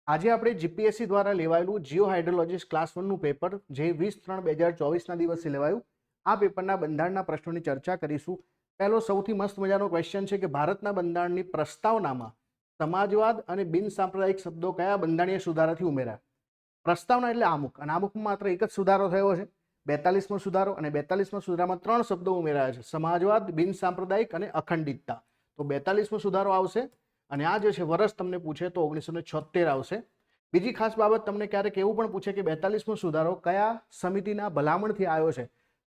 આજે આપણે જીપીએસસી દ્વારા લેવાયેલું જીઓ હાઇડ્રોલોજીસ્ટ ક્લાસ 1 નું પેપર જે 20/3/2024 ના દિવસે લેવાયું આ પેપરના બંધારણના પ્રશ્નોની ચર્ચા કરીશું। પહેલો સૌથી મસ્ત મજાનો ક્વેશ્ચન છે કે ભારતના બંધારણની પ્રસ્તાવનામાં સમાજવાદ અને બિન સાંપ્રદાયિક શબ્દો કયા બંધારણીય સુધારાથી ઉમેરાયા? પ્રસ્તાવના એટલે આમુખ, અને આમુખમાં માત્ર એક જ સુધારો થયો છે, 42મો સુધારો, અને 42મા સુધારામાં 3 શબ્દો ઉમેરાયા છે, સમાજવાદ, બિન સાંપ્રદાયિક અને અખંડિતતા। તો 42મો સુધારો આવશે અને આ જે છે વર્ષ તમને પૂછે તો 1976 આવશે। બીજી ખાસ બાબત તમને ક્યારેક એવું પણ પૂછે કે 42મો સુધારો કયા સમિતિના ભલામણથી આવ્યો છે,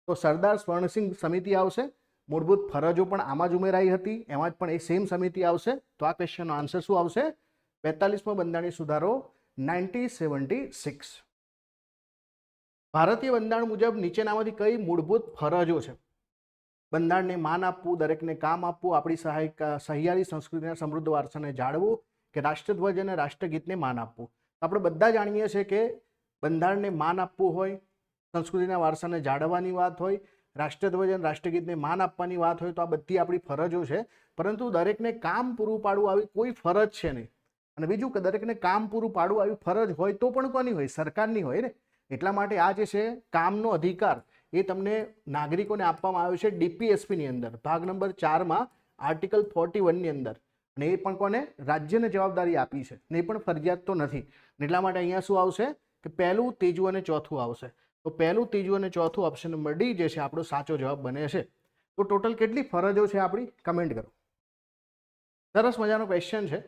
તો સરદાર સ્વર્ણસિંહ સમિતિ આવશે। મૂળભૂત ફરજો પણ આમાં જ ઉમેરાઈ હતી, એમાં જ પણ એ સેમ સમિતિ આવશે। તો આ ક્વેશ્ચનનો આન્સર શું આવશે? 42મો બંધારણીય સુધારો 1976। ભારતીય બંધારણ મુજબ નીચેનામાંથી કઈ મૂળભૂત ફરજો છે? બંધારણને માન આપવું, દરેકને કામ આપવું, આપણી સહિયારી સંસ્કૃતિના સમૃદ્ધ વારસાને જાળવવું, કે રાષ્ટ્રધ્વજ અને રાષ્ટ્રગીતને માન આપવું? તો આપણે બધા જાણીએ છીએ કે બંધારણને માન આપવું હોય, સંસ્કૃતિના વારસાને જાળવવાની વાત હોય, રાષ્ટ્રધ્વજ અને રાષ્ટ્રગીતને માન આપવાની વાત હોય, તો આ બધી આપણી ફરજો છે। પરંતુ દરેકને કામ પૂરું પાડવું આવી કોઈ ફરજ છે નહીં। અને બીજું કે દરેકને કામ પૂરું પાડવું આવી ફરજ હોય તો પણ કોની હોય? સરકારની હોય ને। એટલા માટે આ જે છે કામનો અધિકાર એ તમને નાગરિકોને આપવામાં આવ્યો છે ડીપીએસપીની અંદર, ભાગ નંબર 4માં આર્ટિકલ 41 ની અંદર। અને એ પણ કોને? રાજ્યને જવાબદારી આપી છે, ને એ પણ ફરજિયાત તો નથી। એટલા માટે અહીંયા શું આવશે કે પહેલું, ત્રીજું અને ચોથું આવશે। તો પહેલું, ત્રીજું અને ચોથું ઓપ્શન નંબર ડી જે છે આપણો સાચો જવાબ બને છે। તો ટોટલ કેટલી ફરજો છે આપણી? કમેન્ટ કરો। સરસ મજાનો ક્વેશ્ચન છે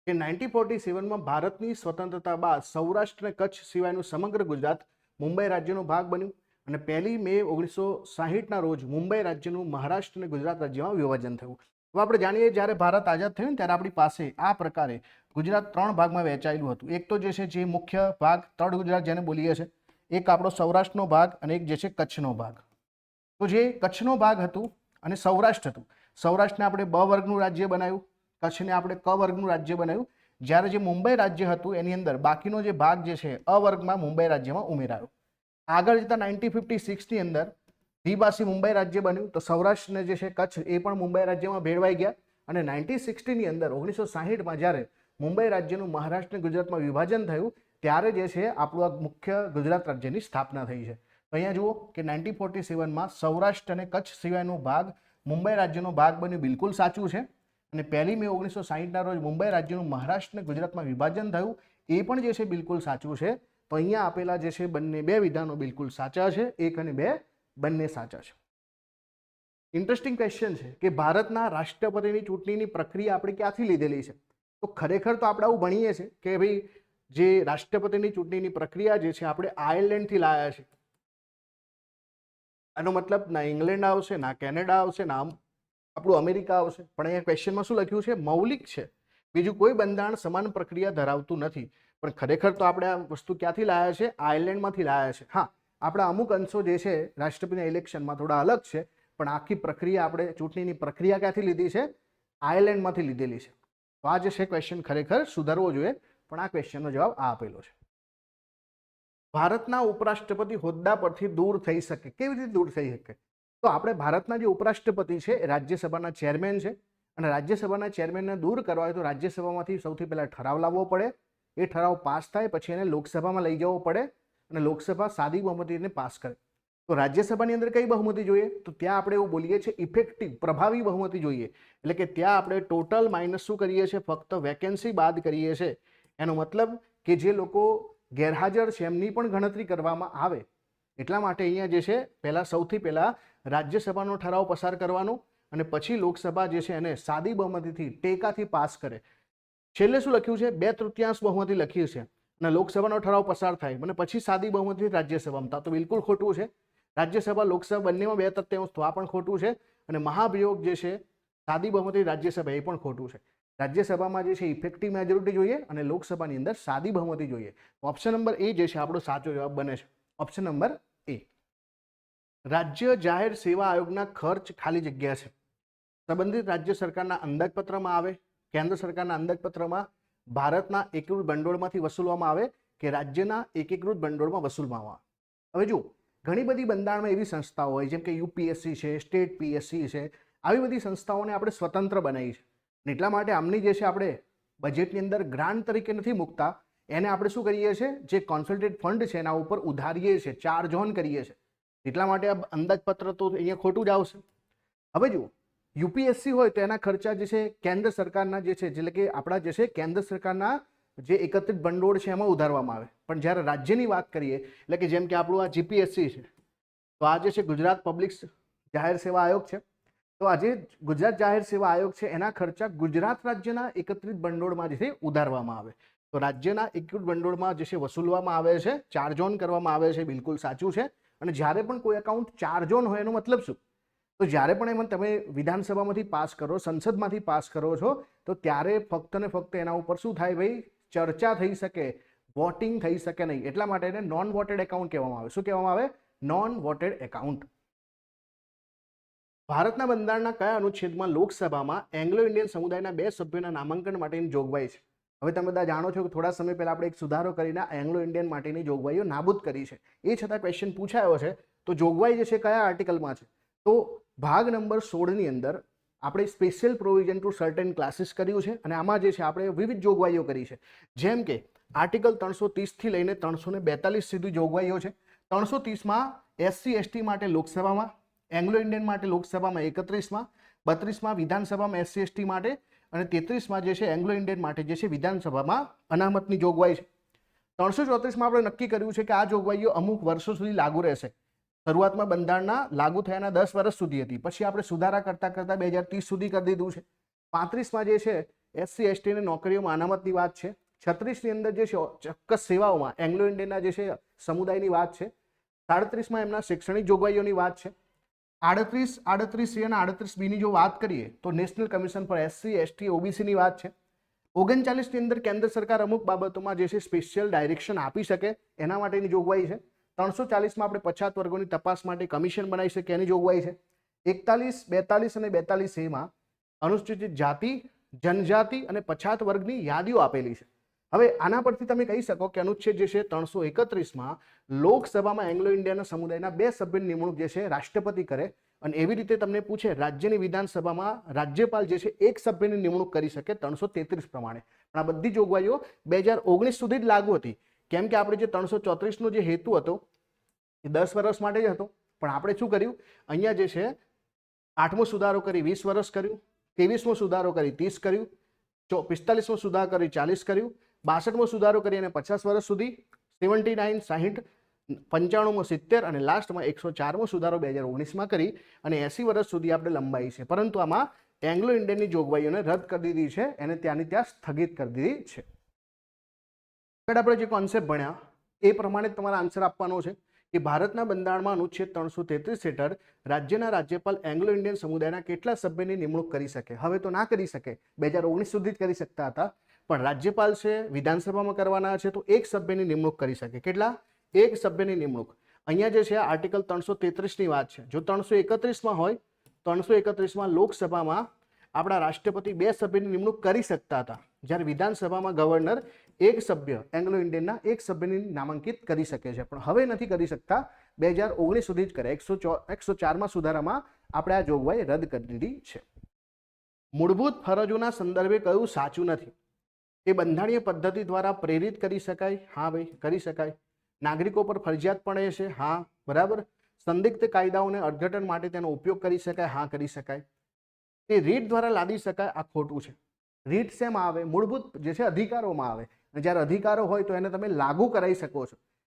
કે 1947માં ભારતની સ્વતંત્રતા બાદ સૌરાષ્ટ્ર અને કચ્છ સિવાયનું સમગ્ર ગુજરાત મુંબઈ રાજ્યનો ભાગ બન્યું, અને 1 મે 1960ના રોજ મુંબઈ રાજ્યનું મહારાષ્ટ્ર અને ગુજરાત રાજ્યમાં વિભાજન થયું। હવે આપણે જાણીએ જ્યારે ભારત આઝાદ થયું ને ત્યારે આપણી પાસે આ પ્રકારે ગુજરાત 3 ભાગમાં વહેંચાયેલું હતું। એક તો જે છે જે મુખ્ય ભાગ તળ ગુજરાત જેને બોલીએ છીએ, એક આપણો સૌરાષ્ટ્રનો ભાગ, અને એક જે છે કચ્છનો ભાગ। તો જે કચ્છનો ભાગ હતું અને સૌરાષ્ટ્ર હતું, સૌરાષ્ટ્રને આપણે બ વર્ગનું રાજ્ય બનાવ્યું, કચ્છને આપણે ક વર્ગનું રાજ્ય બનાવ્યું। જ્યારે જે મુંબઈ રાજ્ય હતું એની અંદર બાકીનો જે ભાગ જે છે અ વર્ગમાં મુંબઈ રાજ્યમાં ઉમેરાયો। આગળ જતા 1956ની અંદર દ્વિભાષી મુંબઈ રાજ્ય બન્યું, તો સૌરાષ્ટ્રને જે છે કચ્છ એ પણ મુંબઈ રાજ્યમાં ભેળવાઈ ગયા। અને 1960ની અંદર 1960માં જ્યારે મુંબઈ રાજ્યનું મહારાષ્ટ્ર અને ગુજરાતમાં વિભાજન થયું ત્યારે જે છે આપણું આ મુખ્ય ગુજરાત રાજ્યની સ્થાપના થઈ છે। તો અહીંયા જુઓ કે 1947માં સૌરાષ્ટ્ર અને કચ્છ સિવાયનો ભાગ મુંબઈ રાજ્યનો ભાગ બન્યું, બિલકુલ સાચું છે। અને 1 મે 1960ના રોજ મુંબઈ રાજ્યનું મહારાષ્ટ્ર અને ગુજરાતમાં વિભાજન થયું, એ પણ જે છે બિલકુલ સાચું છે। તો અહીંયા આપેલા જે છે બંને બે વિધાનો બિલકુલ સાચા છે, 1 અને 2 બંને સાચા છે। ઇન્ટરેસ્ટિંગ ક્વેશ્ચન છે કે ભારતના રાષ્ટ્રપતિની ચૂંટણીની પ્રક્રિયા આપણે ક્યાંથી લીધેલી છે? તો ખરેખર તો આપણે આવું ભણીએ છીએ કે ભાઈ જે રાષ્ટ્રપતિની ચૂંટણીની પ્રક્રિયા જે છે આપણે આયર્લેન્ડથી લાયા છે। આનો મતલબ ના ઇંગ્લેન્ડ આવશે, ના કેનેડા આવશે, ના આપણું અમેરિકા આવશે, પણ અહીંયા ક્વેશ્ચનમાં શું લખ્યું છે? મૌલિક છે, બીજું કોઈ બંધારણ સમાન પ્રક્રિયા ધરાવતું નથી। પણ ખરેખર તો આપણે આ વસ્તુ ક્યાંથી લાયા છે? આયર્લેન્ડમાંથી લાયા છે। હા, આપણા અમુક અંશો જે છે રાષ્ટ્રપતિના ઇલેક્શનમાં થોડા અલગ છે, પણ આખી પ્રક્રિયા આપણે ચૂંટણીની પ્રક્રિયા ક્યાંથી લીધી છે? આયર્લેન્ડમાંથી લીધેલી છે। તો આ જે છે ક્વેશ્ચન ખરેખર સુધારવો જોઈએ, પણ આ ક્વેશ્ચનનો જવાબ આ આપેલો છે। ભારતના ઉપરાષ્ટ્રપતિ હોદ્દા પરથી દૂર થઈ શકે, કેવી રીતે દૂર થઈ શકે? તો આપણે ભારતના જે ઉપરાષ્ટ્રપતિ છે એ રાજ્યસભાના ચેરમેન છે, અને રાજ્યસભાના ચેરમેનને દૂર કરવા હોય તો રાજ્યસભામાંથી સૌથી પહેલા ઠરાવ લાવવો પડે, એ ઠરાવ પાસ થાય પછી એને લોકસભામાં લઈ જવો પડે, અને લોકસભા સાદી બહુમતીને પાસ કરે। તો રાજ્યસભાની અંદર કઈ બહુમતી જોઈએ? તો ત્યાં આપણે એવું બોલીએ છીએ ઇફેક્ટિવ, પ્રભાવી બહુમતી જોઈએ। એટલે કે ત્યાં આપણે ટોટલ માઇનસ શું કરીએ છીએ? ફક્ત વેકેન્સી બાદ કરીએ છીએ। એનો મતલબ કે જે લોકો ગેરહાજર છે એમની પણ ગણતરી કરવામાં આવે। એટલા માટે અહીંયા જે છે પહેલા સૌથી પહેલા રાજ્યસભાનો ઠરાવ પસાર કરવાનો, અને પછી લોકસભા જે છે એને સાદી બહુમતીથી ટેકાથી પાસ કરે। છેલ્લે શું લખ્યું છે? 2/3 બહુમતી લખ્યું છે, અને લોકસભાનો ઠરાવ પસાર થાય અને પછી સાદી બહુમતી રાજ્યસભામાં, તો બિલકુલ ખોટું છે। રાજ્યસભા લોકસભા બંનેમાં 2/3 તો આ પણ ખોટું છે, અને મહાભિયોગ જે છે સાદી બહુમતી રાજ્યસભા એ પણ ખોટું છે। રાજ્યસભામાં જે છે ઇફેક્ટિવ મેજોરિટી જોઈએ, અને લોકસભાની અંદર સાદી બહુમતી જોઈએ। ઓપ્શન નંબર એ જે છે આપણો સાચો જવાબ બને છે, ઓપ્શન નંબર એ। રાજ્ય જાહેર સેવા આયોગના ખર્ચ ખાલી જગ્યા છે સંબંધિત રાજ્ય સરકારના અંદાજપત્રમાં આવે, કેન્દ્ર સરકારના અંદાજપત્રમાં, ભારતના એકીકૃત ભંડોળમાંથી વસૂલવામાં આવે, કે રાજ્યના એકીકૃત ભંડોળમાં વસૂલવામાં આવે? હવે જુઓ, ઘણી બધી બંધારણમાં એવી સંસ્થાઓ હોય જેમ કે યુપીએસસી છે, સ્ટેટ પીએસસી છે, આવી બધી સંસ્થાઓને આપણે સ્વતંત્ર બનાવી છે, અને એટલા માટે આમની જે છે આપણે બજેટની અંદર ગ્રાન્ટ તરીકે નથી મૂકતા, એને આપણે શું કરીએ છીએ, જે કોન્સોલિડેટેડ ફંડ છે એના ઉપર ઉધારીએ છીએ, ચાર્જ ઓન કરીએ છીએ. એટલા માટે આ અંદાજપત્ર તો અહીંયા ખોટું જ આવશે. હવે જુઓ, યુપીએસસી હોય તો એના ખર્ચા જે છે કેન્દ્ર સરકારના જે છે, એટલે કે આપણા જે છે કેન્દ્ર સરકારના જે એકત્રિત ભંડોળ છે એમાં ઉધારવામાં આવે. પણ જ્યારે રાજ્યની વાત કરીએ, એટલે કે જેમ કે આપણું આ જીપીએસસી છે, તો આ જે છે ગુજરાત પબ્લિક જાહેર સેવા આયોગ છે, તો આજે ગુજરાત જાહેર સેવા આયોગ છે એના ખર્ચા ગુજરાત રાજ્યના એકત્રિત ભંડોળમાં જે છે ઉધારવામાં આવે. તો રાજ્યના એકત્રિત ભંડોળમાં જે છે વસૂલવામાં આવે છે, ચાર્જ ઓન કરવામાં આવે છે, બિલકુલ સાચું છે. અને જ્યારે પણ કોઈ એકાઉન્ટ ચાર્જ ઓન હોય એનો મતલબ શું, તો જ્યારે પણ એમાં તમે વિધાનસભામાંથી પાસ કરો, સંસદમાંથી પાસ કરો છો, તો ત્યારે ફક્ત ને ફક્ત એના ઉપર શું થાય ભાઈ, ચર્ચા થઈ શકે, વોટિંગ થઈ શકે નહીં. એટલા માટે એને નોન વોટેડ એકાઉન્ટ કહેવામાં આવે. શું કહેવામાં આવે? Non voted account. ભારતના બંધારણના કયા અનુચ્છેદમાં લોકસભામાં એંગ્લો ઇન્ડિયન સમુદાયના 2 સભ્યોના નામાંકન માટેની જોગવાઈ છે? હવે તમે બધા જાણો છો કે થોડા સમય પહેલા આપણે એક સુધારો કરીને એંગ્લો ઇન્ડિયન માટેની જોગવાઈઓ નાબૂદ કરી છે. એ છતાં ક્વેશ્ચન પૂછાયો છે, તો જોગવાઈ જે છે કયા આર્ટિકલમાં છે? તો ભાગ નંબર 16ની અંદર આપણે special provision to certain classes કર્યું છે, અને આમાં જે છે આપણે વિવિધ જોગવાઈઓ કરી છે. જેમ કે આર્ટિકલ 330 થી લઈને 342 સુધી જોગવાઈઓ છે. 330માં SC ST માટે લોકસભામાં, એંગ્લો ઇન્ડિયન માટે લોકસભામાં 31માં, 32માં વિધાનસભામાં SC ST માટે, અને 33માં જે છે એંગ્લો ઇન્ડિયન માટે જે છે વિધાનસભામાં અનામતની જોગવાઈ છે. 334માં આપણે નક્કી કર્યું છે કે આ જોગવાઈઓ અમુક વર્ષો સુધી લાગુ રહેશે. શરૂઆતમાં બંધારણના લાગુ થયાના 10 વર્ષ સુધી હતી, પછી આપણે સુધારા કરતા 2030 સુધી કરી દીધું છે. 35માં જે છે SC ST ની નોકરીઓમાં અનામતની વાત છે. 36ની અંદર જે છે ચોક્કસ સેવાઓમાં એંગ્લો ઇન્ડિયનના જે છે સમુદાયની વાત છે. 37માં એમના શૈક્ષણિક જોગવાઈઓની વાત છે. 38A અને 38B ની જો વાત કરીએ તો national commission four SC ST OBC ની વાત છે. 39ની અંદર કેન્દ્ર સરકાર અમુક બાબતોમાં જે છે સ્પેશિયલ ડાયરેક્શન આપી શકે એના માટેની જોગવાઈ છે. 340માં આપણે પછાત વર્ગોની તપાસ માટે કમિશન બનાવી શકીએ એની જોગવાઈ છે. 41, 42 અને 42Aમાં અનુસૂચિત જાતિ, જનજાતિ અને પછાત વર્ગની યાદીઓ આપેલી છે. હવે આના પરથી તમે કહી શકો કે અનુચ્છેદ જે છે 331માં લોકસભામાં એંગ્લો ઇન્ડિયન સમુદાયના 2 સભ્યોની નિમણૂક જે છે રાષ્ટ્રપતિ કરે, અને એવી રીતે તમને પૂછે રાજ્યની વિધાનસભામાં રાજ્યપાલ જે છે 1 સભ્યની નિમણૂક કરી શકે 333 પ્રમાણે. પણ આ બધી જોગવાઈઓ 2019 સુધી જ લાગુ હતી, કેમ કે આપણે જે 334નો જે હેતુ હતો એ 10 વર્ષ માટે જ હતો. પણ આપણે શું કર્યું, અહીંયા જે છે 8મો સુધારો કરી 20 વર્ષ કર્યું, 23મો સુધારો કરી 30 કર્યું, 45મો સુધારો કરી 40 કર્યું, 62મો સુધારો કરી અને 50 વર્ષ સુધી, 79, 60, 95મો 70 અને લાસ્ટમાં 104મો સુધારો 2019માં કરી અને 80 વર્ષ સુધી આપણે લંબાઈ છે. પરંતુ આમાં એંગ્લો ઇન્ડિયનની જોગવાઈઓને રદ કરી દીધી છે, એને ત્યાંની ત્યાં સ્થગિત કરી દીધી છે. આગળ આપણે જે કોન્સેપ્ટ ભણ્યા એ પ્રમાણે તમારા આન્સર આપવાનો છે કે ભારતના બંધારણમાં અનુચ્છેદ 333 હેઠળ રાજ્યના રાજ્યપાલ એંગ્લો ઇન્ડિયન સમુદાયના કેટલા સભ્યની નિમણૂક કરી શકે? હવે તો ના કરી શકે, 2019 સુધી જ કરી શકતા હતા, પણ રાજ્યપાલ છે વિધાનસભામાં કરવાના છે તો 1 સભ્યની નિમણૂક કરી શકે. કેટલા? 1 સભ્યની નિમણૂક. અહીંયા જે છે આર્ટિકલ 333ની વાત છે. જો 331માં હોય, 331માં લોકસભામાં આપણા રાષ્ટ્રપતિ 2 સભ્યની નિમણૂક કરી શકતા હતા, જ્યારે વિધાનસભામાં ગવર્નર 1 સભ્ય એંગ્લો ઇન્ડિયનના 1 સભ્યની નામાંકિત કરી શકે છે, પણ હવે નથી કરી શકતા. 2019 સુધી જ કરે. 104માં સુધારામાં આપણે આ જોગવાઈ રદ કરી દીધી છે. મૂળભૂત ફરજોના સંદર્ભે કયું સાચું નથી? એ બંધારણીય પદ્ધતિ દ્વારા પ્રેરિત કરી શકાય? હા ભાઈ, કરી શકાય. નાગરિકો પર ફરજિયાત પડે છે? હા, બરાબર. સંદિગ્ધ કાયદાઓને અર્થઘટન માટે તેનો ઉપયોગ કરી શકાય? હા, કરી શકાય. તે રીટ દ્વારા લાદી શકાય? આ ખોટું છે. રીટ શેમાં આવે? મૂળભૂત જે છે અધિકારોમાં આવે. અને જ્યારે અધિકારો હોય તો એને તમે લાગુ કરાવી શકો છો.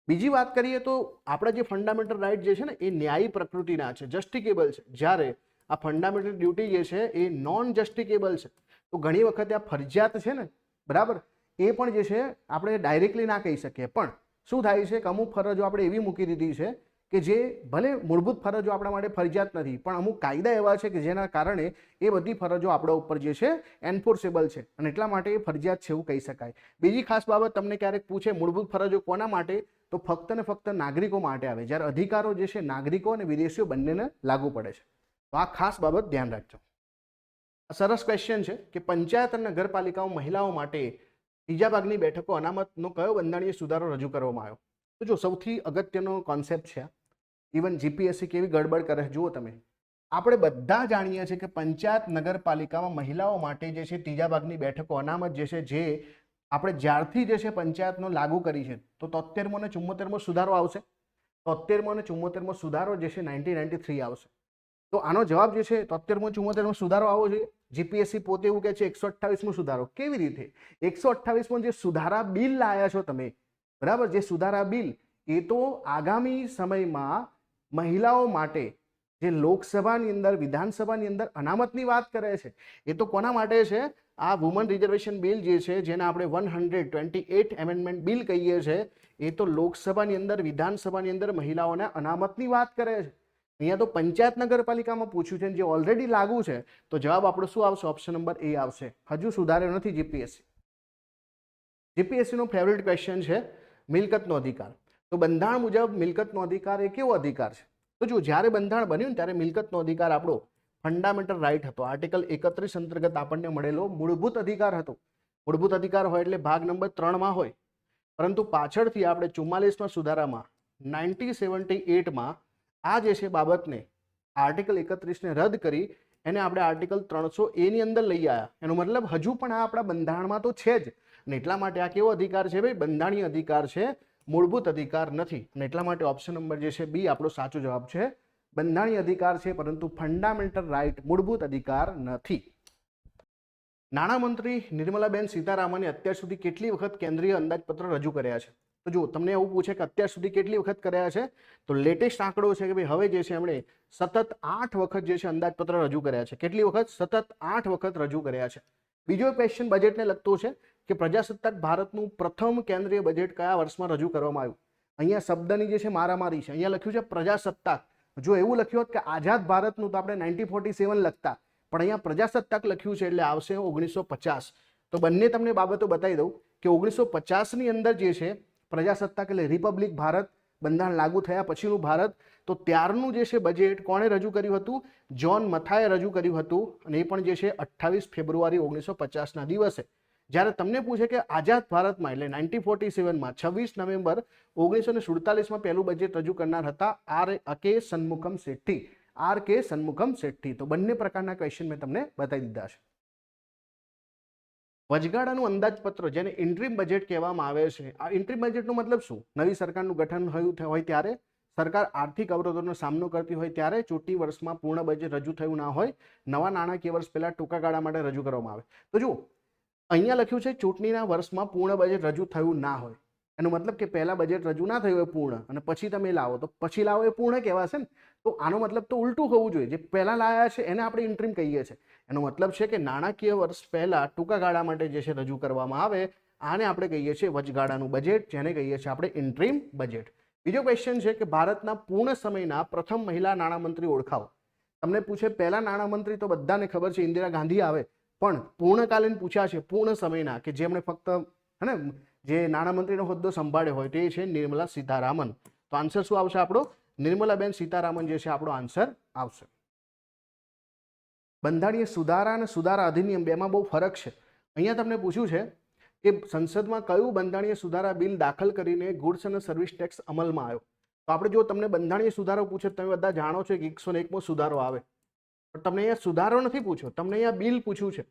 બીજી વાત કરીએ તો આપણા જે ફંડામેન્ટલ રાઇટ જે છે ને એ ન્યાયી પ્રકૃતિના છે, જસ્ટિકેબલ છે. જ્યારે આ ફંડામેન્ટલ ડ્યુટી જે છે એ નોન જસ્ટિકેબલ છે. તો ઘણી વખતે આ ફરજિયાત છે ને, બરાબર, એ પણ જે છે આપણે ડાયરેક્ટલી ના કહી શકીએ. પણ શું થાય છે કે અમુક ફરજો આપણે એવી મૂકી દીધી છે કે જે ભલે મૂળભૂત ફરજો આપણા માટે ફરજિયાત નથી, પણ અમુક કાયદા એવા છે કે જેના કારણે એ બધી ફરજો આપણા ઉપર જે છે એન્ફોર્સેબલ છે, અને એટલા માટે એ ફરજિયાત છે એવું કહી શકાય. બીજી ખાસ બાબત તમને ક્યારેક પૂછે મૂળભૂત ફરજો કોના માટે, તો ફક્ત ને ફક્ત નાગરિકો માટે આવે, જ્યારે અધિકારો જે છે નાગરિકો અને વિદેશીઓ બંનેને લાગુ પડે છે. તો આ ખાસ બાબત ધ્યાન રાખજો. સરસ ક્વેશ્ચન છે કે પંચાયત અને નગરપાલિકાઓ મહિલાઓ માટે ત્રીજા ભાગની બેઠકો અનામતનો કયો બંધારણીય સુધારો રજૂ કરવામાં આવ્યો? તો જો સૌથી અગત્યનો કોન્સેપ્ટ છે, ઇવન જીપીએસસી કેવી ગડબડ કરે જુઓ તમે. આપણે બધા જાણીએ છીએ કે પંચાયત નગરપાલિકામાં મહિલાઓ માટે જે છે ત્રીજા ભાગની બેઠકો અનામત જે છે, જે આપણે જ્યારથી જે છે પંચાયતનો લાગુ કરી છે તો 73મો અને 74મો સુધારો આવશે. 73મો અને 74મો સુધારો જે છે 1993 આવશે. તો આનો જવાબ જે છે 73મો 74મો સુધારો આવવો જોઈએ. જીપીએસસી પોતે એવું કહે છે 128મો સુધારો. કેવી રીતે? 128મો જે સુધારા બિલ લાયા છો તમે, બરાબર, જે સુધારા બિલ એ તો આગામી સમયમાં મહિલાઓ માટે જે લોકસભાની અંદર વિધાનસભાની અંદર અનામતની વાત કરે છે એ તો કોના માટે છે? આ વુમન રિઝર્વેશન બિલ જે છે જેને આપણે 128 એમેન્ડમેન્ટ બિલ કહીએ છીએ એ તો લોકસભાની અંદર વિધાનસભાની અંદર મહિલાઓને અનામતની વાત કરે છે. અહીંયા તો પંચાયત નગરપાલિકામાં પૂછ્યું છે જે ઓલરેડી લાગુ છે તો જવાબ આપણો શું આવશે? ઓપ્શન નંબર એ આવશે. હજુ સુધાર્યો નથી જીપીએસસી. જીપીએસસી નો ફેવરેટ ક્વેશ્ચન છે મિલકતનો અધિકાર. તો બંધારણ મુજબ મિલકતનો અધિકાર એ કેવો અધિકાર છે? તો જો જ્યારે બંધારણ બન્યું ત્યારે મિલકતનો અધિકાર આપણો ફંડામેન્ટલ રાઇટ હતો. આર્ટિકલ 31 અંતર્ગત આપણને મળેલો મૂળભૂત અધિકાર હતો. મૂળભૂત અધિકાર હોય એટલે ભાગ નંબર 3માં હોય. પરંતુ પાછળથી આપણે 44માં સુધારામાં 1978માં આ જે છે બાબતને આર્ટિકલ 31ને રદ કરી એને આપણે આર્ટિકલ 300A ની અંદર લઈ આવ્યા. એનો મતલબ હજુ પણ આ આપણા બંધારણમાં તો છે જ, અને એટલા માટે આ કેવો અધિકાર છે ભાઈ? બંધારણીય અધિકાર છે, મૂળભૂત અધિકાર નથી. અને એટલા માટે ઓપ્શન નંબર જે છે બી આપણો સાચો જવાબ છે. બંધારણીય અધિકાર છે પરંતુ ફંડામેન્ટલ રાઇટ મૂળભૂત અધિકાર નથી. નાણામંત્રી નિર્મલાબેન સીતારામને અત્યાર સુધી કેટલી વખત કેન્દ્રીય અંદાજપત્ર રજૂ કર્યા છે? તો જો તમને એવું પૂછે કે અત્યાર સુધી કેટલી વખત કર્યા છે, તો લેટેસ્ટ આંકડો છે કે ભાઈ હવે જે છે એમણે સતત 8 વખત જે છે અંદાજપત્ર રજૂ કર્યા છે. કેટલી વખત? સતત 8 વખત રજૂ કર્યા છે. બીજો ક્વેશ્ચન બજેટને લગતો છે કે પ્રજાસત્તાક ભારતનું પ્રથમ કેન્દ્રીય બજેટ કયા વર્ષમાં રજૂ કરવામાં આવ્યું? અહીંયા શબ્દની જે છે મારામારી છે. અહીંયા લખ્યું છે પ્રજાસત્તાક. જો એવું લખ્યું હોત કે આઝાદ ભારતનું તો આપણે 1947 લખતા, પણ અહીંયા પ્રજાસત્તાક લખ્યું છે એટલે આવશે 1950. તો બંને તમને બાબતો બતાવી દઉં કે 1950ની અંદર જે છે પ્રજાસત્તાક એટલે રિપબ્લિક ભારત, બંધારણ લાગુ થયા પછીનું ભારત, તો ત્યારનું જે છે બજેટ કોણે રજૂ કર્યું હતું? જ્હોન મથાએ રજૂ કર્યું હતું, અને એ પણ જે છે 28 ફેબ્રુઆરી 1950ના દિવસે. જ્યારે તમને પૂછે કે આઝાદ ભારતમાં એટલે 1947માં 26 નવેમ્બર 1947માં પહેલું બજેટ રજૂ કરનાર હતા આર.કે. સન્મુખમ શેટ્ટી. આર.કે. સન્મુખમ શેટ્ટી. તો બંને પ્રકારના ક્વેશ્ચન મેં તમને બતાવી દીધા છે. વચગાળાનું અંદાજપત્ર જેને ઇન્ટ્રીમ બજેટ કહેવામાં આવે છે. આ ઇન્ટ્રીમ બજેટનો મતલબ શું? નવી સરકારનું ગઠન હોય ત્યારે, સરકાર આર્થિક અવરોધોનો સામનો કરતી હોય ત્યારે, ચૂંટણી વર્ષમાં પૂર્ણ બજેટ રજૂ થયું ના હોય, નવા નાણાકીય વર્ષ પહેલા ટૂંકા ગાળા માટે રજૂ કરવામાં આવે. તો જુઓ અહીંયા લખ્યું છે ચૂંટણીના વર્ષમાં પૂર્ણ બજેટ રજૂ થયું ના હોય. એનો મતલબ કે પહેલા બજેટ રજૂ ના થયું હોય પૂર્ણ, અને પછી તમે લાવો તો પછી લાવો એ પૂર્ણ કહેવાશે ને. તો આનો મતલબ તો ઉલટું હોવું જોઈએ. જે પહેલા લાયા છે એને આપણે ઇન્ટ્રીમ કહીએ છીએ. એનો મતલબ છે કે નાણાકીય વર્ષ પહેલા ટૂંકા ગાળા માટે જે છે રજૂ કરવામાં આવે આને આપણે કહીએ છીએ વચગાળાનું બજેટ, જેને કહીએ છીએ આપણે ઇન્ટ્રીમ બજેટ. બીજો ક્વેશ્ચન છે કે ભારતના પૂર્ણ સમયના પ્રથમ મહિલા નાણામંત્રી ઓળખાવો. તમને પૂછે પહેલા નાણામંત્રી તો બધાને ખબર છે ઇન્દિરા ગાંધી આવે, પણ પૂર્ણકાલીન પૂછ્યા છે પૂર્ણ સમયના કે જેમણે ફક્ત હે જે નાણામંત્રીનો હોદ્દો સંભાળ્યો હોય તે છે નિર્મલા સીતારામન. તો આન્સર શું આવશે આપણો? નિર્મલાબેન સીતારામન જે છે આપણો આન્સર આવશે. બંધારણીય સુધારા અને સુધારા અધિનિયમ બેમાં બહુ ફરક છે. અહીંયા તમને પૂછ્યું છે કે સંસદમાં કયું બંધારણીય સુધારા બિલ દાખલ કરીને ગુડ્સ અને સર્વિસ ટેક્સ અમલમાં આવ્યો? તો આપણે જો તમને બંધારણીય સુધારો પૂછે, તમે બધા જાણો છો કે 101મો સુધારો આવે, પણ તમને અહીંયા સુધારો નથી પૂછ્યો, તમને અહીંયા બિલ પૂછ્યું છે.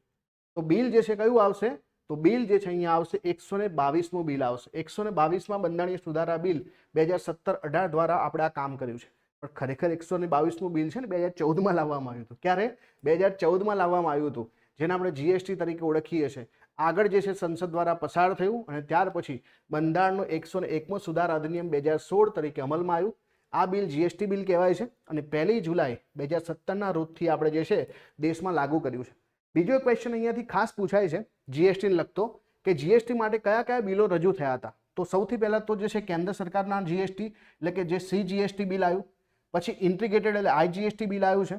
તો બિલ જે છે કયું આવશે? તો બિલ જે છે અહીંયા આવશે 122મું બિલ આવશે. 122માં બંધારણીય સુધારા બિલ 2017-18 દ્વારા આપણે આ કામ કર્યું છે. પણ ખરેખર 122મું બિલ છે ને 2014માં લાવવામાં આવ્યું હતું. ક્યારે? 2014માં લાવવામાં આવ્યું હતું, જેને આપણે જીએસટી તરીકે ઓળખીએ છીએ. આગળ જે છે સંસદ દ્વારા પસાર થયું અને ત્યાર પછી બંધારણનો 101મો સુધારા અધિનિયમ 2016 તરીકે અમલમાં આવ્યું. આ બિલ જીએસટી બિલ કહેવાય છે અને 1 જુલાઈ 2017ના રોજથી આપણે જે છે દેશમાં લાગુ કર્યું છે. બીજો ક્વેશ્ચન અહીંયાથી ખાસ પૂછાય છે જીએસટીને લગતો કે જીએસટી માટે કયા કયા બિલો રજૂ થયા હતા? તો સૌથી પહેલા તો જે છે કેન્દ્ર સરકારના જીએસટી એટલે કે જે સીજીએસટી બિલ આવ્યું, પછી ઇન્ટિગ્રેટેડ એટલે આઈજીએસટી બિલ આવ્યું છે,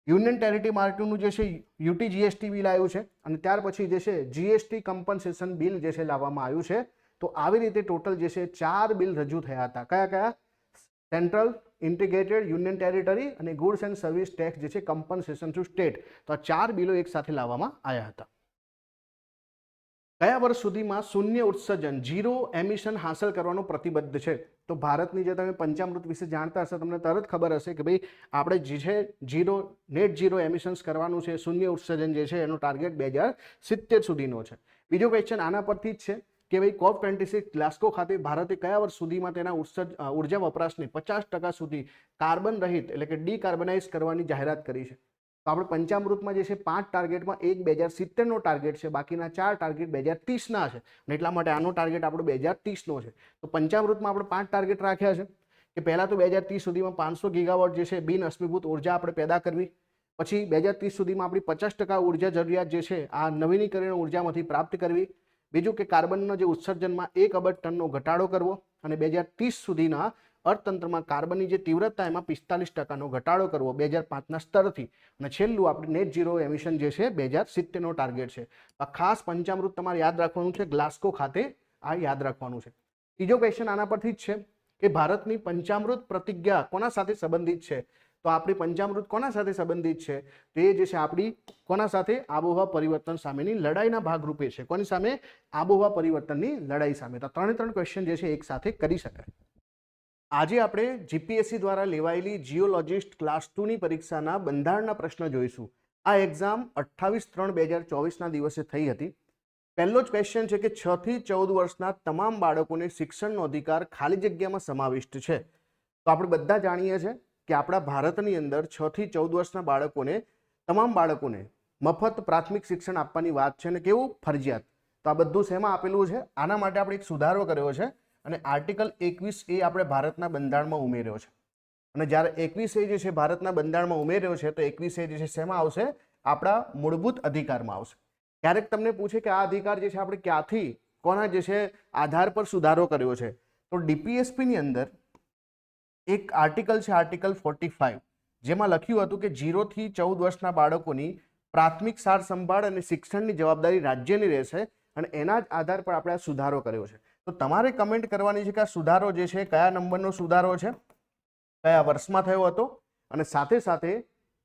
યુનિયન ટેરિટરી માટેનું જે છે યુટી જીએસટી બિલ આવ્યું છે, અને ત્યાર પછી જે છે જીએસટી કમ્પન્સેશન બિલ જે છે લાવવામાં આવ્યું છે. તો આવી રીતે ટોટલ જે છે 4 બિલ રજૂ થયા હતા. કયા કયા? સેન્ટ્રલ, ઇન્ટિગ્રેટેડ, યુનિયન ટેરિટરી અને ગુડ્સ એન્ડ સર્વિસ ટેક્સ જે છે કમ્પન્સેશન ટુ સ્ટેટ. તો આ 4 બિલો એક સાથે લાવવામાં આવ્યા હતા. કયા વર્ષ સુધીમાં શૂન્ય ઉત્સર્જન ઝીરો એમિશન હાંસલ કરવાનો પ્રતિબદ્ધ છે? તો ભારતની જે તમે પંચામૃત વિશે જાણતા હશો તમને તરત ખબર હશે કે ભાઈ આપણે જે છે નેટ ઝીરો એમિશન્સ કરવાનું છે, શૂન્ય ઉત્સર્જન જે છે એનો ટાર્ગેટ 2070 સુધીનો છે. બીજો ક્વેશ્ચન આના પરથી જ છે કે ભાઈ COP26 ગ્લાસ્કો ખાતે ભારતે કયા વર્ષ સુધીમાં તેના ઉર્જા વપરાશને 50% સુધી કાર્બન રહિત એટલે કે ડીકાર્બનાઇઝ કરવાની જાહેરાત કરી છે? તો આપણે પંચામૃતમાં જે છે 5 ટાર્ગેટમાં એક 2070નો ટાર્ગેટ છે, બાકીના 4 ટાર્ગેટ 2030ના છે, અને એટલા માટે આનો ટાર્ગેટ આપણો 2030નો છે. તો પંચામૃતમાં આપણે 5 ટાર્ગેટ રાખ્યા છે કે પહેલા તો 2030 સુધીમાં 500 ગીગાવોટ જે છે બિન અશ્મિભૂત ઉર્જા આપણે પેદા કરવી, પછી 2030 સુધીમાં આપણી 50% ઉર્જા જરૂરિયાત જે છે આ નવીનીકરણીય ઉર્જામાંથી પ્રાપ્ત કરવી, બીજું કે કાર્બનનો જે ઉત્સર્જનમાં 1 અબજ ટનનો ઘટાડો કરવો, અને 2030 સુધીના અર્થતંત્રમાં કાર્બનની જે તીવ્રતા એમાં 45%નો ઘટાડો કરવો 2005ના સ્તરથી, અને છેલ્લું આપણે નેટ ઝીરો એમિશન જે છે 2070નો ટાર્ગેટ છે. આ ખાસ પંચામૃત તમારે યાદ રાખવાનું છે, ગ્લાસ્કો ખાતે આ યાદ રાખવાનું છે. ત્રીજો ક્વેશ્ચન આના પરથી જ છે કે ભારતની પંચામૃત પ્રતિજ્ઞા કોના સાથે સંબંધિત છે? તો આપણી પંચામૃત કોના સાથે સંબંધિત છે? તો એ જે છે આપણી કોના સાથે? આબોહવા પરિવર્તન સામેની લડાઈના ભાગરૂપે છે. કોની સામે? આબોહવા પરિવર્તનની લડાઈ સામે. તો 3 ક્વેશ્ચન જે છે એક સાથે કરી શકાય. આજે આપણે જીપીએસસી દ્વારા લેવાયેલી જીઓલોજિસ્ટ ક્લાસ 2ની પરીક્ષાના બંધારણના પ્રશ્ન જોઈશું. આ એક્ઝામ 28/3/2024ના દિવસે થઈ હતી. પહેલો જ ક્વેશ્ચન છે કે 6 થી 14 વર્ષના તમામ બાળકોને શિક્ષણનો અધિકાર ખાલી જગ્યામાં સમાવિષ્ટ છે. તો આપણે બધા જાણીએ છીએ કે આપણા ભારતની અંદર 6 થી 14 વર્ષના બાળકોને, તમામ બાળકોને મફત પ્રાથમિક શિક્ષણ આપવાની વાત છે, અને કેવું? ફરજિયાત. તો આ બધું શેમાં આપેલું છે? આના માટે આપણે એક સુધારો કર્યો છે, અને આર્ટિકલ 21A આપણે ભારતના બંધારણમાં ઉમેર્યો છે. અને જ્યારે 21A જે છે ભારતના બંધારણમાં ઉમેર્યો છે, તો 21A જે છે શેમાં આવશે? આપણા મૂળભૂત અધિકારમાં આવશે. ક્યારેક તમને પૂછે કે આ અધિકાર જે છે આપણે ક્યાંથી, કોના જે છે આધાર પર સુધારો કર્યો છે? તો ડીપીએસપીની અંદર એક આર્ટિકલ છે, આર્ટિકલ 45, જેમાં લખ્યું હતું કે 0 થી 14 વર્ષના બાળકોની પ્રાથમિક સાર સંભાળ અને શિક્ષણની જવાબદારી રાજ્યની રહેશે, અને એના જ આધાર પર આપણે આ સુધારો કર્યો છે. તો તમારે કમેન્ટ કરવાની છે કે આ સુધારો જે છે કયા નંબરનો સુધારો છે, કયા વર્ષમાં થયો હતો, અને સાથે સાથે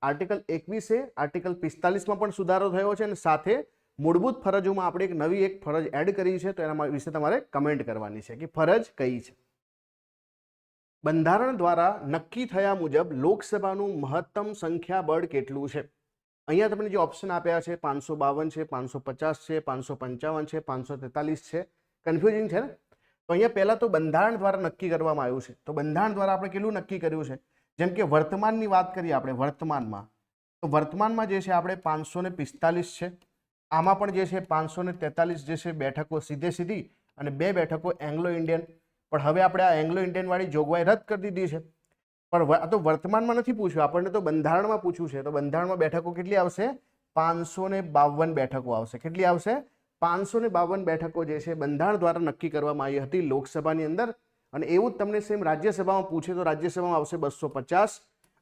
આર્ટિકલ 21A, આર્ટિકલ 45માં પણ સુધારો થયો છે, અને સાથે મૂળભૂત ફરજોમાં આપણે એક નવી એક ફરજ એડ કરી છે. તો એના વિશે તમારે કમેન્ટ કરવાની છે કે ફરજ કઈ છે. બંધારણ દ્વારા નક્કી થયા મુજબ લોકસભાનું મહત્તમ સંખ્યાબળ કેટલું છે? અહીંયા તમને જે ઓપ્શન આપ્યા છે 552 છે, 550 છે, 555 છે, 543 છે. કન્ફ્યુઝિંગ છે ને? તો અહીંયા પહેલા તો બંધારણ દ્વારા નક્કી કરવામાં આવ્યું છે. તો બંધારણ દ્વારા આપણે કેટલું નક્કી કર્યું છે? જેમ કે વર્તમાનની વાત કરીએ આપણે વર્તમાનમાં, તો વર્તમાનમાં જે છે આપણે 545 છે. આમાં પણ જે છે 543 જે છે બેઠકો સીધે સીધી, અને 2 બેઠકો એંગ્લો ઇન્ડિયન. પણ હવે આપણે આ એંગ્લો ઇન્ડિયન વાળી જોગવાઈ રદ કરી દીધી છે. પણ આ તો વર્તમાનમાં નથી પૂછ્યું આપણને, તો બંધારણમાં પૂછ્યું છે. તો બંધારણમાં બેઠકો કેટલી આવશે? 552 બેઠકો આવશે. કેટલી આવશે? 552 બેઠકો જે છે બંધારણ દ્વારા નક્કી કરવામાં આવી હતી લોકસભાની અંદર. અને એવું જ તમને સેમ રાજ્યસભામાં પૂછે તો રાજ્યસભામાં આવશે 250,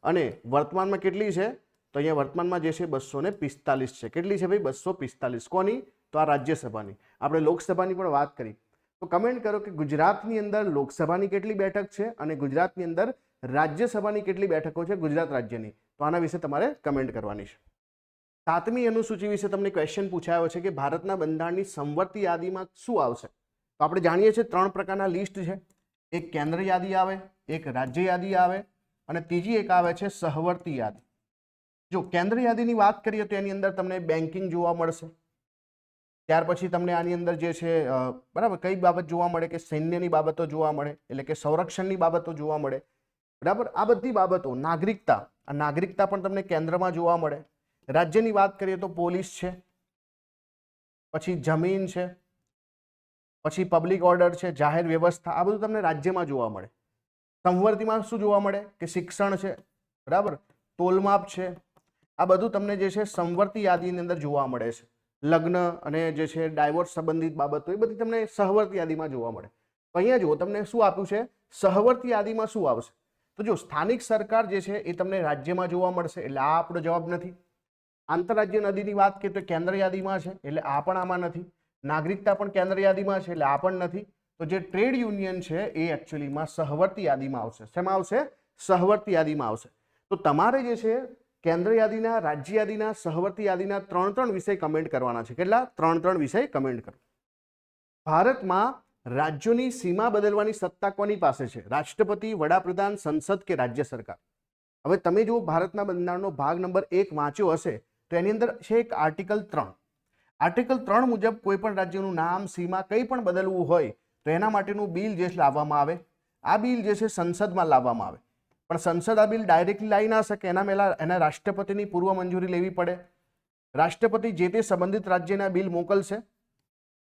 અને વર્તમાનમાં કેટલી છે? તો અહીંયા વર્તમાનમાં જે છે 245 છે. કેટલી છે ભાઈ? 245. કોની? તો આ રાજ્યસભાની. આપણે લોકસભાની પણ વાત કરી. તો કમેન્ટ કરો કે ગુજરાતની અંદર લોકસભાની કેટલી બેઠક છે, અને ગુજરાતની અંદર રાજ્યસભાની કેટલી બેઠકો છે ગુજરાત રાજ્યની. તો આના વિશે તમારે કમેન્ટ કરવાની છે. 7મી અનુસૂચિ વિશે તમને ક્વેશ્ચન પૂછાયો છે કે ભારતના બંધારણની સમવર્તી યાદીમાં શું આવશે? તો આપણે જાણીએ છીએ 3 પ્રકારના લિસ્ટ છે. એક કેન્દ્ર યાદી આવે, એક રાજ્ય યાદી આવે, અને ત્રીજી એક આવે છે સહવર્તી યાદી. જો કેન્દ્ર યાદીની વાત કરીએ તો એની અંદર તમને બેન્કિંગ જોવા મળશે. ત્યાર પછી તમને આની અંદર જે છે બરાબર કઈ બાબત જોવા મળે? કે સૈન્યની બાબતો જોવા મળે, એટલે કે સંરક્ષણની બાબતો જોવા મળે. બરાબર, આ બધી બાબતો. નાગરિકતા, આ નાગરિકતા પણ તમને કેન્દ્રમાં જોવા મળે. રાજ્યની વાત કરીએ તો પોલીસ છે, પછી જમીન છે, પછી પબ્લિક ઓર્ડર છે, જાહેર વ્યવસ્થા, આ બધું તમને રાજ્યમાં જોવા મળે. સંવર્તીમાં શું જોવા મળે? કે શિક્ષણ છે, બરાબર, તોલમાપ છે. આ બધું તમને જે છે સંવર્તી યાદીની અંદર જોવા મળે છે. લગ્ન અને જે છે ડાયવોર્સ સંબંધિત બાબતો, એ બધી તમને સહવર્તી યાદીમાં જોવા મળે. તો અહીંયા જુઓ તમને શું આપ્યું છે? સહવર્તી યાદીમાં શું આવશે? તો જો સ્થાનિક સરકાર જે છે એ તમને રાજ્યમાં જોવા મળશે, એટલે આ આપણો જવાબ નથી. આંતરરાજ્ય નદીની વાત કરીએ તો કેન્દ્ર યાદીમાં છે, એટલે આ પણ આમાં નથી. નાગરિકતા પણ કેન્દ્ર યાદીમાં છે, એટલે આ પણ નથી. તો જે ટ્રેડ યુનિયન છે એ એકચ્યુઅલીમાં સહવર્તી યાદીમાં આવશે. શેમાં આવશે? સહવર્તી યાદીમાં આવશે. તો તમારે જે છે કેન્દ્ર યાદીના, રાજ્ય યાદીના, સહવર્તી યાદીના 3 વિષય કમેન્ટ કરવાના છે. કેટલા? 3 વિષય કમેન્ટ કરો. ભારતમાં રાજ્યોની સીમા બદલવાની સત્તા કોની પાસે છે? રાષ્ટ્રપતિ, વડાપ્રધાન, સંસદ કે રાજ્ય સરકાર? હવે તમે જો ભારતના બંધારણનો ભાગ નંબર 1 વાંચ્યો હશે તો એની અંદર છે એક આર્ટિકલ 3. આર્ટિકલ 3 મુજબ કોઈ પણ રાજ્યનું નામ, સીમા કંઈ પણ બદલવું હોય તો એના માટેનું બિલ જે લાવવામાં આવે, આ બિલ જે છે સંસદમાં લાવવામાં આવે. પણ સંસદ આ બિલ ડાયરેક્ટલી લાવી ના શકે, એના પહેલા એના રાષ્ટ્રપતિની પૂર્વ મંજૂરી લેવી પડે. રાષ્ટ્રપતિ જે તે સંબંધિત રાજ્યના બિલ મોકલશે,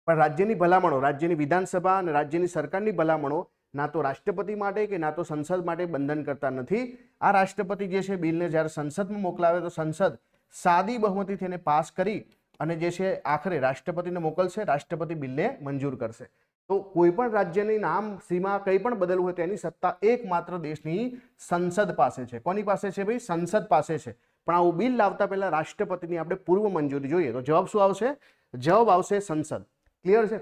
પણ રાજ્યની ભલામણો, રાજ્યની વિધાનસભા અને રાજ્યની સરકારની ભલામણો ના તો રાષ્ટ્રપતિ માટે કે ના તો સંસદ માટે બંધન કરતા નથી. આ રાષ્ટ્રપતિ જે છે બિલને જ્યારે સંસદમાં મોકલાવે તો સંસદ સાદી બહુમતીથી એને પાસ કરી અને જે છે આખરે રાષ્ટ્રપતિને મોકલશે, રાષ્ટ્રપતિ બિલને મંજૂર કરશે. તો કોઈ પણ રાજ્યની નામ, સીમા કંઈ પણ બદલવું હોય તેની સત્તા એકમાત્ર દેશની સંસદ પાસે છે. કોની પાસે છે ભાઈ? સંસદ પાસે છે. પણ આવું બિલ લાવતા પહેલા રાષ્ટ્રપતિની આપણે પૂર્વ મંજૂરી જોઈએ. તો જવાબ શું આવશે? જવાબ આવશે સંસદ. ક્લિયર છે?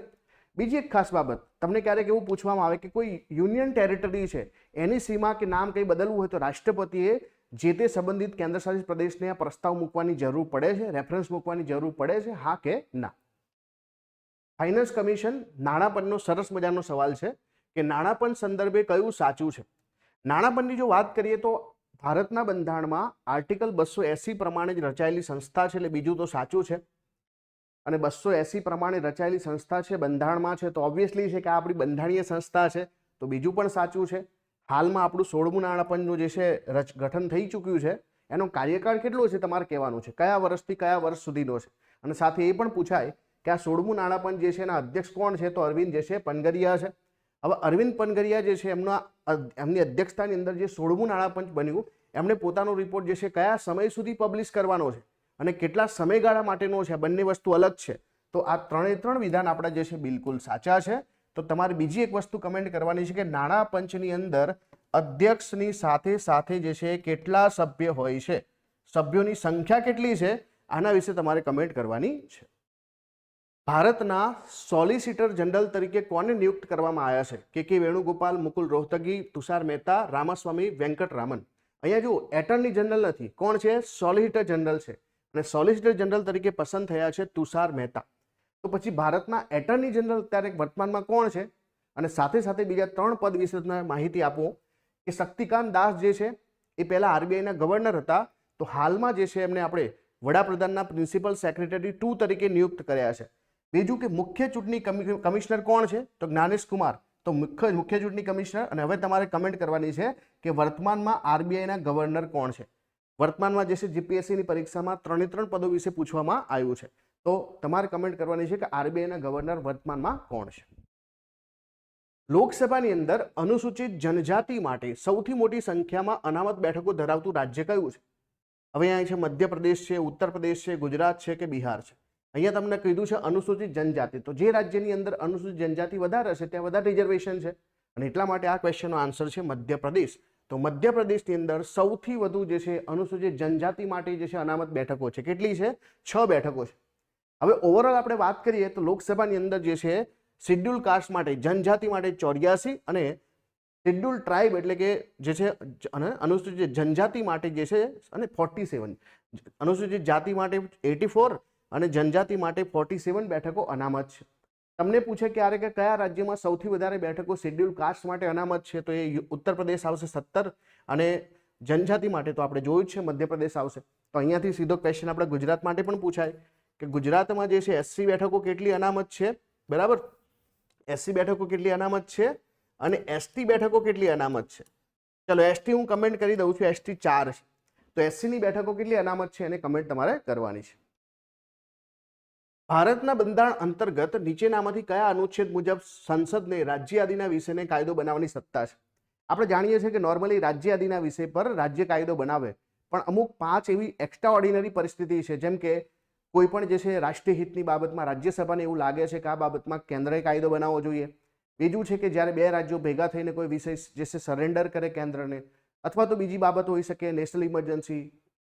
બીજી એક ખાસ બાબત, તમને ક્યારેક એવું પૂછવામાં આવે કે કોઈ યુનિયન ટેરિટરી છે એની સીમા કે નામ કંઈ બદલવું હોય તો રાષ્ટ્રપતિએ જે તે સંબંધિત કેન્દ્રશાસિત પ્રદેશને આ પ્રસ્તાવ મૂકવાની જરૂર પડે છે, રેફરન્સ મૂકવાની જરૂર પડે છે, હા કે ના? ફાઇનાન્સ કમિશન નાણાપંચનો સરસ મજાનો સવાલ છે કે નાણાપંચ સંદર્ભે કયું સાચું છે. નાણાપંચની જો વાત કરીએ તો ભારતના બંધારણમાં આર્ટિકલ 280 પ્રમાણે જ રચાયેલી સંસ્થા છે, એટલે બીજું તો સાચું છે. અને 280 પ્રમાણે રચાયેલી સંસ્થા છે, બંધારણમાં છે, તો ઓબ્વિયસલી છે કે આ આપણી બંધારણીય સંસ્થા છે, તો બીજું પણ સાચું છે. હાલમાં આપણું 16મું નાણાપંચનું જે છે ગઠન થઈ ચૂક્યું છે, એનો કાર્યકાળ કેટલો છે તમારે કહેવાનું છે, કયા વર્ષથી કયા વર્ષ સુધીનો છે. અને સાથે એ પણ પૂછાય કે આ 16મું નાણાપંચ જે છે એના અધ્યક્ષ કોણ છે, તો અરવિંદ જે છે પનગરિયા છે. હવે અરવિંદ પનગરિયા જે છે એમની અધ્યક્ષતાની અંદર જે 16મું નાણાપંચ બન્યું, એમણે પોતાનો રિપોર્ટ જે છે કયા સમય સુધી પબ્લિશ કરવાનો છે અને કેટલા સમયગાળા માટેનો છે, બંને વસ્તુ અલગ છે. તો આ ત્રણે ત્રણ વિધાન આપણા જે છે બિલકુલ સાચા છે. તો તમારે બીજી એક વસ્તુ કમેન્ટ કરવાની છે કે નાણાપંચની અંદર અધ્યક્ષની સાથે સાથે જે છે કેટલા સભ્ય હોય છે, સભ્યોની સંખ્યા કેટલી છે, આના વિશે તમારે કમેન્ટ કરવાની છે. ભારતના સોલિસિટર જનરલ તરીકે કોને નિયુક્ત કરવામાં આવ્યા છે? કે વેણુગોપાલ, મુકુલ રોહતગી, તુષાર મહેતા, રામાસ્વામી વેંકટરામન. અહીંયા જો એટર્ની જનરલ નથી, કોણ છે? સોલિસિટર જનરલ છે. અને સોલિસિટર જનરલ તરીકે પસંદ થયા છે તુષાર મહેતા. તો પછી ભારતના એટર્ની જનરલ અત્યારે વર્તમાનમાં કોણ છે? અને સાથે સાથે બીજા 3 પદ વિશે માહિતી આપો કે શક્તિકાંત દાસ જે છે એ પહેલા આરબીઆઈના ગવર્નર હતા, તો હાલમાં જે છે એમને આપણે વડાપ્રધાનના પ્રિન્સિપલ સેક્રેટરી 2 તરીકે નિયુક્ત કર્યા છે. બીજું કે મુખ્ય ચૂંટણી કમિશનર કોણ છે? તો જ્ઞાનેશ કુમાર, તો મુખ્ય ચૂંટણી કમિશનર. અને હવે તમારે કમેન્ટ કરવાની છે કે વર્તમાનમાં આરબીઆઈના ગવર્નર કોણ છે. વર્તમાનમાં જે છે જીપીએસસીની પરીક્ષામાં 3 પદો વિશે પૂછવામાં આવ્યું છે, તો તમારે કમેન્ટ કરવાની છે કે આરબીઆઈના ગવર્નર વર્તમાનમાં કોણ છે. લોકસભાની અંદર અનુસૂચિત જનજાતિ માટે સૌથી મોટી સંખ્યામાં અનામત બેઠકો ધરાવતું રાજ્ય કયું છે? હવે અહીંયા છે મધ્યપ્રદેશ છે, ઉત્તર પ્રદેશ છે, ગુજરાત છે કે બિહાર છે. અહીંયા તમને કીધું છે અનુસૂચિત જનજાતિ, તો જે રાજ્યની અંદર અનુસૂચિત જનજાતિ વધારે છે ત્યાં વધારે રિઝર્વેશન છે, અને એટલા માટે આ ક્વેશ્ચનનો આન્સર છે મધ્યપ્રદેશ. તો મધ્યપ્રદેશની અંદર સૌથી વધુ જે છે અનુસૂચિત જનજાતિ માટે જે છે અનામત બેઠકો છે. કેટલી છે? 6 બેઠકો છે. હવે ઓવરઓલ આપણે વાત કરીએ તો લોકસભાની અંદર જે છે શેડ્યુલ કાસ્ટ માટે, જનજાતિ માટે 84 અને શેડ્યુલ ટ્રાઇબ એટલે કે જે છે અને અનુસૂચિત જનજાતિ માટે જે છે અને 47, અનુસૂચિત જાતિ માટે 84 અને જનજાતિ માટે 47 બેઠકો અનામત છે. તમને પૂછે ક્યારે કે કયા રાજ્યમાં સૌથી વધારે બેઠકો શેડ્યુલ કાસ્ટ માટે અનામત છે, તો એ ઉત્તર પ્રદેશ આવશે 17, અને જનજાતિ માટે તો આપણે જોયું જ છે મધ્યપ્રદેશ આવશે. તો અહીંયાથી સીધો ક્વેશ્ચન આપણે ગુજરાત માટે પણ પૂછાય કે ગુજરાતમાં જે છે એસસી બેઠકો કેટલી અનામત છે, બરાબર? એસસી બેઠકો કેટલી અનામત છે અને એસટી બેઠકો કેટલી અનામત છે? ચલો એસટી હું કમેન્ટ કરી દઉં છું, એસટી 4 છે. તો એસસીની બેઠકો કેટલી અનામત છે એને કમેન્ટ તમારે કરવાની છે. ભારતના બંધારણ અંતર્ગત નીચેનામાંથી કયા અનુચ્છેદ મુજબ સંસદને રાજ્ય યાદીના વિષયને કાયદો બનાવવાની સત્તા છે? આપણે જાણીએ છીએ કે નોર્મલી રાજ્ય યાદીના વિષય પર રાજ્ય કાયદો બનાવે, પણ અમુક 5 એવી એક્સ્ટ્રા ઓર્ડિનરી પરિસ્થિતિ છે, જેમ કે કોઈ પણ જે છે રાષ્ટ્રીય હિતની બાબતમાં રાજ્યસભાને એવું લાગે છે કે આ બાબતમાં કેન્દ્રએ કાયદો બનાવવો જોઈએ. બીજું છે કે જ્યારે 2 રાજ્યો ભેગા થઈને કોઈ વિષય જે છે સરેન્ડર કરે કેન્દ્રને, અથવા તો બીજી બાબત હોઈ શકે નેશનલ ઇમરજન્સી,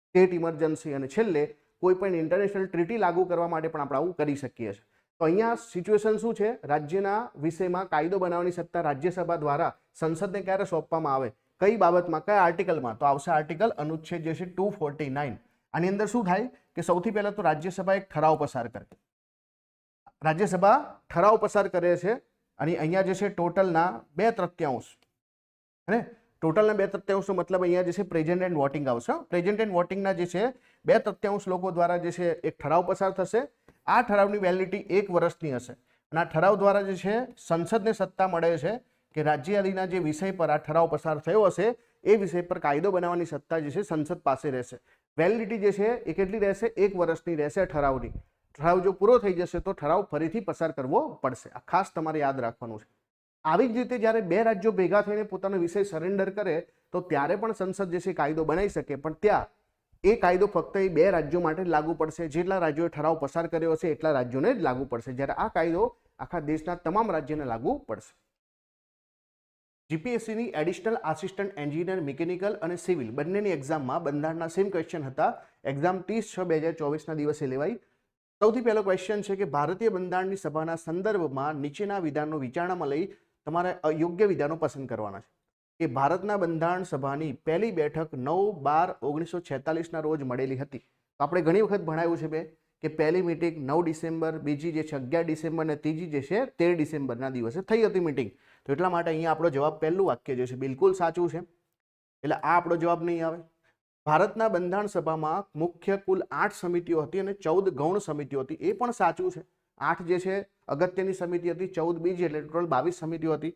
સ્ટેટ ઇમરજન્સી, અને છેલ્લે કોઈ પણ ઇન્ટરનેશનલ ટ્રીટી લાગુ કરવા માટે પણ આપણે આવું કરી શકીએ છીએ. તો અહીંયા સિચ્યુએશન શું છે? રાજ્યના વિષયમાં કાયદો બનાવવાની સત્તા રાજ્યસભા દ્વારા સંસદને ક્યારે સોંપવામાં આવે, કઈ બાબતમાં, કયા આર્ટિકલમાં? તો આવશે આર્ટિકલ અનુચ્છેદ જે છે 249. આની અંદર શું થાય કે સૌથી પહેલા તો રાજ્યસભા એક ઠરાવ પસાર કરે, રાજ્યસભા ઠરાવ પસાર કરે છે, અને અહીંયા જે છે ટોટલના 2/3 અને ટોટલના 2/3 મતલબ અહીંયા જે છે પ્રેઝન્ટ એન્ડ વોટિંગ આવશે. પ્રેઝન્ટ એન્ડ વોટિંગના જે છે 2/3 લોકો દ્વારા જે છે એક ઠરાવ પસાર થશે. આ ઠરાવની વેલિડિટી 1 વર્ષની હશે અને આ ઠરાવ દ્વારા જે છે સંસદને સત્તા મળે છે કે રાજ્યઆદિના જે વિષય પર આ ઠરાવ પસાર થયો હશે એ વિષય પર કાયદો બનાવવાની સત્તા જે છે સંસદ પાસે રહેશે. વેલિડિટી જે છે એ કેટલી રહેશે? 1 વર્ષની રહેશે ઠરાવની. ઠરાવ જો પૂરો થઈ જશે તો ઠરાવ ફરીથી પસાર કરવો પડશે. આ ખાસ તમારે યાદ રાખવાનું છે. આવી જ રીતે જ્યારે 2 રાજ્યો ભેગા થઈને પોતાનો વિષય સરેન્ડર કરે તો ત્યારે પણ સંસદ જે છે કાયદો બનાવી શકે, પણ ત્યાં એ કાયદો ફક્ત એ 2 રાજ્યો માટે જ લાગુ પડશે. જેટલા રાજ્યોએ ઠરાવ પસાર કર્યો હશે એટલા રાજ્યોને જ લાગુ પડશે, જ્યારે આ કાયદો આખા દેશના તમામ રાજ્યોને લાગુ પડશે. જીપીએસસીની એડિશનલ આસિસ્ટન્ટ એન્જિનિયર મિકેનિકલ અને સિવિલ બંનેની એક્ઝામમાં બંધારણના સેમ ક્વેશ્ચન હતા. એક્ઝામ 30/6/2024ના દિવસે લેવાઈ. સૌથી પહેલો ક્વેશ્ચન છે કે ભારતીય બંધારણની સભાના સંદર્ભમાં નીચેના વિધાનનો વિચારણામાં લઈ તમારે યોગ્ય વિધાનો પસંદ કરવાના છે. કે ભારતના બંધારણ સભાની પહેલી બેઠક 9/12/1946ના રોજ મળેલી હતી. તો આપણે ઘણી વખત ભણાવ્યું છે બે કે પહેલી મીટિંગ 9 ડિસેમ્બર, બીજી જે છે 11 ડિસેમ્બર અને ત્રીજી જે છે 13 ડિસેમ્બરના દિવસે થઈ હતી મીટિંગ. તો એટલા માટે અહીંયા આપણો જવાબ પહેલું વાક્ય જે છે બિલકુલ સાચું છે, એટલે આ આપણો જવાબ નહીં આવે. ભારતના બંધારણ સભામાં મુખ્ય કુલ 8 સમિતિઓ હતી અને 14 ગૌણ સમિતિઓ હતી, એ પણ સાચું છે. 8 જે છે અગત્યની સમિતિ હતી, 14 બીજી, એટલે ટોટલ 22 સમિતિઓ હતી.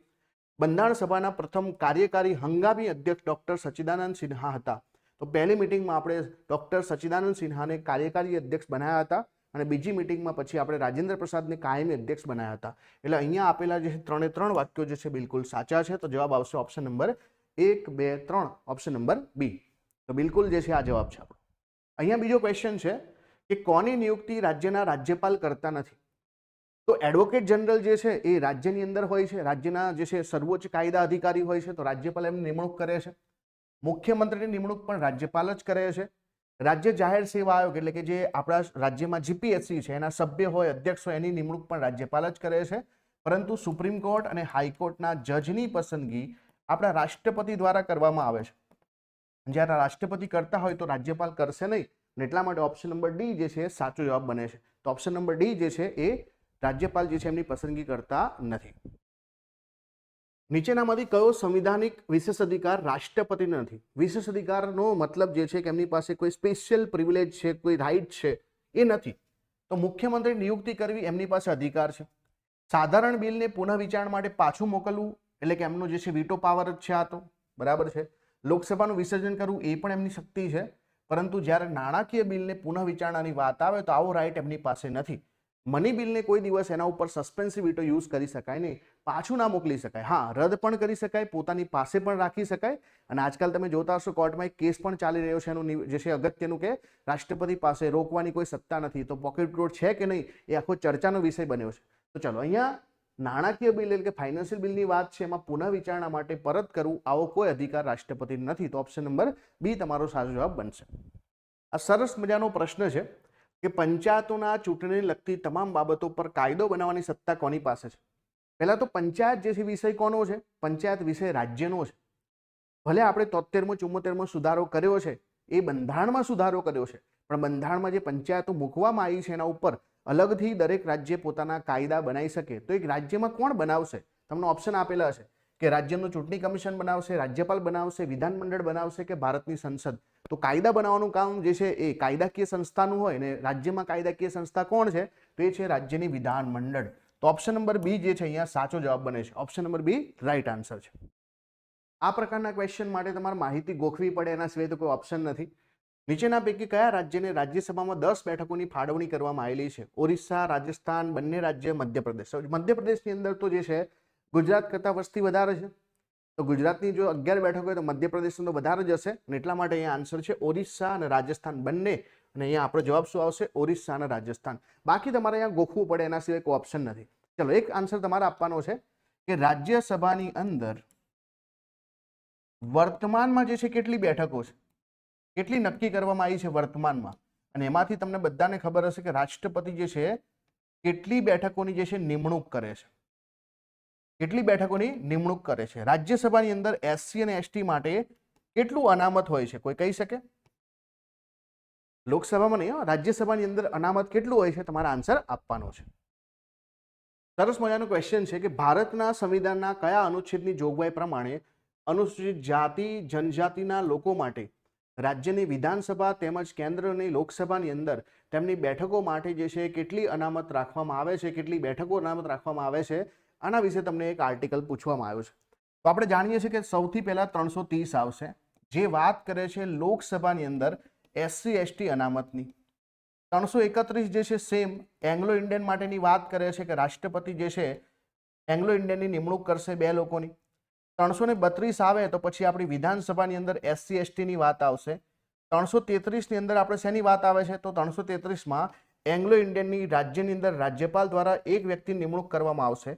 બંધારણ સભાના પ્રથમ કાર્યકારી હંગામી અધ્યક્ષ ડોક્ટર સચ્ચિદાનંદ સિન્હા હતા. તો પહેલી મિટિંગમાં આપણે ડોક્ટર સચ્ચિદાનંદ સિન્હાને કાર્યકારી અધ્યક્ષ બનાવ્યા હતા અને બીજી મિટિંગમાં પછી આપણે રાજેન્દ્ર પ્રસાદને કાયમી અધ્યક્ષ બનાવ્યા હતા. એટલે અહીંયા આપેલા જે 3 વાક્યો જે છે બિલકુલ સાચા છે. તો જવાબ આવશે option number 1, 2, 3, option number B. તો બિલકુલ જે છે આ જવાબ છે આપણો. અહીંયા બીજો ક્વેશ્ચન છે કે કોની નિયુક્તિ રાજ્યના રાજ્યપાલ કરતા નથી? તો એડવોકેટ જનરલ જે છે એ રાજ્યની અંદર હોય છે, રાજ્યના જે છે સર્વોચ્ચ કાયદા અધિકારી હોય છે, તો રાજ્યપાલ એમની નિમણૂક કરે છે. મુખ્યમંત્રીની નિમણૂક પણ રાજ્યપાલ જ કરે છે. રાજ્ય જાહેર સેવા આયોગ એટલે કે જે આપણા રાજ્યમાં જીપીએસસી છે એના સભ્ય હોય, અધ્યક્ષ હોય, એની નિમણૂક પણ રાજ્યપાલ જ કરે છે. પરંતુ સુપ્રીમ કોર્ટ અને હાઈકોર્ટના જજની પસંદગી આપણા રાષ્ટ્રપતિ દ્વારા કરવામાં આવે છે. જ્યારે રાષ્ટ્રપતિ કરતા હોય તો રાજ્યપાલ કરશે નહીં, એટલા માટે ઓપ્શન નંબર ડી જે છે સાચો જવાબ બને છે. તો ઓપ્શન નંબર ડી જે છે એ રાજ્યપાલ જે છે એમની પસંદગી કરતા નથી. નીચેનામાંથી કયો સંવિધાનિક વિશેષ અધિકાર રાષ્ટ્રપતિને નથી? વિશેષ અધિકારનો મતલબ જે છે કે એમની પાસે કોઈ સ્પેશિયલ પ્રિવિલેજ છે, કોઈ રાઇટ છે, એ નથી. તો મુખ્યમંત્રી નિયુક્તિ કરવી એમની પાસે અધિકાર છે. સાધારણ બિલને પુનઃ વિચારણા માટે પાછું મોકલવું એટલે કે એમનો જે છે વીટો પાવર જ છે, આ તો બરાબર છે. લોકસભાનું વિસર્જન કરવું એ પણ એમની શક્તિ છે. પરંતુ જ્યારે નાણાકીય બિલને પુનઃ વિચારણાની વાત આવે તો આવો રાઇટ એમની પાસે નથી. મની બિલને કોઈ દિવસ એના ઉપર સસ્પેન્સિવ વીટો યુઝ કરી શકાય નહીં, પાછું ના મોકલી શકાય. હા, રદ પણ કરી શકાય, પોતાની પાસે પણ રાખી શકાય. અને આજકાલ તમે જોતા હશો કોર્ટમાં એક કેસ પણ ચાલી રહ્યો છે એનું જે છે અગત્યનું કે રાષ્ટ્રપતિ પાસે રોકવાની કોઈ સત્તા નથી. તો પોકેટ રોડ છે કે નહીં એ આખો ચર્ચાનો વિષય બન્યો છે. તો ચાલો, અહીંયા નાણાકીય બિલ એટલે કે ફાઇનાન્શિયલ બિલની વાત છે, એમાં પુનઃ વિચારણા માટે પરત કરવું આવો કોઈ અધિકાર રાષ્ટ્રપતિને નથી. તો ઓપ્શન નંબર બી તમારો સાચો જવાબ બનશે. આ સરસ મજાનો પ્રશ્ન છે કે પંચાયતોના ચૂંટણીને લગતી તમામ બાબતો પર કાયદો બનાવવાની સત્તા કોની પાસે છે? પહેલા તો પંચાયત જે છે વિષય કોનો છે? પંચાયત વિષય રાજ્યનો છે. ભલે આપણે 73મો 74મો સુધારો કર્યો છે, એ બંધારણમાં સુધારો કર્યો છે, પણ બંધારણમાં જે પંચાયતો મૂકવામાં આવી છે એના ઉપર અલગથી દરેક રાજ્ય પોતાના કાયદા બનાવી શકે. તો એક રાજ્યમાં કોણ બનાવશે? તમને ઓપ્શન આપેલા છે કે રાજ્યનું ચૂંટણી કમિશન બનાવશે, રાજ્યપાલ બનાવશે, વિધાનમંડળ બનાવશે કે ભારતની સંસદ. તો કાયદા બનાવવાનું કામ જે છે એ કાયદાકીય સંસ્થાનું હોય ને રાજ્યમાં કાયદાકીય સંસ્થા કોણ છે? તો એ છે રાજ્યની વિધાનમંડળ. તો ઓપ્શન નંબર બી જે છે અહીંયા સાચો જવાબ બને છે. Option number B right answer છે. આ પ્રકારના ક્વેશ્ચન માટે તમારે માહિતી ગોખવી પડે, એના સિવાય તો કોઈ ઓપ્શન નથી. નીચેના પૈકી કયા રાજ્યને રાજ્યસભામાં 10 બેઠકોની ફાળવણી કરવામાં આવેલી છે? ઓરિસ્સા, રાજસ્થાન, બંને રાજ્ય, મધ્યપ્રદેશ. મધ્યપ્રદેશની અંદર તો જે છે ગુજરાત કરતાં વસ્તી વધારે છે, તો ગુજરાતની જો 11 બેઠકો હોય તો મધ્યપ્રદેશનો તો વધારે જ હશે, અને એટલા માટે અહીંયા આન્સર છે ઓરિસ્સા અને રાજસ્થાન બંને. અને અહીંયા આપણો જવાબ શું આવશે? ઓરિસ્સા અને રાજસ્થાન. બાકી તમારે અહીંયા ગોખવું પડે, એના સિવાય કોઈ ઓપ્શન નથી. ચલો, એક આન્સર તમારે આપવાનો છે કે રાજ્યસભાની અંદર વર્તમાનમાં જે છે કેટલી બેઠકો છે, કેટલી નક્કી કરવામાં આવી છે વર્તમાનમાં, અને એમાંથી તમને બધાને ખબર હશે કે રાષ્ટ્રપતિ જે છે કેટલી બેઠકોની જે છે નિમણૂક કરે છે, કેટલી બેઠકોની નિમણૂક કરે છે. રાજ્યસભાની અંદર SC અને ST માટે કેટલું અનામત હોય છે? કોઈ કહી શકે? લોકસભામાં નહીં, રાજ્યસભાની અંદર અનામત કેટલું હોય છે? તમારા આન્સર આપવાનો છે. સરસ મજાનો ક્વેશ્ચન છે કે ભારતના સંવિધાનના કયા અનુચ્છેદની જોગવાઈ પ્રમાણે અનુસૂચિત જાતિ જનજાતિના લોકો માટે રાજ્યની વિધાનસભા તેમજ કેન્દ્રની લોકસભાની અંદર તેમની બેઠકો માટે જે છે કેટલી અનામત રાખવામાં આવે છે, કેટલી બેઠકો અનામત રાખવામાં આવે છે, આના વિશે તમને એક આર્ટિકલ પૂછવામાં આવ્યો છે. તો આપણે જાણીએ છીએ કે સૌથી પહેલા 330 આવશે, જે વાત કરે છે લોકસભાની અંદર SC ST અનામતની. 331 જે છે સેમ એંગ્લો ઇન્ડિયન માટેની વાત કરે છે કે રાષ્ટ્રપતિ જે છે એંગ્લો ઇન્ડિયનની નિમણૂક કરશે 2 લોકોની. 332 આવે તો પછી આપણી વિધાનસભાની અંદર SC ST ની વાત આવશે. 333 ની અંદર આપણે શેની વાત આવે છે? તો 333 માં એંગ્લો ઇન્ડિયનની રાજ્યની અંદર રાજ્યપાલ દ્વારા એક વ્યક્તિની નિમણૂક કરવામાં આવશે.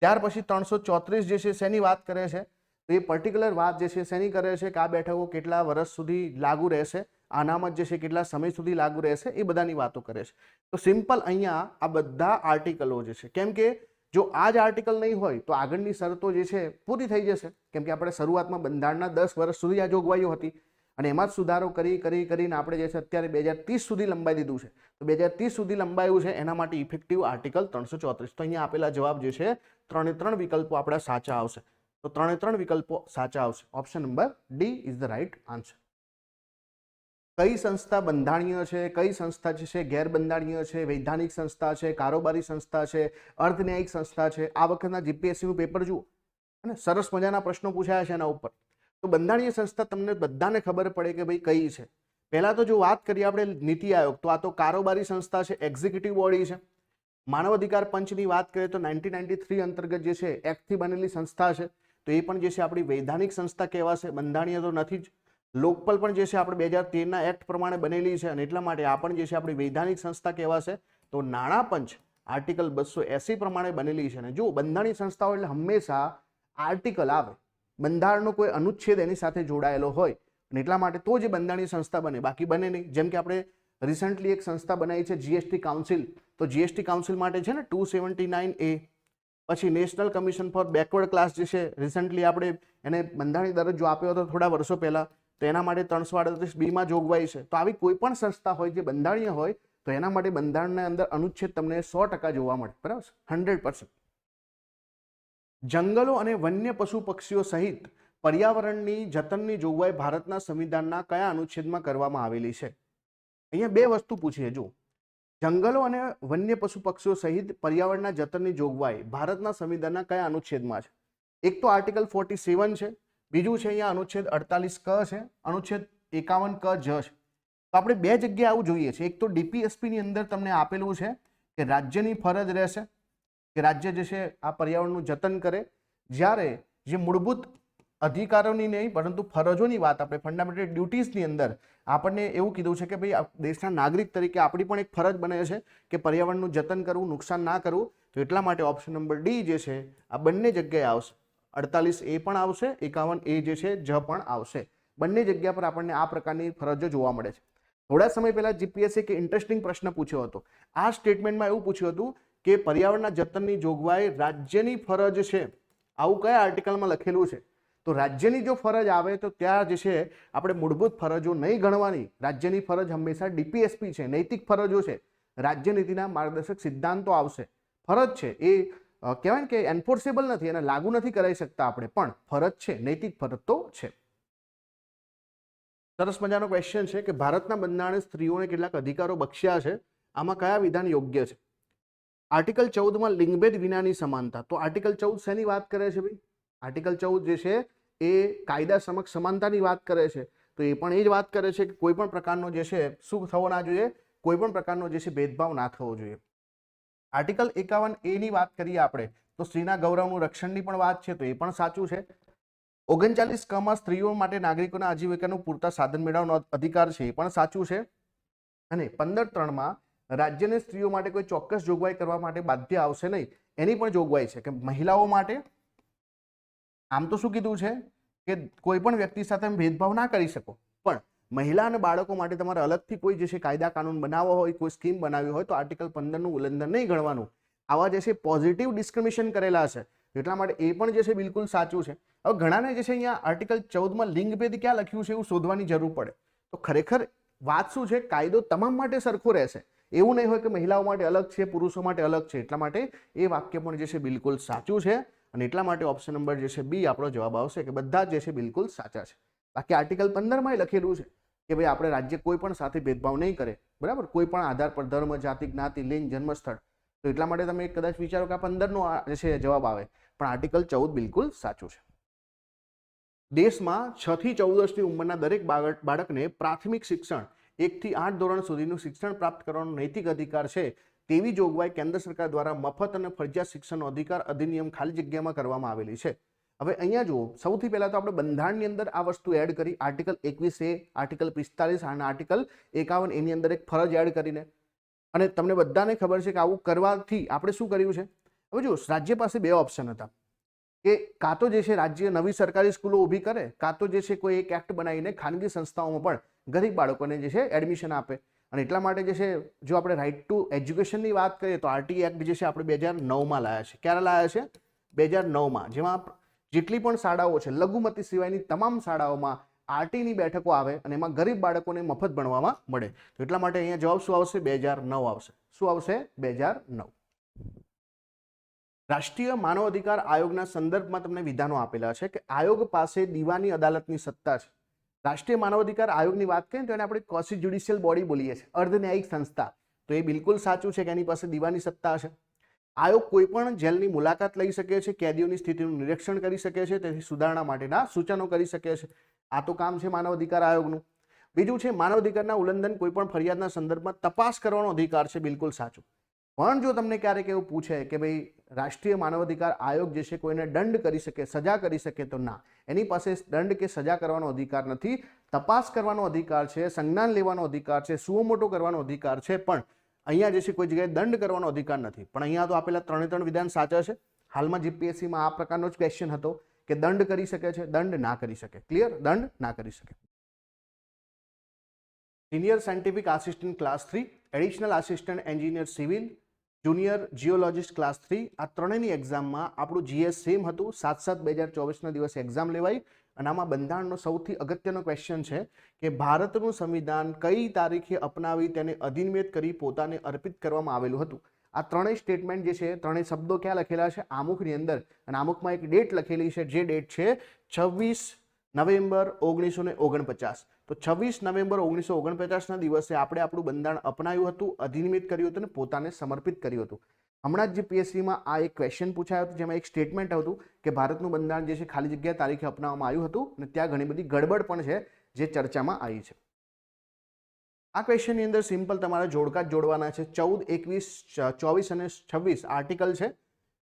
ત્યાર પછી 334 જે છે શેની વાત કરે છે? તો એ પર્ટિક્યુલર વાત જે છે શેની કરે છે કે આ બેઠકો કેટલા વર્ષ સુધી લાગુ રહેશે, અનામત જે છે કેટલા સમય સુધી લાગુ રહેશે, એ બધાની વાતો કરે છે. તો સિમ્પલ અહીંયા આ બધા આર્ટિકલો જે છે, કેમ કે જો આ જ આર્ટિકલ નહીં હોય તો આગળની શરતો જે છે પૂરી થઈ જશે, કેમ કે આપણે શરૂઆતમાં બંધારણના 10 વર્ષ સુધી આ જોગવાઈઓ હતી અને એમાં જ સુધારો કરીને આપણે જે છે અત્યારે 2030 સુધી લંબાઈ દીધું છે. તો 2030 સુધી લંબાયું છે, એના માટે ઇફેક્ટિવ આર્ટિકલ 334. તો અહીંયા આપેલા જવાબ જે છે 3 વિકલ્પો આપણા સાચા આવશે. તો 3 વિકલ્પો સાચા આવશે. Option number D is the right answer. કઈ સંસ્થા બંધારણીય છે, કઈ સંસ્થા જે છે ગેરબંધારણીય છે, વૈધાનિક સંસ્થા છે, કારોબારી સંસ્થા છે, અર્ધન્યાયિક સંસ્થા છે? આ વખતના જીપીએસસી નું પેપર જુઓ અને સરસ મજાના પ્રશ્નો પૂછાયા છે એના ઉપર. તો બંધારણીય સંસ્થા તમને બધાને ખબર પડે કે ભાઈ કઈ છે. પહેલા તો જો વાત કરીએ આપણે નીતિ આયોગ, તો આ તો કારોબારી સંસ્થા છે, એક્ઝિક્યુટિવ બોડી છે. માનવ અધિકાર પંચની વાત કરીએ તો 1993 અંતર્ગત જે છે એક્ટથી બનેલી સંસ્થા છે, તો એ પણ જે છે આપણી વૈધાનિક સંસ્થા કહેવાશે, બંધારણીય તો નથી જ. લોકપાલ પણ જે છે આપણે 2013ના એક્ટ પ્રમાણે બનેલી છે અને એટલા માટે આ પણ જે છે આપણી વૈધાનિક સંસ્થા કહેવાશે. તો નાણાં પંચ આર્ટિકલ 280 પ્રમાણે બનેલી છે. અને જો બંધારણીય સંસ્થાઓ એટલે હંમેશા આર્ટિકલ આવે, બંધારણનો કોઈ અનુચ્છેદ એની સાથે જોડાયેલો હોય અને એટલા માટે તો જે બંધારણીય સંસ્થા બને, બાકી બને નહીં. જેમ કે આપણે રિસન્ટલી એક સંસ્થા બનાવી છે GST કાઉન્સિલ, તો GST કાઉન્સિલ માટે છે ને 279A. પછી national commission four backward class જે છે રિસન્ટલી આપણે એને બંધારણીય દરજ્જો આપ્યો હતો થોડા વર્ષો પહેલા, તો એના માટે 338B માં જોગવાઈ છે. તો આવી કોઈ પણ સંસ્થા હોય જે બંધારણીય હોય તો એના માટે બંધારણના અંદર અનુચ્છેદ તમને 100% જોવા મળે, બરાબર, 100%. જંગલો અને વન્ય પશુ પક્ષીઓ સહિત પર્યાવરણની જતનની જોગવાઈ ભારતના સંવિધાનના કયા અનુચ્છેદમાં કરવામાં આવેલી છે? અહીંયા બે વસ્તુ પૂછીએ. જો જંગલો અને વન્ય પશુ પક્ષીઓ સહિત પર્યાવરણના જતનની જોગવાઈ ભારતના સંવિધાનના કયા અનુચ્છેદમાં છે? એક તો આર્ટિકલ 47 છે, બીજું છે અહીંયા અનુચ્છેદ 48 ક છે, અનુચ્છેદ 51 ક જ છે. તો આપણે બે જગ્યાએ આવું જોઈએ છે. એક તો DPSP ની અંદર તમને આપેલું છે કે રાજ્યની ફરજ રહેશે કે રાજ્ય જે છે આ પર્યાવરણનું જતન કરે, જ્યારે જે મૂળભૂત અધિકારોની નહીં પરંતુ ફરજોની વાત આપણે ફંડામેન્ટલ ડ્યુટીઝની અંદર આપણને એવું કીધું છે કે ભાઈ દેશના નાગરિક તરીકે આપણી પણ એક ફરજ બને છે કે પર્યાવરણનું જતન કરવું, નુકસાન ના કરવું. તો એટલા માટે ઓપ્શન નંબર ડી જે છે આ બંને જગ્યાએ આવશે. 48A પણ આવશે, 51A જે છે જ પણ આવશે. બંને જગ્યા પર આપણને આ પ્રકારની ફરજો જોવા મળે છે. થોડા સમય પહેલા જીપીએસસી એક ઇન્ટરેસ્ટિંગ પ્રશ્ન પૂછ્યો હતો. આ સ્ટેટમેન્ટમાં એવું પૂછ્યું હતું કે પર્યાવરણના જતનની જોગવાઈ રાજ્યની ફરજ છે. આવું કયા આર્ટિકલમાં લખેલું છે? તો રાજ્યની જો ફરજ આવે તો ત્યાં જે છે આપણે મૂળભૂત ફરજો નહીં ગણવાની. રાજ્યની ફરજ હંમેશા DPSP છે, નૈતિક ફરજો છે, રાજ્ય નીતિના માર્ગદર્શક સિદ્ધાંતો આવશે. ફરજ છે એ કહેવાય ને કે એન્ફોર્સેબલ નથી, એને લાગુ નથી કરાવી શકતા આપણે, પણ ફરજ છે, નૈતિક ફરજ તો છે. સરસ મજાનો ક્વેશ્ચન છે કે ભારતના બંધારણે સ્ત્રીઓને કેટલાક અધિકારો બખ્શ્યા છે, આમાં કયા વિધાન યોગ્ય છે? આર્ટિકલ 14 માં લિંગભેદ વિનાની સમાનતા. તો આર્ટિકલ 14 શેની વાત કરે છે ભાઈ? આર્ટિકલ 14 જે છે એ કાયદા સમક્ષ સમાનતાની વાત કરે છે. તો એ પણ એ જ વાત કરે છે કે કોઈ પણ પ્રકારનો જે છે શું થવો ના જોઈએ, કોઈ પણ પ્રકારનો જે છે ભેદભાવ ના થવો જોઈએ. આર્ટિકલ 51A ની વાત કરીએ આપણે તો સ્ત્રીના ગૌરવનું રક્ષણની પણ વાત છે, તો એ પણ સાચું છે. 39 ક માં સ્ત્રીઓ માટે નાગરિકોના આજીવિકાનું પૂરતા સાધન મેળવવાનો અધિકાર છે, એ પણ સાચું છે. અને 15.3 માં રાજ્યને સ્ત્રીઓ માટે કોઈ ચોક્કસ જોગવાઈ કરવા માટે બાધ્ય આવશે નહીં, એની પણ જોગવાઈ છે કે મહિલાઓ માટે આમ તો શું કીધું છે કે કોઈ પણ વ્યક્તિ સાથે ભેદભાવ ના કરી શકો, પણ મહિલા અને બાળકો માટે તમારે અલગથી કોઈ જે છે કાયદા કાનૂન બનાવવો હોય, કોઈ સ્કીમ બનાવી હોય તો આર્ટિકલ 15 નું ઉલ્લંઘન નહીં ગણવાનું. આવા જે છે પોઝિટિવ ડિસ્ક્રિમિનેશન કરેલા છે, એટલા માટે એ પણ જે છે બિલકુલ સાચું છે. હવે ઘણાને જે છે અહીંયા આર્ટિકલ 14 માં લિંગભેદ ક્યાં લખ્યું છે એવું શોધવાની જરૂર પડે. તો ખરેખર વાત શું છે, કાયદો તમામ માટે સરખો રહેશે, એવું નહીં હોય કે મહિલાઓ માટે અલગ છે, પુરુષો માટે અલગ છે. એટલા માટે એ વાક્ય પણ જે છે બિલકુલ સાચું છે અને એટલા માટે ઓપ્શન નંબર જે છે બી આપણો જવાબ આવશે કે બધા જ જે છે બિલકુલ સાચા છે. બાકી આર્ટિકલ 15માં લખેલું છે કે ભાઈ આપણે રાજ્ય કોઈ પણ સાથે ભેદભાવ નહીં કરે, બરાબર, કોઈ પણ આધાર પર ધર્મ, જાતિ, જ્ઞાતિ, લિંગ, જન્મસ્થળ. તો એટલા માટે તમે કદાચ વિચારો કે આ 15નો જે છે જવાબ આવે, પણ આર્ટિકલ 14 બિલકુલ સાચું છે. દેશમાં 6 થી 14 વર્ષની ઉંમરના દરેક બાળકને પ્રાથમિક શિક્ષણ 1 થી 8 ધોરણ સુધીનું શિક્ષણ પ્રાપ્ત કરવાનો નૈતિક અધિકાર છે તેવી જોગવાઈ કેન્દ્ર સરકાર દ્વારા મફત અને ફરજિયાત શિક્ષણનો અધિકાર અધિનિયમ ખાલી જગ્યામાં કરવામાં આવેલી છે. હવે અહીંયા જુઓ, સૌથી પહેલા તો આપણે બંધારણની અંદર આ વસ્તુ એડ કરી, આર્ટિકલ 21A, આર્ટિકલ 45 અને આર્ટિકલ 51 એની અંદર એક ફરજ એડ કરીને, અને તમને બધાને ખબર છે કે આવું કરવાથી આપણે શું કર્યું છે. હવે જુઓ, રાજ્ય પાસે બે ઓપ્શન હતા કે કાં તો જે છે રાજ્ય નવી સરકારી સ્કૂલો ઊભી કરે, કાં તો જે છે કોઈ એક એક્ટ બનાવીને ખાનગી સંસ્થાઓમાં પણ ગરીબ બાળકોને જે છે એડમિશન આપે. અને એટલા માટે જે છે જો આપણે રાઇટ ટુ એજ્યુકેશનની વાત કરીએ તો આરટી એક્ટ જે છે આપણે 2009માં લાયા છે. ક્યારે લાયા છે? 2009માં. જેમાં જેટલી પણ શાળાઓ છે, લઘુમતી સિવાયની તમામ શાળાઓમાં આરટીની બેઠકો આવે અને એમાં ગરીબ બાળકોને મફત ભણવામાં મળે. તો એટલા માટે અહીંયા જવાબ શું આવશે? 2009 આવશે. શું આવશે? 2009. રાષ્ટ્રીય માનવ અધિકાર આયોગના સંદર્ભમાં તમને વિધાનો આપેલા છે કે આયોગ પાસે દીવાની અદાલતની સત્તા છે. રાષ્ટ્રીય માનવ અધિકાર આયોગની વાત કરીએ તો એને આપણે ક્વોસી જ્યુડિશિયલ બોડી બોલીએ છીએ, અર્ધન્યાયિક સંસ્થા. તો એ બિલકુલ સાચું છે કે એની પાસે દીવાની સત્તા છે. આયોગ કોઈ પણ જેલની મુલાકાત લઈ શકે છે, કેદીઓની સ્થિતિનું નિરીક્ષણ કરી શકે છે, તેથી સુધારણા માટેના સૂચનો કરી શકે છે. આ તો કામ છે માનવ અધિકાર આયોગનું. બીજું છે માનવ અધિકારના ઉલ્લંઘન કોઈ પણ ફરિયાદના સંદર્ભમાં તપાસ કરવાનો અધિકાર છે. બિલકુલ સાચું. પણ જો તમને ક્યારેક એવું પૂછે કે ભાઈ રાષ્ટ્રીય માનવ અધિકાર આયોગ જે છે કોઈને દંડ કરી શકે, સજા કરી શકે, તો ના, એની પાસે દંડ કે સજા કરવાનો અધિકાર નથી. તપાસ કરવાનો અધિકાર છે, સંજ્ઞાન લેવાનો અધિકાર છે, સુઓ મોટો કરવાનો અધિકાર છે, પણ અહીંયા જે છે કોઈ જગ્યાએ દંડ કરવાનો અધિકાર નથી. પણ અહીંયા તો આપેલા 3 વિધાન સાચા છે. હાલમાં જીપીએસસીમાં આ પ્રકારનો જ ક્વેશ્ચન હતો કે દંડ કરી શકે છે, દંડ ના કરી શકે. ક્લિયર? દંડ ના કરી શકે. Senior scientific assistant class 3, additional assistant engineer civil, junior geologist class 3, આ ત્રણેયની એક્ઝામમાં આપણું જીએસ સેમ હતું. 7/7/2024ના દિવસે એક્ઝામ લેવાઈ અને આમાં બંધારણનો સૌથી અગત્યનો ક્વેશ્ચન છે કે ભારતનું સંવિધાન કઈ તારીખે અપનાવી તેને અધિનિયમિત કરી પોતાને અર્પિત કરવામાં આવેલું હતું. આ ત્રણેય સ્ટેટમેન્ટ જે છે, ત્રણેય શબ્દો ક્યાં લખેલા છે? આમુખની અંદર. અને આમુખમાં એક ડેટ લખેલી છે, જે ડેટ છે 26 નવેમ્બર 1949. તો 26 નવેમ્બર 1949ના દિવસે આપણે આપણું બંધારણ અપનાવ્યું હતું, અધિનિયમિત કર્યું હતું અને પોતાને સમર્પિત કર્યું હતું. હમણાં જ જે પીએસસીમાં આ એક ક્વેશ્ચન પૂછાયો હતો, જેમાં એક સ્ટેટમેન્ટ હતું કે ભારતનું બંધારણ જે છે ખાલી જગ્યા તારીખે અપનાવવામાં આવ્યું હતું અને ત્યાં ઘણી બધી ગડબડ પણ છે જે ચર્ચામાં આવી છે. આ ક્વેશ્ચનની અંદર સિમ્પલ તમારે જોડકા જ જોડવાના છે. 14, 21, 24 અને 26 આર્ટિકલ છે.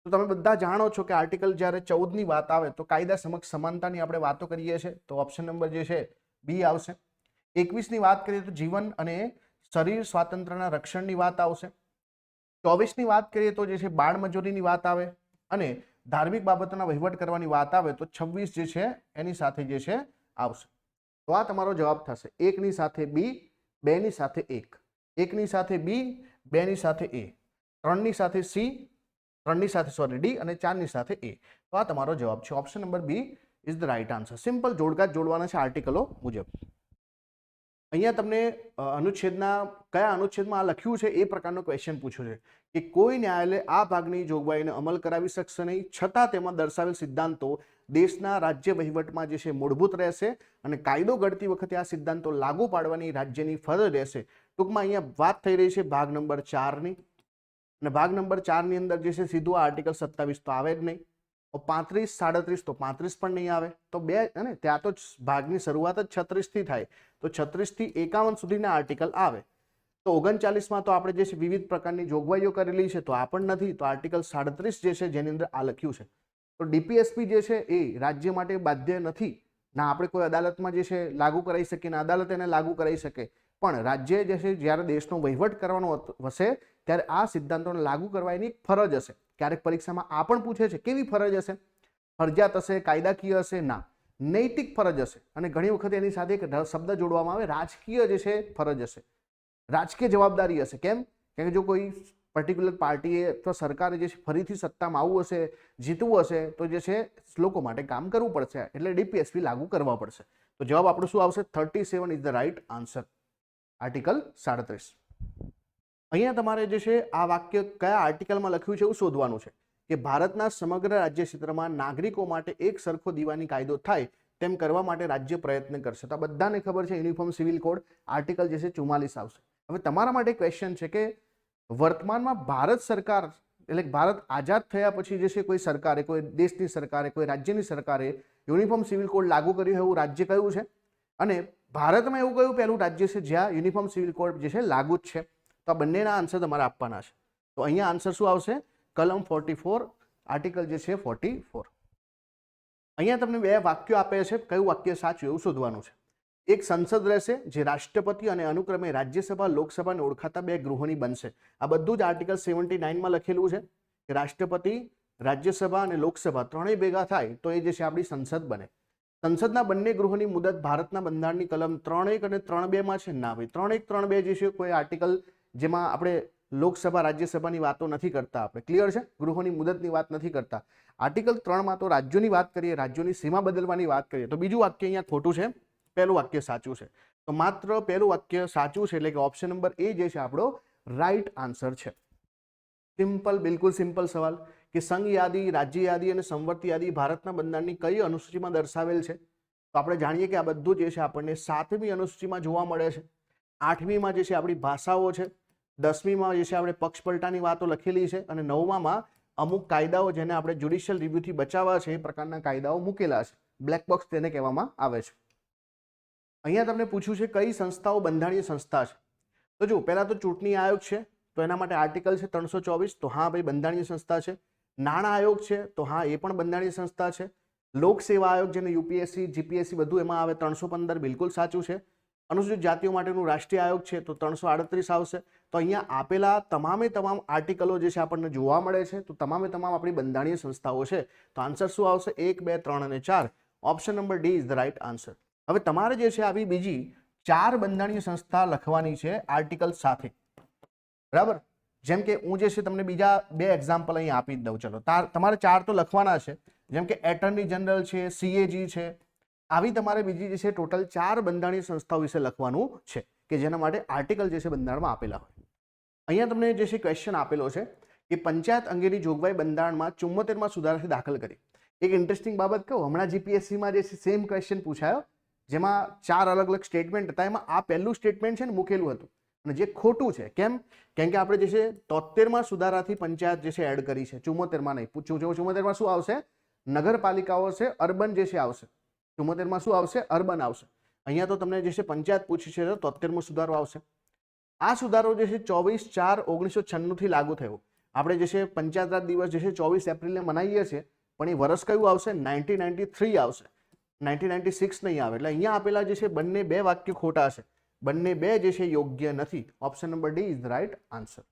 તો તમે બધા જાણો છો કે આર્ટિકલ જ્યારે 14ની વાત આવે તો કાયદા સમક્ષ સમાનતાની આપણે વાતો કરીએ છીએ, તો ઓપ્શન નંબર જે છે બી આવશે. 21ની વાત કરીએ તો જીવન અને શરીર સ્વાતંત્ર્યના રક્ષણની વાત આવશે. 24ની વાત કરીએ તો જે છે બાળ મજૂરીની વાત આવે અને ધાર્મિક બાબતોના વહીવટ કરવાની વાત આવે તો 26 જે છે એની સાથે જે છે આવશે. તો આ તમારો જવાબ થશે. 1ની સાથે બી, 2ની સાથે 1, 1ની સાથે બી, 2ની સાથે એ, 3ની સાથે સી, 3ની સાથે ડી અને 4ની સાથે એ. તો આ તમારો જવાબ છે. Option number B is the right answer. Simple જોડકા જ જોડવાના છે આર્ટિકલો મુજબ. અહીંયા તમને અનુચ્છેદના કયા અનુચ્છેદમાં આ લખ્યું છે એ પ્રકારનો ક્વેશ્ચન પૂછ્યો છે કે કોઈ ન્યાયાલય આ ભાગની જોગવાઈને અમલ કરાવી શકશે નહીં, છતાં તેમાં દર્શાવેલ સિદ્ધાંતો દેશના રાજ્ય વહીવટમાં જે છે મૂળભૂત રહેશે અને કાયદો ઘડતી વખતે આ સિદ્ધાંતો લાગુ પાડવાની રાજ્યની ફરજ રહેશે. ટૂંકમાં અહીંયા વાત થઈ રહી છે ભાગ નંબર 4ની, અને ભાગ નંબર 4ની અંદર જે છે સીધું આ આર્ટિકલ 27 તો આવે જ નહીં. 35, 37 તો 35 પણ નહીં આવે. તો બે અને ત્યાં તો ભાગની શરૂઆત જ 36થી થાય, તો 36 થી 51 સુધીના આર્ટિકલ આવે. તો 39માં તો આપણે જે છે વિવિધ પ્રકારની જોગવાઈઓ કરેલી છે, તો આ પણ નથી. તો આર્ટિકલ 37 જે છે જેની અંદર આ લખ્યું છે. તો ડીપીએસપી જે છે એ રાજ્ય માટે બાધ્ય નથી. ના આપણે કોઈ અદાલતમાં જે છે લાગુ કરાવી શકીએ, ના અદાલત એને લાગુ કરાવી શકે, પણ રાજ્ય જે છે જ્યારે દેશનો વહીવટ કરવાનો હશે ત્યારે આ સિદ્ધાંતોને લાગુ કરવા એની ફરજ હશે. ક્યારેક પરીક્ષામાં આ પણ પૂછે છે કેવી ફરજ હશે? ફરજિયાત હશે, કાયદાકીય હશે? ના, નૈતિક ફરજ હશે. અને ઘણી વખત એની સાથે એક શબ્દ જોડવામાં આવે, રાજકીય જે છે ફરજ હશે, રાજકીય જવાબદારી હશે. કેમ? કારણ કે જો કોઈ પર્ટિક્યુલર પાર્ટીએ અથવા સરકારે જે છે ફરીથી સત્તામાં આવવું હશે, જીતવું હશે, તો જે છે લોકો માટે કામ કરવું પડશે, એટલે ડીપીએસપી લાગુ કરવા પડશે. તો જવાબ આપણો શું આવશે? 37 is the right answer. Article 37. અહીંયા તમારે જે છે આ વાક્ય કયા આર્ટિકલમાં લખ્યું છે એવું શોધવાનું છે કે ભારતના સમગ્ર રાજ્ય ક્ષેત્રમાં નાગરિકો માટે એક સરખો દીવાની કાયદો થાય તેમ કરવા માટે રાજ્ય પ્રયત્ન કરશે. તો આ બધાને ખબર છે યુનિફોર્મ સિવિલ કોડ આર્ટિકલ જે છે 44 આવશે. હવે તમારા માટે ક્વેશ્ચન છે કે વર્તમાનમાં ભારત સરકાર એટલે ભારત આઝાદ થયા પછી જે છે કોઈ સરકારે, કોઈ દેશની સરકારે, કોઈ રાજ્યની સરકારે યુનિફોર્મ સિવિલ કોડ લાગુ કર્યું એવું રાજ્ય કયું છે? અને ભારતમાં એવું કયું પહેલું રાજ્ય છે જ્યાં યુનિફોર્મ સિવિલ કોડ જે છે લાગુ જ છે? તો આ બંનેના આન્સર તમારે આપવાના છે. તો અહીંયા આન્સર શું આવશે? કલમ 44 આર્ટિકલ જે છે 44. અહીંયા તમને બે વાક્યો આપે છે, કયું વાક્ય સાચું એવું શોધવાનું છે. એક સંસદ રહેશે જે રાષ્ટ્રપતિ અને અનુક્રમે રાજ્યસભા લોકસભાને ઓળખાતા બે ગૃહોની બનશે. આ બધું જ આર્ટિકલ 79 લખેલું છે કે રાષ્ટ્રપતિ, રાજ્યસભા અને લોકસભા ત્રણેય ભેગા થાય તો એ જે છે આપણી સંસદ બને. સંસદના બંને ગૃહોની મુદત ભારતના બંધારણની કલમ 3.1 અને 3.2 માં છે? ના ભાઈ, 3.1 3.2 જે છે કોઈ આર્ટિકલ જેમાં આપણે લોકસભા રાજ્યસભાની વાતો નથી કરતા. આપણે ક્લિયર છે? ગૃહોની મુદતની વાત નથી કરતા. આર્ટિકલ 3 માં તો રાજ્યોની વાત કરીએ, રાજ્યોની સીમા બદલવાની વાત કરીએ. તો બીજું વાક્ય અહીંયા ખોટું છે, પહેલું વાક્ય સાચું છે. તો માત્ર પહેલું વાક્ય સાચું છે એટલે કે ઓપ્શન નંબર એ જે છે આપણો રાઈટ આન્સર છે. સિમ્પલ, બિલકુલ સિમ્પલ સવાલ કે સંઘ યાદી, રાજ્ય યાદી અને સંવર્તી યાદી ભારતના બંધારણની કઈ અનુસૂચિમાં દર્શાવેલ છે? તો આપણે જાણીએ કે આ બધું જે છે આપણને 7મી અનુસૂચિમાં જોવા મળે છે. 8મીમાં જે છે આપણી ભાષાઓ છે, 10મીમાં જે છે આપણે પક્ષ પલટાની વાતો લખેલી છે અને 9માં અમુક કાયદાઓ જેને આપણે જ્યુડિશિયલ રિવ્યુથી બચાવવા છે એ પ્રકારના કાયદાઓ મૂકેલા છે. બ્લેક બોક્સ તેને કહેવામાં આવે છે. અહીંયા તમને પૂછ્યું છે કઈ સંસ્થાઓ બંધારણીય સંસ્થા છે? તો જો પહેલા તો ચૂંટણી આયોગ છે, તો એના માટે આર્ટિકલ છે 324, તો હા ભાઈ બંધારણીય સંસ્થા છે. નાણાં આયોગ છે, તો હા એ પણ બંધારણીય સંસ્થા છે. લોક સેવા આયોગ જેને યુપીએસસી, જીપીએસસી બધું એમાં આવે 315 બિલકુલ સાચું છે. અનુસૂચિત જાતિઓ માટેનું રાષ્ટ્રીય આયોગ છે તો 338 આવશે. તો અહીંયા આપેલા તમામે તમામ આર્ટિકલો જે છે આપણને જોવા મળે છે, તો તમામે તમામ આપણી બંધારણીય સંસ્થાઓ છે. તો આન્સર શું આવશે? 1, 2, 3 અને 4. Option number D is the right answer. હવે તમારે જે છે આવી બીજી 4 બંધારણીય સંસ્થા લખવાની છે આર્ટિકલ સાથે, બરાબર? જેમ કે હું જે છે તમને બીજા 2 એક્ઝામ્પલ અહીં આપી જ દઉં. ચલો, તમારે 4 તો લખવાના છે, જેમ કે એટર્ની જનરલ છે, સીએજી છે. આવી તમારે બીજી જે છે ટોટલ 4 બંધારણીય સંસ્થાઓ વિશે લખવાનું છે કે જેના માટે આર્ટિકલ જે છે બંધારણમાં આપેલા હોય. અહીંયા તમને જે છે ક્વેશ્ચન આપેલો છે કે પંચાયત અંગેની જોગવાઈ બંધારણમાં 74માં સુધારાથી દાખલ કરી. એક ઇન્ટરેસ્ટિંગ બાબત કહું, હમણાં જીપીએસસીમાં જે છે સેમ ક્વેશ્ચન પૂછાયો, જેમાં 4 અલગ અલગ સ્ટેટમેન્ટ હતા. એમાં આ પહેલું સ્ટેટમેન્ટ છે ને મૂકેલું હતું અને જે ખોટું છે. કેમ કે આપણે જે છે 73માં સુધારાથી પંચાયત જે છે એડ કરી છે, 74માં નહીં. 74માં શું આવશે? નગરપાલિકાઓ છે, અર્બન જે છે આવશે. 74માં શું આવશે? અર્બન આવશે. અહીંયા તો તમને જે છે પંચાયત પૂછી છે તો 73મો સુધારો આવશે. આ સુધારો જે છે 24/4/1996 થી લાગુ થયો. આપણે જે છે પંચાયત રાજ દિવસ જે છે 24 એપ્રિલે મનાવીએ છીએ, પણ એ વર્ષ કયું આવશે? 1993 આવશે, 1996 નહીં આવે. એટલે અહીંયા આપેલા જે છે બંને 2 વાક્ય ખોટા છે, બંને 2 જે છે યોગ્ય નથી. Option number D is the right answer.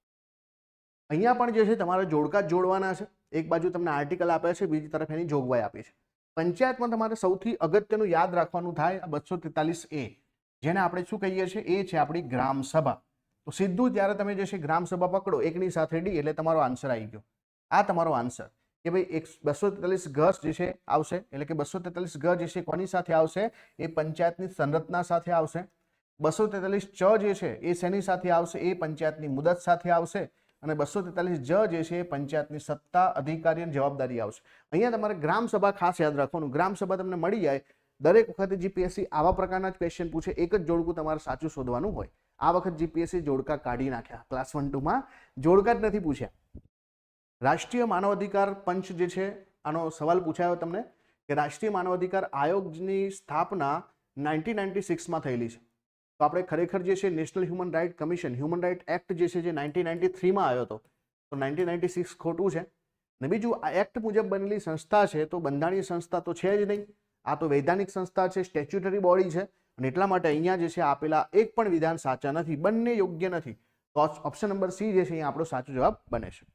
અહીંયા પણ જે છે તમારે જોડકા જ જોડવાના છે. એક બાજુ તમને આર્ટિકલ આપે છે, બીજી તરફ એની જોગવાઈ આપી છે. પંચાયતમાં તમારે સૌથી અગત્યનું યાદ રાખવાનું થાય 243A, જેને આપણે શું કહીએ છીએ? એ છે આપણી ગ્રામ સભા. તો સીધું ત્યારે તમે જે છે ગ્રામ સભા પકડો, એકની સાથે ડી, એટલે તમારો આન્સર આવી ગયો. આ તમારો આન્સર કે ભાઈ 243 ગજ જે છે આવશે, એટલે કે 243 ગજ જે છે કોની સાથે આવશે? એ પંચાયતની સંરચના સાથે આવશે. 243 ચ જે છે એ શેની સાથે આવશે? એ પંચાયતની મુદત સાથે આવશે. અને 243 જ જે છે એ પંચાયતની સત્તા, અધિકારી અને જવાબદારી આવશે. અહીંયા તમારે ગ્રામ સભા ખાસ યાદ રાખવાનું. ગ્રામ સભા તમને મળી જાય દરેક વખતે જીપીએસસી આવા પ્રકારના જ ક્વેશ્ચન પૂછે, એક જ જોડકું તમારે સાચું શોધવાનું હોય. આ વખત જીપીએસસી જોડકા કાઢી નાખ્યા. ક્લાસ 1 2 માં જોડકા જ નથી પૂછ્યા. રાષ્ટ્રીય માનવ અધિકાર પંચ જે છે, આનો સવાલ પૂછાયો તમને કે રાષ્ટ્રીય માનવ અધિકાર આયોગની સ્થાપના 1996માં થયેલી છે. તો આપણે ખરેખર જે છે national human right commission, human right act જે છે જે 1993માં આવ્યો હતો, તો 1996 ખોટું છે. ને બીજું, આ એક્ટ મુજબ બનેલી સંસ્થા છે તો બંધારણીય સંસ્થા તો છે જ નહીં. આ તો વૈધાનિક સંસ્થા છે, સ્ટેચ્યુટરી બોડી છે. અને એટલા માટે અહીંયા જે છે આપેલા એક પણ વિધાન સાચા નથી, બંને યોગ્ય નથી. તો ઓપ્શન નંબર સી જે છે અહીંયા આપણો સાચો જવાબ બને છે.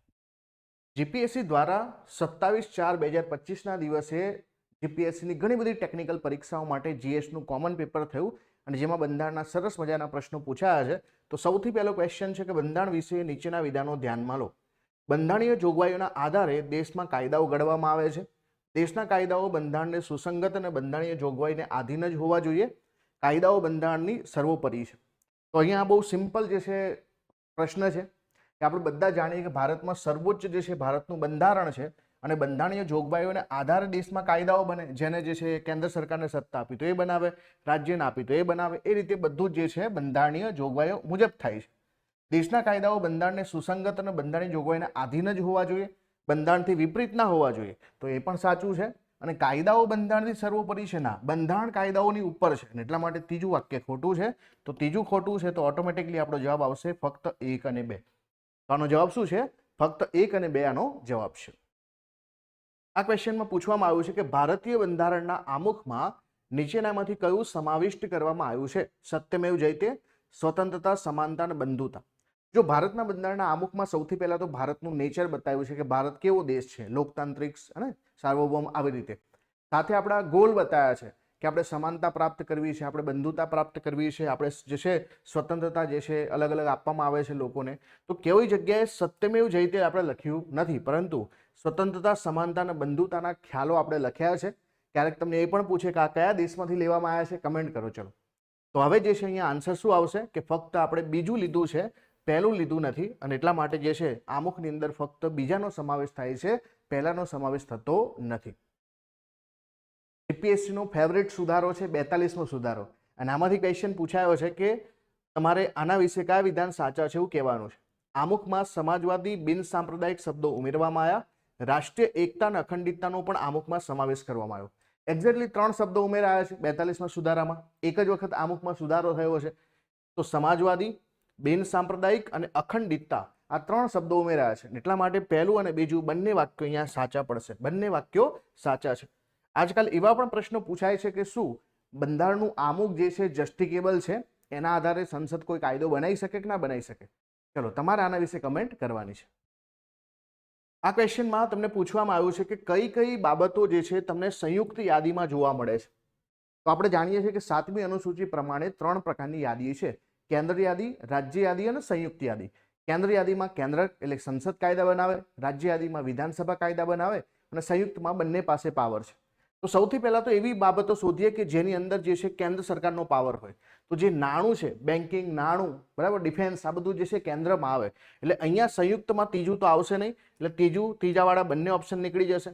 જીપીએસસી દ્વારા 27/4/2025ના દિવસે જીપીએસસીની ઘણી બધી ટેકનિકલ પરીક્ષાઓ માટે જીએસનું કોમન પેપર થયું અને જેમાં બંધારણના સરસ મજાના પ્રશ્નો પૂછાયા છે. તો સૌથી પહેલો ક્વેશ્ચન છે કે બંધારણ વિશે નીચેના વિધાનો ધ્યાનમાં લો. બંધારણીય જોગવાઈઓના આધારે દેશમાં કાયદાઓ ઘડવામાં આવે છે. દેશના કાયદાઓ બંધારણને સુસંગત અને બંધારણીય જોગવાઈને આધીન જ હોવા જોઈએ. કાયદાઓ બંધારણની સર્વોપરી છે. તો અહીંયા બહુ સિમ્પલ જે છે પ્રશ્ન છે કે આપણે બધા જાણીએ કે ભારતમાં સર્વોચ્ચ જે છે ભારતનું બંધારણ છે અને બંધારણીય જોગવાઈઓને આધારે દેશમાં કાયદાઓ બને, જેને જે છે કેન્દ્ર સરકારને સત્તા આપી તો એ બનાવે, રાજ્યને આપી તો એ બનાવે, એ રીતે બધું જે છે બંધારણીય જોગવાઈઓ મુજબ થાય છે. દેશના કાયદાઓ બંધારણને સુસંગત અને બંધારણીય જોગવાઈના આધીન જ હોવા જોઈએ, બંધારણથી વિપરીત ના હોવા જોઈએ, તો એ પણ સાચું છે. અને કાયદાઓ બંધારણથી સર્વોપરી છે, ના, બંધારણ કાયદાઓની ઉપર છે, એટલા માટે ત્રીજું વાક્ય ખોટું છે. તો ત્રીજું ખોટું છે, તો ઓટોમેટિકલી આપણો જવાબ આવશે ફક્ત 1 અને 2. તો આનો જવાબ શું છે? ફક્ત 1 અને 2 આનો જવાબ છે. આ ક્વેશ્ચનમાં પૂછવામાં આવ્યું છે કે ભારતીય બંધારણના આમુખમાં નીચેનામાંથી કયું સમાવિષ્ટ કરવામાં આવ્યું છે? સત્યમેવ જયતે, સ્વતંત્રતા, સમાનતા અને બંધુતા. જો ભારતના બંધારણના આમુખમાં સૌથી પહેલા તો ભારતનું નેચર બતાવ્યું છે કે ભારત કેવો દેશ છે, લોકતાંત્રિક અને સાર્વભૌમ, આવી રીતે. સાથે આપણા ગોલ બતાવ્યા છે કે આપણે સમાનતા પ્રાપ્ત કરવી છે, આપણે બંધુતા પ્રાપ્ત કરવી છે, આપણે જે છે સ્વતંત્રતા જે છે અલગ અલગ આપવામાં આવે છે લોકોને. તો કેવી જગ્યાએ સત્યમેવ જયતે આપણે લખ્યું નથી, પરંતુ સ્વતંત્રતા, સમાનતા અને બંધુતાના ખ્યાલો આપણે લખ્યા છે. ક્યારેક તમને એ પણ પૂછે કે આ કયા દેશમાંથી લેવામાં આવ્યા છે, કમેન્ટ કરો. ચલો, તો હવે જે છે અહીંયા આન્સર શું આવશે કે ફક્ત આપણે બીજું લીધું છે, પહેલું લીધું નથી, અને એટલા માટે જે છે આમુખની અંદર ફક્ત બીજાનો સમાવેશ થાય છે, પહેલાનો સમાવેશ થતો નથી. જીપીએસસી નો ફેવરેટ સુધારો છે 42મો સુધારો, અને આમાંથી ક્વેશ્ચન પૂછાયો છે કે તમારે આના વિશે કયા વિધાન સાચા છે એવું કહેવાનું છે. આમુખમાં સમાજવાદી, બિન સાંપ્રદાયિક શબ્દો ઉમેરવામાં આવ્યા, રાષ્ટ્રીય એકતા અને અખંડિતતાનો પણ આમુખમાં સમાવેશ કરવામાં આવ્યો. એક્ઝેક્ટલી 3 શબ્દો ઉમેરાયા છે 42મા સુધારામાં, એક જ વખત આમુખમાં સુધારો થયો છે. તો સમાજવાદી, બિન સાંપ્રદાયિક અને અખંડિતતા, આ 3 શબ્દો ઉમેરાયા છે. એટલા માટે પહેલું અને બીજું બંને વાક્યો અહીંયા સાચા પડશે, બંને વાક્યો સાચા છે. આજકાલ એવા પણ પ્રશ્નો પૂછાય છે કે શું બંધારણનું આમુખ જે છે જસ્ટિકેબલ છે, એના આધારે સંસદ કોઈ કાયદો બનાવી શકે કે ના બનાવી શકે? ચલો, તમારે આના વિશે કમેન્ટ કરવાની છે. આ ક્વેશ્ચનમાં તમને પૂછવામાં આવ્યું છે કે કઈ કઈ બાબતો જે છે તમને સંયુક્ત યાદીમાં જોવા મળે છે. તો આપણે જાણીએ છીએ કે 7મી અનુસૂચિ પ્રમાણે 3 પ્રકારની યાદી છે: કેન્દ્ર યાદી, રાજ્ય યાદી અને સંયુક્ત યાદી. કેન્દ્ર યાદીમાં કેન્દ્ર એટલે સંસદ કાયદા બનાવે, રાજ્ય યાદીમાં વિધાનસભા કાયદા બનાવે, અને સંયુક્તમાં બંને પાસે પાવર છે. તો સૌથી પહેલા તો એવી બાબતો શોધીએ કે જેની અંદર જે છે કેન્દ્ર સરકારનો પાવર હોય. તો જે નાણું છે, બેન્કિંગ, નાણું, બરાબર, ડિફેન્સ, આ બધું જે છે કેન્દ્રમાં આવે. એટલે અહીંયા સંયુક્તમાં ત્રીજું તો આવશે નહીં, એટલે ત્રીજાવાળા બંને ઓપ્શન નીકળી જશે.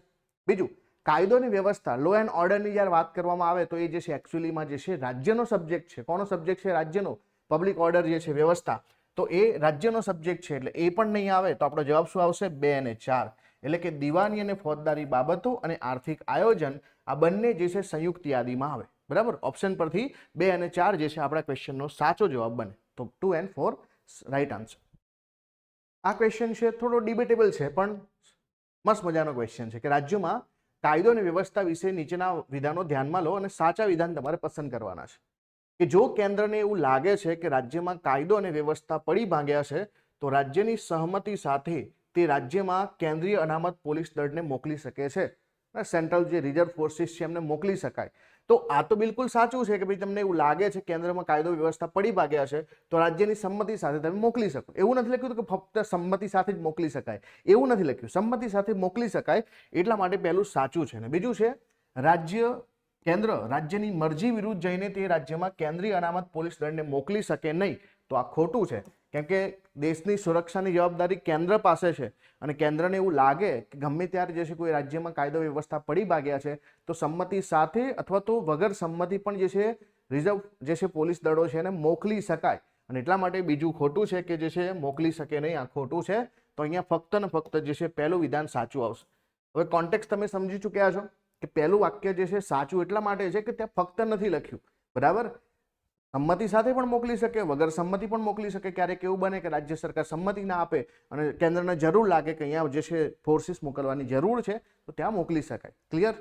બીજું, કાયદોની વ્યવસ્થા, લો એન્ડ ઓર્ડરની જ્યારે વાત કરવામાં આવે તો એ જે છે એકચ્યુઅલીમાં જે છે રાજ્યનો સબ્જેક્ટ છે. કોનો સબ્જેક્ટ છે? રાજ્યનો. પબ્લિક ઓર્ડર જે છે, વ્યવસ્થા, તો એ રાજ્યનો સબ્જેક્ટ છે, એટલે એ પણ નહીં આવે. તો આપણો જવાબ શું આવશે? 2 અને 4. એટલે કે દીવાની અને ફોજદારી બાબતો અને આર્થિક આયોજન, આ બંને જે છે સંયુક્ત યાદીમાં આવે. બરાબર, ઓપ્શન પરથી 2 અને 4 જે છે આપણા ક્વેશ્ચનનો સાચો જવાબ બને. તો 2 and 4 રાઈટ આન્સર. આ ક્વેશ્ચન છે થોડો ડિબેટેબલ છે, પણ મસ્ત મજાનો ક્વેશ્ચન છે કે રાજ્યોમાં કાયદો અને વ્યવસ્થા વિશે નીચેના વિધાનો ધ્યાનમાં લો અને સાચા વિધાન તમારે પસંદ કરવાના છે. કે જો કેન્દ્રને એવું લાગે છે કે રાજ્યમાં કાયદો અને વ્યવસ્થા પડી ભાંગ્યા છે, તો રાજ્યની સહમતિ સાથે તે રાજ્યમાં કેન્દ્રીય અનામત પોલીસ દળને મોકલી શકે છે. સેન્ટ્રલ જે રિઝર્વ ફોર્સિસ છે એમને મોકલી શકાય. તો આ તો બિલકુલ સાચું છે કે ભાઈ તમને એવું લાગે છે કેન્દ્રમાં કાયદો વ્યવસ્થા પડી ભાગ્યા છે, તો રાજ્યની સંમતિ સાથે તમે મોકલી શકો. એવું નથી લખ્યું કે ફક્ત સંમતિ સાથે જ મોકલી શકાય, એવું નથી લખ્યું. સંમતિ સાથે મોકલી શકાય, એટલા માટે પહેલું સાચું છે. અને બીજું છે કેન્દ્ર રાજ્યની મરજી વિરુદ્ધ જઈને તે રાજ્યમાં કેન્દ્રીય અનામત પોલીસ દળને મોકલી શકે નહીં. તો આ ખોટું છે, કેમ કે દેશની સુરક્ષાની જવાબદારી કેન્દ્ર પાસે છે, અને કેન્દ્રને એવું લાગે કે ગમે ત્યારે જે છે કોઈ રાજ્યમાં કાયદો વ્યવસ્થા પડી ભાગ્યા છે, તો સંમતિ સાથે અથવા તો વગર સંમતિ પણ જે છે રિઝર્વ જે છે પોલીસ દળો છે એને મોકલી શકાય. અને એટલા માટે બીજું ખોટું છે કે જે છે મોકલી શકે નહીં, આ ખોટું છે. તો અહીંયા ફક્ત ને ફક્ત જે છે પહેલું વિધાન સાચું આવશે. હવે કોન્ટેક્સ્ટ તમે સમજી ચૂક્યા છો કે પહેલું વાક્ય જે છે સાચું એટલા માટે છે કે ત્યાં ફક્ત નથી લખ્યું. બરાબર, સંમતિ સાથે પણ મોકલી શકે, વગર સંમતિ પણ મોકલી શકે. ક્યારેક એવું બને કે રાજ્ય સરકાર સંમતિ ના આપે અને કેન્દ્રને જરૂર લાગે કે અહીંયા જે છે ફોર્સિસ મોકલવાની જરૂર છે, તો ત્યાં મોકલી શકાય. ક્લિયર?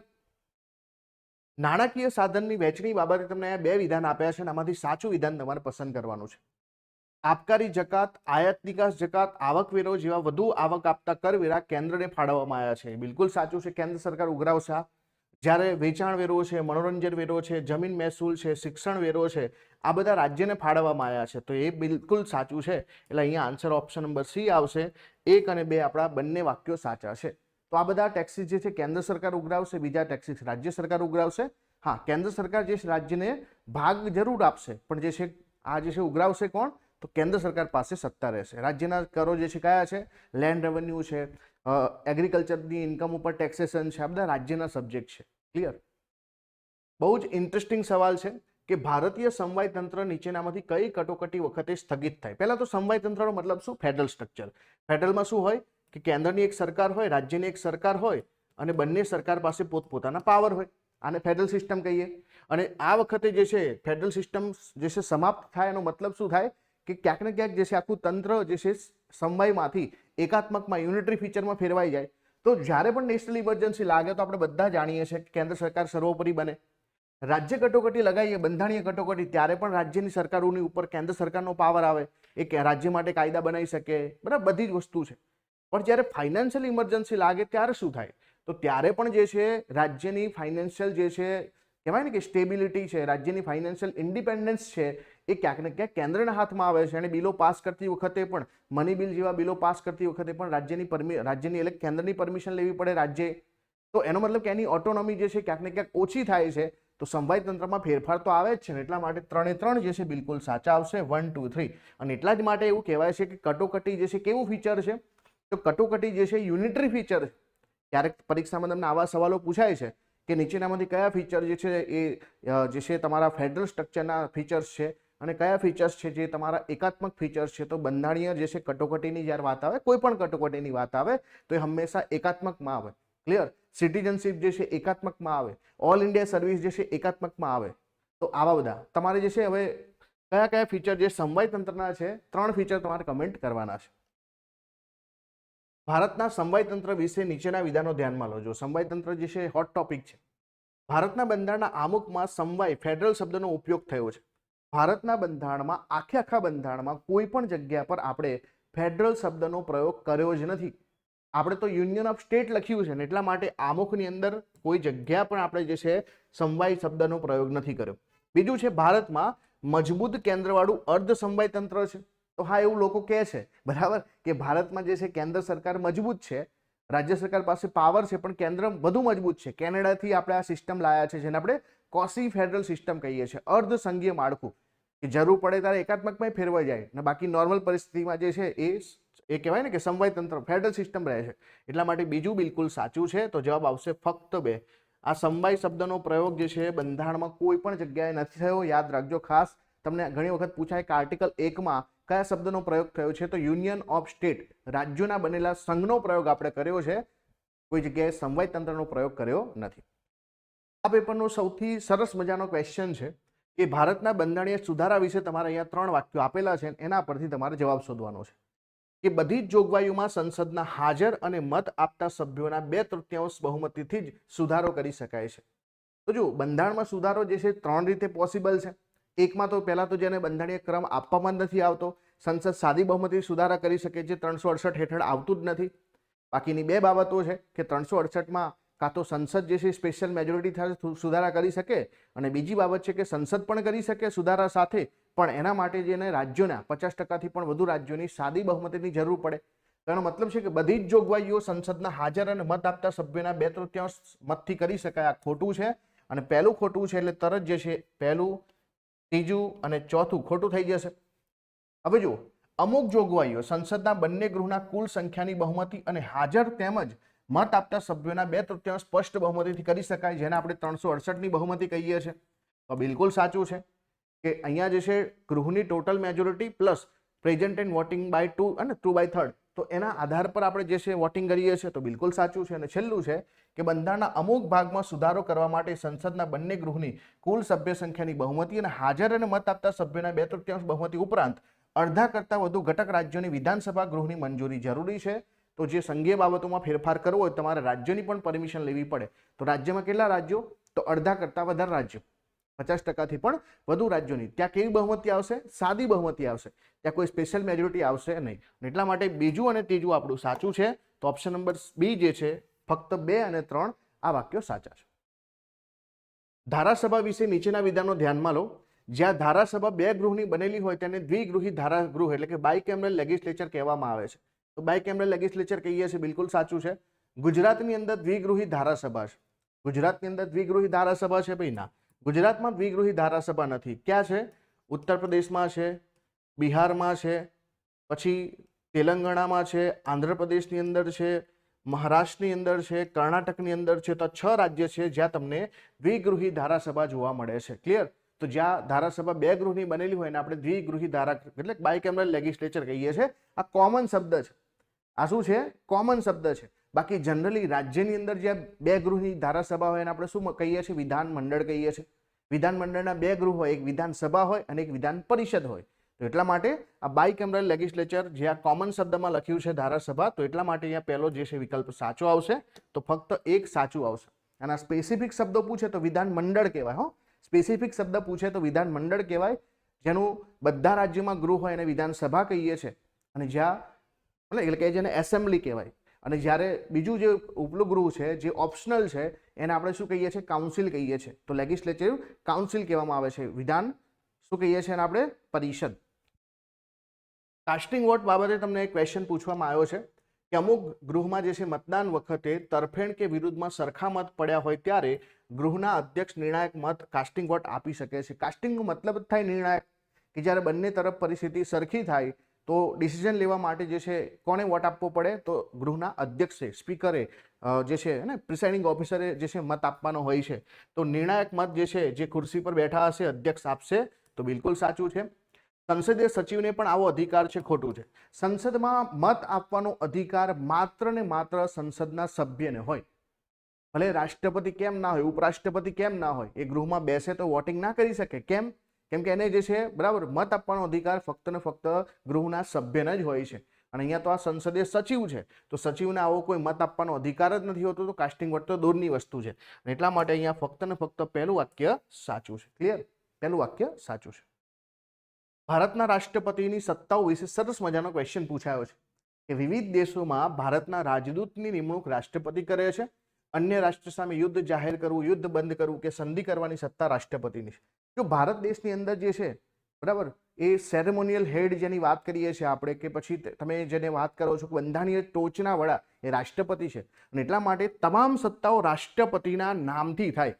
નાણાકીય સાધનની વહેંચણી બાબતે તમને બે વિધાન આપ્યા છે, અને આમાંથી સાચું વિધાન તમારે પસંદ કરવાનું છે. આબકારી જકાત, આયાત નિકાસ જકાત, આવકવેરો જેવા વધુ આવક આપતા કરવેરા કેન્દ્રને ફાળવવામાં આવ્યા છે. બિલકુલ સાચું છે, કેન્દ્ર સરકાર ઉઘરાવશે. જ્યારે વેચાણ વેરો છે, મનોરંજન વેરો છે, જમીન મહેસૂલ છે, શિક્ષણ વેરો છે, આ બધા રાજ્યને ફાળવવામાં આવ્યા છે. તો એ બિલકુલ સાચું છે. એટલે અહીંયા આન્સર ઓપ્શન નંબર સી આવશે. 1 અને 2 આપણા બંને વાક્યો સાચા છે. તો આ બધા ટેક્સીસ જે છે કેન્દ્ર સરકાર ઉઘરાવશે, બીજા ટેક્સીસ રાજ્ય સરકાર ઉઘરાવશે. હા, કેન્દ્ર સરકાર જે રાજ્યને ભાગ જરૂર આપશે, પણ જે છે આ જે છે ઉઘરાવશે કોણ? તો કેન્દ્ર સરકાર પાસે સત્તા રહેશે. રાજ્યના કરો જે છે કયા છે? લેન્ડ રેવન્યુ છે, એગ્રીકલ્ચરની ઇન્કમ ઉપર ટેક્સેશન છે, આ બધા રાજ્યના સબ્જેક્ટ છે. ક્લિયર? બહુ જ ઇન્ટરેસ્ટિંગ સવાલ છે કે ભારતીય સમવાય તંત્ર નીચેનામાંથી કઈ કટોકટી વખતે સ્થગિત થાય. પહેલા તો સમવાય તંત્રનો મતલબ શું? Federal structure. ફેડરલમાં શું હોય કે કેન્દ્રની એક સરકાર હોય, રાજ્યની એક સરકાર હોય અને બંને સરકાર પાસે પોતપોતાના પાવર હોય. આને ફેડરલ સિસ્ટમ કહીએ. અને આ વખતે જે છે ફેડરલ સિસ્ટમ જે છે સમાપ્ત થાય એનો મતલબ શું થાય કે ક્યાંક ને ક્યાંક જે છે આખું તંત્ર જે છે સમવાયમાંથી એકાત્મકમાં યુનિટરી ફીચરમાં ફેરવાઈ જાય. તો જ્યારે પણ નેશનલ ઇમરજન્સી લાગે તો આપણે બધા જાણીએ છીએ કે કેન્દ્ર સરકાર સર્વોપરી બને. રાજ્ય કટોકટી લગાવીએ, બંધારણીય કટોકટી, ત્યારે પણ રાજ્યની સરકારોની ઉપર કેન્દ્ર સરકારનો પાવર આવે, એ રાજ્ય માટે કાયદા બનાવી શકે. બરાબર, બધી જ વસ્તુ છે. પણ જ્યારે ફાઇનાન્શિયલ ઇમરજન્સી લાગે ત્યારે શું થાય? તો ત્યારે પણ જે છે રાજ્યની ફાઇનાન્શિયલ જે છે કહેવાય ને કે સ્ટેબિલિટી છે, રાજ્યની ફાઇનાન્શિયલ ઇન્ડિપેન્ડન્સ છે, એ ક્યાંક ને ક્યાંક કેન્દ્રના હાથમાં આવે છે. અને બિલો પાસ કરતી વખતે પણ, મની બિલ જેવા બિલો પાસ કરતી વખતે પણ રાજ્યની એટલે કેન્દ્રની પરમિશન લેવી પડે રાજ્યે. તો એનો મતલબ કે એની ઓટોનોમી જે છે ક્યાંક ને ક્યાંક ઓછી થાય છે. તો સમવાય તંત્રમાં ફેરફાર તો આવે જ છે ને. એટલા માટે 3 જે છે બિલકુલ સાચા આવશે, 1, 2, 3. અને એટલા જ માટે એવું કહેવાય છે કે કટોકટી જે છે કેવું ફીચર છે? તો કટોકટી જે છે યુનિટરી ફીચર છે. ક્યારેક પરીક્ષામાં તમને આવા સવાલો પૂછાય છે કે નીચેનામાંથી કયા ફીચર જે છે એ જે છે તમારા ફેડરલ સ્ટ્રક્ચરના ફીચર્સ છે અને કયા ફીચર્સ છે જે તમારા એકાત્મક ફીચર્સ છે. તો બંધારણીય જે છે કટોકટીની જ્યારે વાત આવે, કોઈ પણ કટોકટીની વાત આવે તો એ હંમેશા એકાત્મકમાં આવે. ક્લિયર? સિટીઝનશીપ જે છે એકાત્મકમાં આવે, ઓલ ઇન્ડિયા સર્વિસ જે છે એકાત્મકમાં આવે. તો આવા બધા તમારે જે છે હવે કયા કયા ફીચર જે સમવાય તંત્રના છે, 3 ફીચર તમારે કમેન્ટ કરવાના છે. ભારતના સમવાય તંત્ર વિશે નીચેના વિધાનો ધ્યાનમાં લો. જો સમવાય તંત્ર જે છે હોટ ટોપિક છે. ભારતના બંધારણના આમુખમાં સમવાય ફેડરલ શબ્દનો ઉપયોગ થયો છે. ભારતના બંધારણમાં આખા બંધારણમાં કોઈ પણ જગ્યા પર આપણે ફેડરલ શબ્દનો પ્રયોગ કર્યો જ નથી. આપણે તો યુનિયન ઓફ સ્ટેટ લખ્યું છે ને, એટલા માટે આમુખની અંદર કોઈ જગ્યા પણ આપણે જે છે સમવાય શબ્દનો પ્રયોગ નથી કર્યો. બીજું છે ભારતમાં મજબૂત કેન્દ્રવાળું અર્ધ સમવાય તંત્ર છે. તો હા, એવું લોકો કહે છે, બરાબર, કે ભારતમાં જે છે કેન્દ્ર સરકાર મજબૂત છે, રાજ્ય સરકાર પાસે પાવર છે, પણ કેન્દ્ર વધુ મજબૂત છે. કેનેડાથી આપણે આ સિસ્ટમ લાયા છે જેને આપણે કોસી ફેડરલ સિસ્ટમ કહીએ છીએ. અર્ધ સંઘીય માળખું કે જરૂર પડે ત્યારે એકાત્મકમાં ફેરવાઈ જાય અને બાકી નોર્મલ પરિસ્થિતિમાં જે છે એ કહેવાય ને કે સમવાય તંત્ર ફેડરલ સિસ્ટમ રહે છે. એટલા માટે બીજું બિલકુલ સાચું છે. તો જવાબ આવશે ફક્ત 2. આ સમવાય શબ્દનો પ્રયોગ જે છે બંધારણમાં કોઈ પણ જગ્યાએ નથી થયો. યાદ રાખજો ખાસ. તમને ઘણી વખત પૂછાય કે આર્ટિકલ 1 કયા શબ્દનો પ્રયોગ થયો છે? તો યુનિયન ઓફ સ્ટેટ, રાજ્યોના બનેલા સંઘનો પ્રયોગ આપણે કર્યો છે. કોઈ જગ્યાએ સમવાય તંત્રનો પ્રયોગ કર્યો નથી. આ પેપરનો સૌથી સરસ મજાનો ક્વેશ્ચન છે કે ભારતના બંધારણીય સુધારા વિશે તમારે અહીંયા 3 વાક્યો આપેલા છે, એના પરથી તમારે જવાબ શોધવાનો છે. કે બધી જ જોગવાઈઓમાં સંસદના હાજર અને મત આપતા સભ્યોના 2/3 બહુમતીથી જ સુધારો કરી શકાય છે. તો જો બંધારણમાં સુધારો જે છે 3 રીતે પોસિબલ છે. એકમાં તો પહેલા તો જેને બંધારણીય ક્રમ આપવામાં નથી આવતો, સંસદ સાદી બહુમતી સુધારા કરી શકે છે, 368 હેઠળ આવતું જ નથી. બાકીની 2 બાબતો છે કે 368માં કાં તો સંસદ જે છે સ્પેશિયલ મેજોરિટી સાથે સુધારા કરી શકે, અને બીજી બાબત છે કે સંસદ પણ કરી શકે સુધારા સાથે, પણ એના માટે જેને રાજ્યોના 50%થી પણ વધુ રાજ્યોની સાદી બહુમતીની જરૂર પડે. તો એનો મતલબ છે કે બધી જ જોગવાઈઓ સંસદના હાજર અને મત આપતા સભ્યોના 2/3 મતથી કરી શકાય. આ ખોટું છે. અને પહેલું ખોટું છે એટલે તરત જે છે પહેલું, ત્રીજું અને ચોથું ખોટું થઈ જશે. હવે જો અમુક જોગવાઈઓ સંસદના બંને ગૃહના કુલ સંખ્યાની બહુમતી અને હાજર તેમજ મત આપતા સભ્યોના 2/3 સ્પષ્ટ બહુમતીથી કરી શકાય, જેને આપણે 368ની બહુમતી કહીએ છીએ. તો બિલકુલ સાચું છે કે અહીંયા જે છે ગૃહની total majority plus present and voting by 2 અને 2/3, તો એના આધાર પર આપણે જે છે વોટિંગ કરીએ છીએ. તો બિલકુલ સાચું છે. અને છેલ્લું છે કે બંધારણના અમુક ભાગમાં સુધારો કરવા માટે સંસદના બંને ગૃહની કુલ સભ્ય સંખ્યાની બહુમતી અને હાજર અને મત આપતા સભ્યોના 2/3 બહુમતી ઉપરાંત અડધા કરતાં વધુ ઘટક રાજ્યોની વિધાનસભા ગૃહની મંજૂરી જરૂરી છે. તો જે સંઘીય બાબતોમાં ફેરફાર કરવો હોય તમારે રાજ્યોની પણ પરમિશન લેવી પડે. તો રાજ્યમાં કેટલા રાજ્યો? તો અડધા કરતાં વધારે રાજ્યો, 50%થી પણ વધુ રાજ્યોની. ત્યાં કેવી બહુમતી આવશે? સાદી બહુમતી આવશે. ત્યાં કોઈ સ્પેશિયલ મેજોરિટી આવશે નહીં. એટલા માટે બીજું અને ત્રીજું આપણું સાચું છે. તો ઓપ્શન નંબર બી જે છે ફક્ત 2 અને 3 આ વાક્યો સાચા છે. ધારાસભા વિશે નીચેના વિધાનો ધ્યાનમાં લો. જ્યાં ધારાસભા 2 ગૃહની બનેલી હોય તેને દ્વિગૃહી ધારાગૃહ એટલે કે બાયકેમરલ લેજિસ્લેચર કહેવામાં આવે છે. તો બાયકેમરલ લેજિસ્લેચર કહીએ છીએ, બિલકુલ સાચું છે. ગુજરાતની અંદર દ્વિગૃહી ધારાસભા છે. ગુજરાતની અંદર દ્વિગૃહી ધારાસભા છે ભાઈ? ના, ગુજરાતમાં દ્વિગૃહી ધારાસભા નથી. ક્યાં છે? ઉત્તર પ્રદેશમાં છે, બિહારમાં છે, પછી તેલંગાણામાં છે, આંધ્રપ્રદેશની અંદર છે, મહારાષ્ટ્રની અંદર છે, કર્ણાટકની અંદર છે. તો 6 રાજ્ય છે જ્યાં તમને દ્વિગૃહી ધારાસભા જોવા મળે છે. ક્લિયર? તો જ્યાં ધારાસભા 2 ગૃહની બનેલી હોય ને આપણે દ્વિગૃહી ધારા એટલે બાયકેમરલ લેજિસ્લેચર કહીએ છીએ. આ કોમન શબ્દ છે. આ શું છે? કોમન શબ્દ છે. બાકી જનરલી રાજ્યની અંદર જ્યાં 2 ગૃહની ધારાસભા હોય એને આપણે શું કહીએ છીએ? વિધાનમંડળ કહીએ છીએ. વિધાનમંડળના 2 ગૃહ હોય, એક વિધાનસભા હોય અને એક વિધાન પરિષદ હોય. તો એટલા માટે આ બાયકેમરલ લેજિસ્લેચર જે આ કોમન શબ્દમાં લખ્યું છે ધારાસભા, તો એટલા માટે અહીંયા પહેલો જે છે વિકલ્પ સાચો આવશે. તો ફક્ત એક સાચું આવશે. અને આ સ્પેસિફિક શબ્દો પૂછે તો વિધાનમંડળ કહેવાય. હો, સ્પેસિફિક શબ્દ પૂછે તો વિધાનમંડળ કહેવાય. જેનું બધા રાજ્યોમાં ગૃહ હોય એને વિધાનસભા કહીએ છીએ. અને જ્યાં એટલે કે જેને એસેમ્બલી કહેવાય. અને જ્યારે બીજું જે ઉપલું ગૃહ છે જે ઓપ્શનલ છે એને આપણે શું કહીએ છીએ? કાઉન્સિલ કહીએ છીએ. તો લેજિસ્લેટિવ કાઉન્સિલ કહેવામાં આવે છે. વિધાન શું કહીએ છીએ? એને આપણે પરિષદ. કાસ્ટિંગ વોટ બાબતે તમને એક ક્વેશ્ચન પૂછવામાં આવ્યો છે કે અમુક ગૃહમાં જે છે મતદાન વખતે તરફેણ કે વિરુદ્ધમાં સરખા મત પડ્યા હોય ત્યારે ગૃહના અધ્યક્ષ નિર્ણાયક મત કાસ્ટિંગ વોટ આપી શકે છે. કાસ્ટિંગનો મતલબ જ થાય નિર્ણાયક, કે જ્યારે બંને તરફ પરિસ્થિતિ સરખી થાય તો ડિસિઝન લેવા માટે જે છે કોને વોટ આપવો પડે? તો ગૃહના અધ્યક્ષે, સ્પીકરે જે છે ને પ્રિસાઇડિંગ ઓફિસરે જે છે મત આપવાનો હોય છે. તો નિર્ણાયક મત જે છે જે ખુરશી પર બેઠા હશે અધ્યક્ષ આપશે. તો બિલકુલ સાચું છે. સંસદીય સચિવને પણ આવો અધિકાર છે. ખોટું છે. સંસદમાં મત આપવાનો અધિકાર માત્ર ને માત્ર સંસદના સભ્યને હોય. ભલે રાષ્ટ્રપતિ કેમ ના હોય, ઉપરાષ્ટ્રપતિ કેમ ના હોય, એ ગૃહમાં બેસે તો વોટિંગ ના કરી શકે. કેમ? કેમ કે એને જે છે બરાબર મત આપવાનો અધિકાર ફક્ત ને ફક્ત ગૃહના સભ્યને જ હોય છે. અને અહીંયા તો આ સંસદીય સચિવ છે, તો સચિવને આવો કોઈ મત આપવાનો અધિકાર જ નથી હોતો. તો કાસ્ટિંગ વોટ તો દૂરની વસ્તુ છે. એટલા માટે અહીંયા ફક્ત ને ફક્ત પહેલું વાક્ય સાચું છે. ક્લિયર? પહેલું વાક્ય સાચું છે. ભારતના રાષ્ટ્રપતિની સત્તાઓ વિશે સરસ મજાનો ક્વેશ્ચન પૂછાયો છે કે વિવિધ દેશોમાં ભારતના રાજદૂતની નિમણૂક રાષ્ટ્રપતિ કરે છે. અન્ય રાષ્ટ્ર સામે યુદ્ધ જાહેર કરવું, યુદ્ધ બંધ કરવું કે સંધિ કરવાની સત્તા રાષ્ટ્રપતિની છે. જો ભારત દેશની અંદર જે છે બરાબર એ સેરેમોનિયલ હેડ જેની વાત કરીએ છીએ આપણે, કે પછી તમે જેને વાત કરો છો કે બંધારણીય ટોચના વડા એ રાષ્ટ્રપતિ છે. અને એટલા માટે તમામ સત્તાઓ રાષ્ટ્રપતિના નામથી થાય.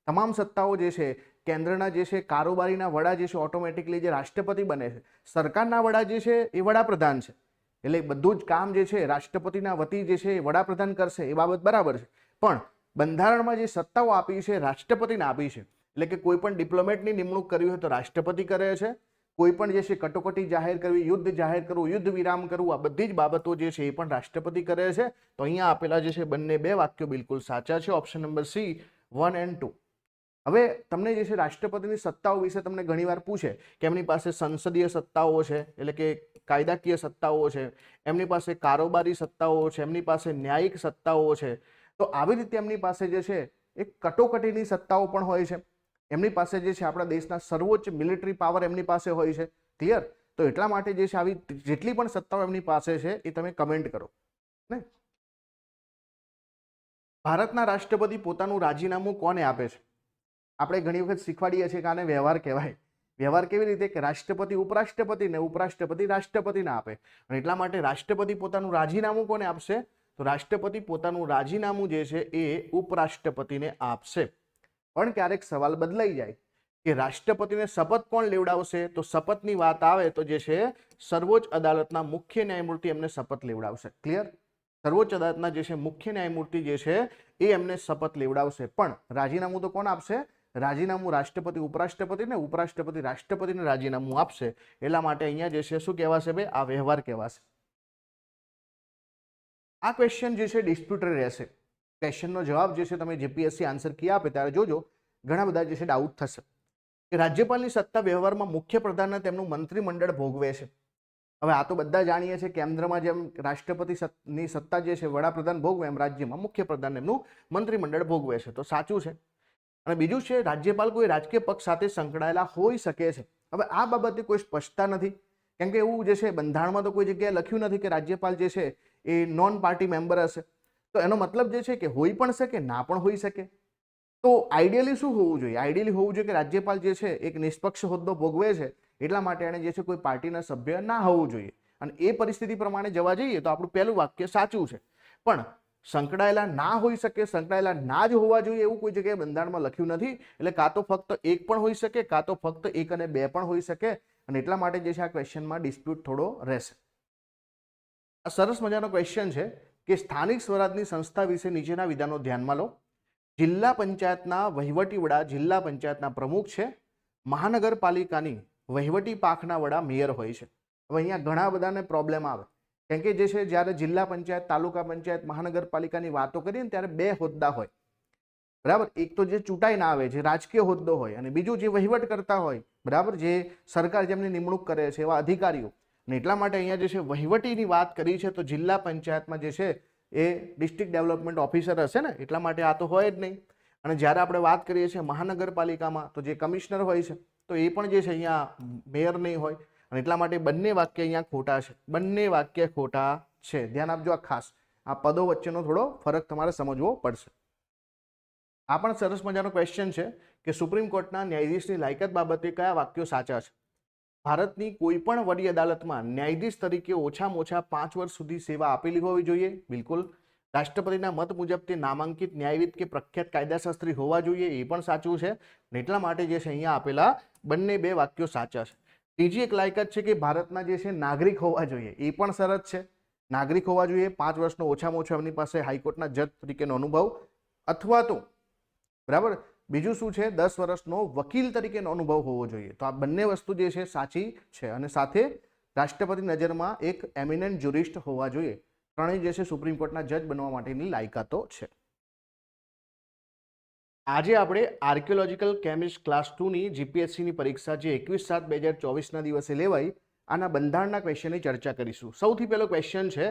તમામ સત્તાઓ જે છે કેન્દ્રના જે છે કારોબારીના વડા જે છે ઓટોમેટિકલી જે રાષ્ટ્રપતિ બને છે. સરકારના વડા જે છે એ વડાપ્રધાન છે. એટલે બધું જ કામ જે છે રાષ્ટ્રપતિના વતી જે છે એ વડાપ્રધાન કરશે, એ બાબત બરાબર છે. પણ બંધારણમાં જે સત્તાઓ આપી છે રાષ્ટ્રપતિને આપી છે. એટલે કે કોઈ પણ ડિપ્લોમેટની નિમણૂક કરવી હોય તો રાષ્ટ્રપતિ કરે છે. કોઈ પણ જે છે કટોકટી જાહેર કરવી, યુદ્ધ જાહેર કરવું, યુદ્ધ વિરામ કરવું, આ બધી જ બાબતો જે છે એ પણ રાષ્ટ્રપતિ કરે છે. તો અહીંયા આપેલા જે છે બંને 2 વાક્યો બિલકુલ સાચા છે. ઓપ્શન નંબર સી 1 અને 2. હવે તમને જે છે રાષ્ટ્રપતિની સત્તાઓ વિશે તમને ઘણીવાર પૂછે કે એમની પાસે સંસદીય સત્તાઓ છે, એટલે કે કાયદાકીય સત્તાઓ છે, એમની પાસે કારોબારી સત્તાઓ છે, એમની પાસે ન્યાયિક સત્તાઓ છે. તો આવી રીતે એમની પાસે જે છે એક કટોકટીની સત્તાઓ પણ હોય છે. એમની પાસે જે છે આપણા દેશના સર્વોચ્ચ મિલિટરી પાવર એમની પાસે હોય છે. ક્લિયર? તો એટલા માટે જે છે આવી જેટલી પણ સત્તાઓ એમની પાસે છે એ તમે કમેન્ટ કરો ને. ભારતના રાષ્ટ્રપતિ પોતાનું રાજીનામું કોને આપે છે? આપણે ઘણી વખત શીખવાડીએ છીએ કે આને વ્યવહાર કહેવાય. વ્યવહાર કેવી રીતે? કે રાષ્ટ્રપતિ ઉપરાષ્ટ્રપતિને, ઉપરાષ્ટ્રપતિ રાષ્ટ્રપતિને આપે. અને એટલા માટે રાષ્ટ્રપતિ પોતાનું રાજીનામું કોને આપશે? તો રાષ્ટ્રપતિ પોતાનું રાજીનામું જે છે એ ઉપરાષ્ટ્રપતિને આપશે. પણ ક્યારેક સવાલ બદલાઈ જાય કે રાષ્ટ્રપતિને શપથ કોણ લેવડાવશે? તો શપથની વાત આવે તો જે છે સર્વોચ્ચ અદાલતના મુખ્ય ન્યાયમૂર્તિ એમને શપથ લેવડાવશે. ક્લિયર? સર્વોચ્ચ અદાલતના જે છે મુખ્ય ન્યાયમૂર્તિ જે છે એ એમને શપથ લેવડાવશે. પણ રાજીનામું તો કોણ આપશે? રાજીનામું રાષ્ટ્રપતિ ઉપરાષ્ટ્રપતિને, ઉપરાષ્ટ્રપતિ રાષ્ટ્રપતિને રાજીનામું આપશે. એટલા માટે અહીંયા જે છે શું કહેવાશે ભાઈ? આ વ્યવહાર કહેવાશે. આ ક્વેશ્ચન જે છે ડિસ્પ્યુટેડ રહેશે. ક્વેશ્ચનનો જવાબ જે છે તમે જીપીએસસી આન્સર કી આપે ત્યારે જોજો ઘણા બધા જે છે ડાઉટ થશે કે રાજ્યપાલની સત્તા વ્યવહારમાં મુખ્ય પ્રધાનને તેમનું મંત્રીમંડળ ભોગવે છે. હવે આ તો બધા જાણીએ છીએ કેન્દ્રમાં જેમ રાષ્ટ્રપતિની સત્તા જે છે વડાપ્રધાન ભોગવે એમ રાજ્યમાં મુખ્ય પ્રધાન એમનું મંત્રીમંડળ ભોગવે છે. તો સાચું છે. અને બીજું છે રાજ્યપાલ કોઈ રાજકીય પક્ષ સાથે સંકળાયેલા હોઈ શકે છે. હવે આ બાબતે કોઈ સ્પષ્ટતા નથી, કેમ કે એવું જે છે બંધારણમાં તો કોઈ જગ્યાએ લખ્યું નથી કે રાજ્યપાલ જે છે એ નોન પાર્ટી મેમ્બર હશે. તો એનો મતલબ જે છે કે હોઈ પણ શકે, ના પણ હોઈ શકે. તો આઈડિયલી શું હોવું જોઈએ? આઈડિયલી હોવું જોઈએ કે રાજ્યપાલ જે છે એક નિષ્પક્ષ હોદ્દો ભોગવે છે, એટલા માટે એને જે છે કોઈ પાર્ટીના સભ્ય ના હોવું જોઈએ. અને એ પરિસ્થિતિ પ્રમાણે જવા જઈએ તો આપણું પહેલું વાક્ય સાચું છે. પણ સંકળાયેલા ના હોઈ શકે, સંકળાયેલા ના જ હોવા જોઈએ એવું કોઈ જગ્યાએ બંધારણમાં લખ્યું નથી. એટલે કાં તો ફક્ત એક પણ હોઈ શકે, કાં તો ફક્ત 1 અને 2 પણ હોઈ શકે. અને એટલા માટે જે છે આ ક્વેશ્ચનમાં ડિસ્પ્યુટ થોડો રહેશે. આ સરસ મજાનો ક્વેશ્ચન છે કે સ્થાનિક સ્વરાજની સંસ્થા વિશે નીચેના વિધાનો ધ્યાનમાં લો. જિલ્લા પંચાયતના વહીવટી વડા જિલ્લા પંચાયતના પ્રમુખ છે. મહાનગરપાલિકાની વહીવટી પાંખના વડા મેયર હોય છે. હવે અહીંયા ઘણા બધાને પ્રોબ્લેમ આવે, કેમ કે જે છે જ્યારે જિલ્લા પંચાયત, તાલુકા પંચાયત, મહાનગરપાલિકાની વાતો કરીએ ને ત્યારે બે હોદ્દા હોય, બરાબર. એક તો જે ચૂંટાઈને આવે, જે રાજકીય હોદ્દો હોય, અને બીજું જે વહીવટ કરતા હોય, બરાબર, જે સરકાર જેમની નિમણૂક કરે છે એવા અધિકારીઓ. અને એટલા માટે અહીંયા જે છે વહીવટીની વાત કરી છે, તો જિલ્લા પંચાયતમાં જે છે એ ડિસ્ટ્રિક્ટ ડેવલપમેન્ટ ઓફિસર હશે ને, એટલા માટે આ તો હોય જ નહીં. અને જ્યારે આપણે વાત કરીએ છીએ મહાનગરપાલિકામાં, તો જે કમિશનર હોય છે તો એ પણ જે છે અહીંયા મેયર નહીં હોય. અને એટલા માટે બંને વાક્ય અહીંયા ખોટા છે, બંને વાક્ય ખોટા છે. ધ્યાન આપજો, આ ખાસ આ પદો વચ્ચેનો થોડો ફરક તમારે સમજવો પડશે. આ પણ સરસ મજાનો ક્વેશ્ચન છે કે સુપ્રીમ કોર્ટના ન્યાયાધીશની લાયકાત બાબતે કયા વાક્યો સાચા છે. ભારતની કોઈ પણ વડી અદાલતમાં ન્યાયાધીશ તરીકે ઓછામાં ઓછા 5 વર્ષ સુધી સેવા આપેલી હોવી જોઈએ, બિલકુલ. રાષ્ટ્રપતિના મત મુજબ તે નામાંકિત ન્યાયવિદ કે પ્રખ્યાત કાયદાશાસ્ત્રી હોવા જોઈએ, એ પણ સાચું છે. એટલા માટે જે છે અહીંયા આપેલા બંને બે વાક્યો સાચા છે. ત્રીજી એક લાયકાત છે કે ભારતના જે છે નાગરિક હોવા જોઈએ, એ પણ સરસ છે. નાગરિક હોવા જોઈએ, 5 વર્ષનો ઓછામાં ઓછો એમની પાસે હાઈકોર્ટના જજ તરીકેનો અનુભવ, અથવા તો બરાબર બીજું શું છે 10 વર્ષનો વકીલ તરીકેનો અનુભવ હોવો જોઈએ. તો આ બંને વસ્તુ જે છે સાચી છે. અને સાથે રાષ્ટ્રપતિ નજરમાં એક એમિનન્ટ જ્યુરિસ્ટ હોવા જોઈએ. ત્રણેય જે છે સુપ્રીમ કોર્ટના જજ બનવા માટેની લાયકાતો છે. આજે આપણે આર્કિયોલોજીકલ કેમિસ્ટ ક્લાસ 2ની જીપીએસસીની પરીક્ષા જે 21/7/2024ના દિવસે લેવાઈ, આના બંધારણના ક્વેશ્ચનની ચર્ચા કરીશું. સૌથી પહેલો ક્વેશ્ચન છે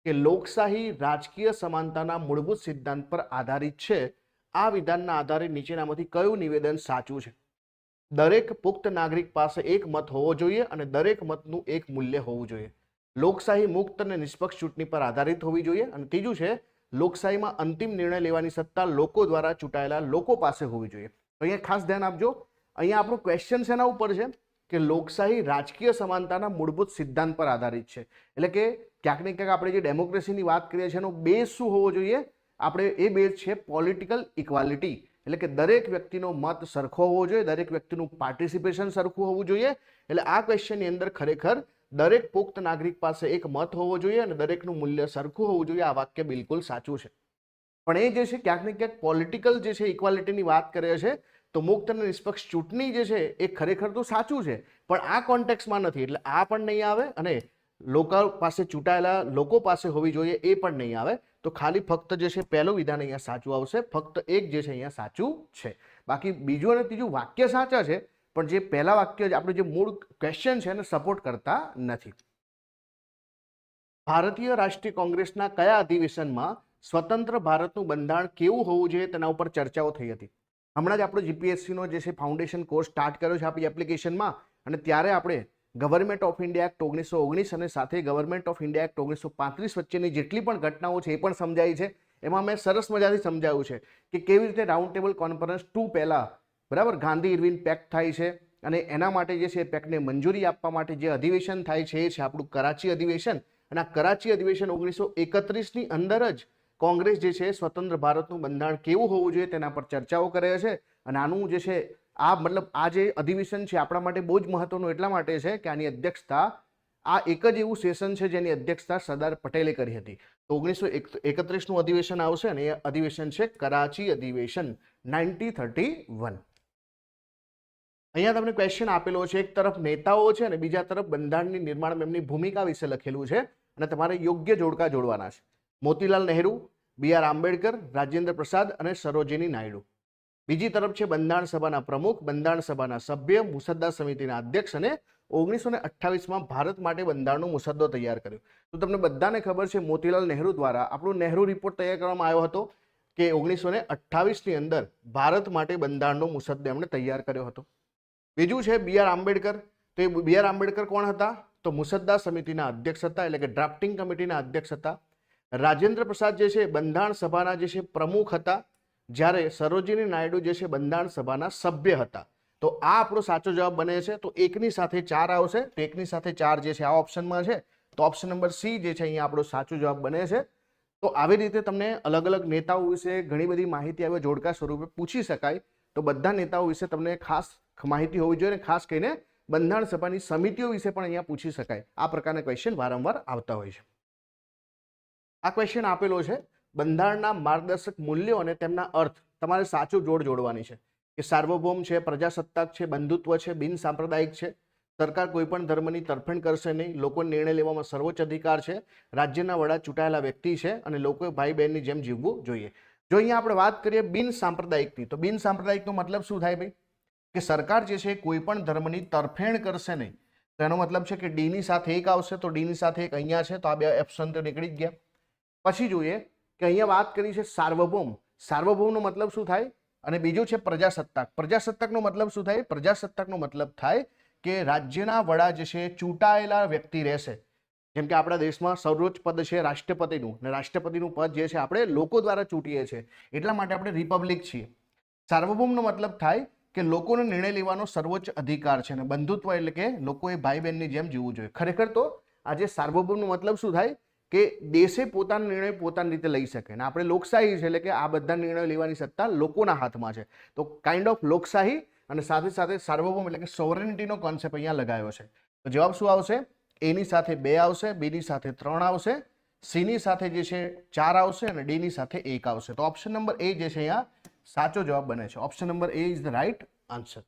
કે લોકશાહી રાજકીય સમાનતાના મૂળભૂત સિદ્ધાંત પર આધારિત છે. આ વિધાનના આધારે નીચેનામાંથી કયું નિવેદન સાચું છે? દરેક પુખ્ત નાગરિક પાસે એક મત હોવો જોઈએ અને દરેક મતનું એક મૂલ્ય હોવું જોઈએ. લોકશાહી મુક્ત અને નિષ્પક્ષ ચૂંટણી પર આધારિત હોવી જોઈએ. અને ત્રીજું છે લોકશાહીમાં અંતિમ નિર્ણય લેવાની સત્તા લોકો દ્વારા ચૂંટાયેલા લોકો પાસે હોવી જોઈએ. તો અહીંયા ખાસ ધ્યાન આપજો, અહીંયા આપણું ક્વેશ્ચન શેના ઉપર છે કે લોકશાહી રાજકીય સમાનતાના મૂળભૂત સિદ્ધાંત પર આધારિત છે. એટલે કે ક્યાંક ને ક્યાંક આપણે જે ડેમોક્રેસીની વાત કરીએ છીએ એનો બેઝ શું હોવો જોઈએ? આપણે એ બેઝ છે પોલિટિકલ ઇક્વાલિટી. એટલે કે દરેક વ્યક્તિનો મત સરખો હોવો જોઈએ, દરેક વ્યક્તિનું પાર્ટિસિપેશન સરખું હોવું જોઈએ. એટલે આ ક્વેશ્ચનની અંદર ખરેખર દરેક પુખ્ત નાગરિક પાસે એક મત હોવો જોઈએ અને દરેકનું મૂલ્ય સરખું હોવું જોઈએ. આ વાક્ય બિલકુલ સાચું છે. પણ એ જે છે ક્યાંક ને ક્યાંક પોલિટિકલ જે છે ઇક્વાલિટીની વાત કરે છે, તો મુક્ત અને નિષ્પક્ષ ચૂંટણી જે છે એ ખરેખર તો સાચું છે, પણ આ કોન્ટેક્સમાં નથી. એટલે આ પણ નહીં આવે અને લોકો પાસે ચૂંટાયેલા લોકો પાસે હોવી જોઈએ એ પણ નહીં આવે. તો ખાલી ફક્ત જે છે પહેલું વિધાન અહીંયા સાચું આવશે, ફક્ત એક જે છે અહીંયા સાચું છે. બાકી બીજું અને ત્રીજું વાક્ય સાચા છે, પણ જે પહેલા વાક્ય આપણે જે મૂળ ક્વેશ્ચન છે એને સપોર્ટ કરતા નથી. ભારતીય રાષ્ટ્રીય કોંગ્રેસના કયા અધિવેશનમાં સ્વતંત્ર ભારતનું બંધારણ કેવું હોવું જોઈએ તેના ઉપર ચર્ચાઓ થઈ હતી? હમણાં જ આપણો જીપીએસસીનો જે છે ફાઉન્ડેશન કોર્સ સ્ટાર્ટ કર્યો છે આપણી એપ્લિકેશનમાં, અને ત્યારે આપણે ગવર્મેન્ટ ઓફ ઇન્ડિયા એક્ટ 1919 અને સાથે ગવર્મેન્ટ ઓફ ઇન્ડિયા એક્ટ 1935 વચ્ચેની જેટલી પણ ઘટનાઓ છે એ પણ સમજાઈ છે. એમાં મેં સરસ મજાથી સમજાવ્યું છે કે કેવી રીતે રાઉન્ડ ટેબલ કોન્ફરન્સ 2 પહેલા બરાબર ગાંધી ઇરવિન પેક્ટ થાય છે, અને એના માટે જે છે પેક્ટને મંજૂરી આપવા માટે જે અધિવેશન થાય છે એ છે આપણું કરાચી અધિવેશન. અને આ કરાચી અધિવેશન 1931ની અંદર જ કોંગ્રેસ જે છે સ્વતંત્ર ભારતનું બંધારણ કેવું હોવું જોઈએ તેના પર ચર્ચાઓ કરે છે. અને આનું જે છે આ મતલબ આ જે અધિવેશન છે આપણા માટે બહુ જ મહત્વનું એટલા માટે છે કે આની અધ્યક્ષતા આ એક જ એવું સેશન છે જેની અધ્યક્ષતા સરદાર પટેલે કરી હતી. તો 1931નું અધિવેશન આવશે અને એ અધિવેશન છે કરાચી અધિવેશન 1931. અહીંયા તમને ક્વેશ્ચન આપેલો છે, એક તરફ નેતાઓ છે અને બીજા તરફ બંધારણની નિર્માણમાં એમની ભૂમિકા વિશે લખેલું છે અને તમારે યોગ્ય જોડકા જોડવાના છે. મોતીલાલ નહેરુ, BR આંબેડકર, રાજેન્દ્ર પ્રસાદ અને સરોજિની નાયડુ. બીજી તરફ છે બંધારણ સભાના પ્રમુખ, બંધારણ સભાના સભ્ય, મુસદ્દા સમિતિના અધ્યક્ષ, અને 1928માં ભારત માટે બંધારણનો મુસદ્દો તૈયાર કર્યો. તો તમને બધાને ખબર છે મોતીલાલ નહેરુ દ્વારા આપણો નહેરુ રિપોર્ટ તૈયાર કરવામાં આવ્યો હતો કે 1928ની અંદર ભારત માટે બંધારણનો મુસદ્દો એમણે તૈયાર કર્યો હતો. બીજું છે BR આંબેડકર. તો એ BR આંબેડકર કોણ હતા? તો મુસદ્દા સમિતિના અધ્યક્ષ હતા, એટલે કે ડ્રાફ્ટિંગ કમિટીના અધ્યક્ષ હતા. રાજેન્દ્ર પ્રસાદ જે છે બંધારણ સભાના જે છે પ્રમુખ હતા, જ્યારે સરોજિની નાયડુ જે છે બંધારણ સભાના સભ્ય હતા. તો આ આપણો સાચો જવાબ બને છે. તો એકની સાથે 4 આવશે, તો એકની સાથે 4 જે છે આ ઓપ્શનમાં છે, તો ઓપ્શન નંબર C જે છે અહીંયા આપણો સાચો જવાબ બને છે. તો આવી રીતે તમને અલગ અલગ નેતાઓ વિશે ઘણી બધી માહિતી આવે જોડકા સ્વરૂપે પૂછી શકાય. તો બધા નેતાઓ વિશે તમને ખાસ માહિતી હોવી જોઈએ, ખાસ કરીને બંધારણ સભાની સમિતિઓ વિશે પણ અહીંયા પૂછી શકાય. આ પ્રકારના ક્વેશ્ચન વારંવાર આવતા હોય છે. આ ક્વેશ્ચન આપેલો છે બંધારણના માર્ગદર્શક મૂલ્યો અને તેમના અર્થ તમારે સાચું જોડ જોડવાની છે કે સાર્વભૌમ છે, પ્રજાસત્તાક છે, બંધુત્વ છે, બિન સાંપ્રદાયિક છે, સરકાર કોઈ પણ ધર્મની તરફેણ કરશે નહીં, લોકોને નિર્ણય લેવામાં સર્વોચ્ચ અધિકાર છે, રાજ્યના વડા ચૂંટાયેલા વ્યક્તિ છે અને લોકોએ ભાઈ બહેનની જેમ જીવવું જોઈએ. જો અહીંયા આપણે વાત કરીએ બિન સાંપ્રદાયિકની, તો બિન સાંપ્રદાયિકનો મતલબ શું થાય ભાઈ? કે સરકાર જે છે કોઈ પણ ધર્મની તરફેણ કરશે નહીં. તો એનો મતલબ છે કે ડીની સાથે એક આવશે, તો ડીની સાથે એક અહીંયા છે, તો આ બે ઓપ્શન તો નીકળી જ ગયા. પછી જોઈએ કે અહીંયા વાત કરી છે સાર્વભૌમ. સાર્વભૌમનો મતલબ શું થાય? અને બીજું છે પ્રજાસત્તાક. પ્રજાસત્તાકનો મતલબ શું થાય? પ્રજાસત્તાકનો મતલબ થાય કે રાજ્યના વડા જે છે ચૂંટાયેલા વ્યક્તિ રહેશે. જેમ કે આપણા દેશમાં સર્વોચ્ચ પદ છે રાષ્ટ્રપતિનું, અને રાષ્ટ્રપતિનું પદ જે છે આપણે લોકો દ્વારા ચૂંટીએ છીએ, એટલા માટે આપણે રિપબ્લિક છીએ. સાર્વભૌમનો મતલબ થાય કે લોકોને નિર્ણય લેવાનો સર્વોચ્ચ અધિકાર છે, અને બંધુત્વ એટલે કે લોકોએ ભાઈ બહેનની જેમ જીવવું જોઈએ. ખરેખર તો આજે સાર્વભૌમનો મતલબ શું થાય? કે દેશે પોતાનો નિર્ણય પોતાની રીતે લઈ શકે, અને આપણે લોકશાહી છે એટલે કે આ બધા નિર્ણયો લેવાની સત્તા લોકોના હાથમાં છે. તો કાઇન્ડ ઓફ લોકશાહી અને સાથે સાથે સાર્વભૌમ એટલે કે સોવરેનિટીનો કોન્સેપ્ટ અહીંયા લગાવ્યો છે. તો જવાબ શું આવશે? એની સાથે 2 આવશે, બીની સાથે 3 આવશે, સીની સાથે જે છે 4 આવશે અને ડીની સાથે 1 આવશે. તો ઓપ્શન નંબર એ જે છે અહીંયા સાચો જવાબ બને છે. Option number A is the right answer.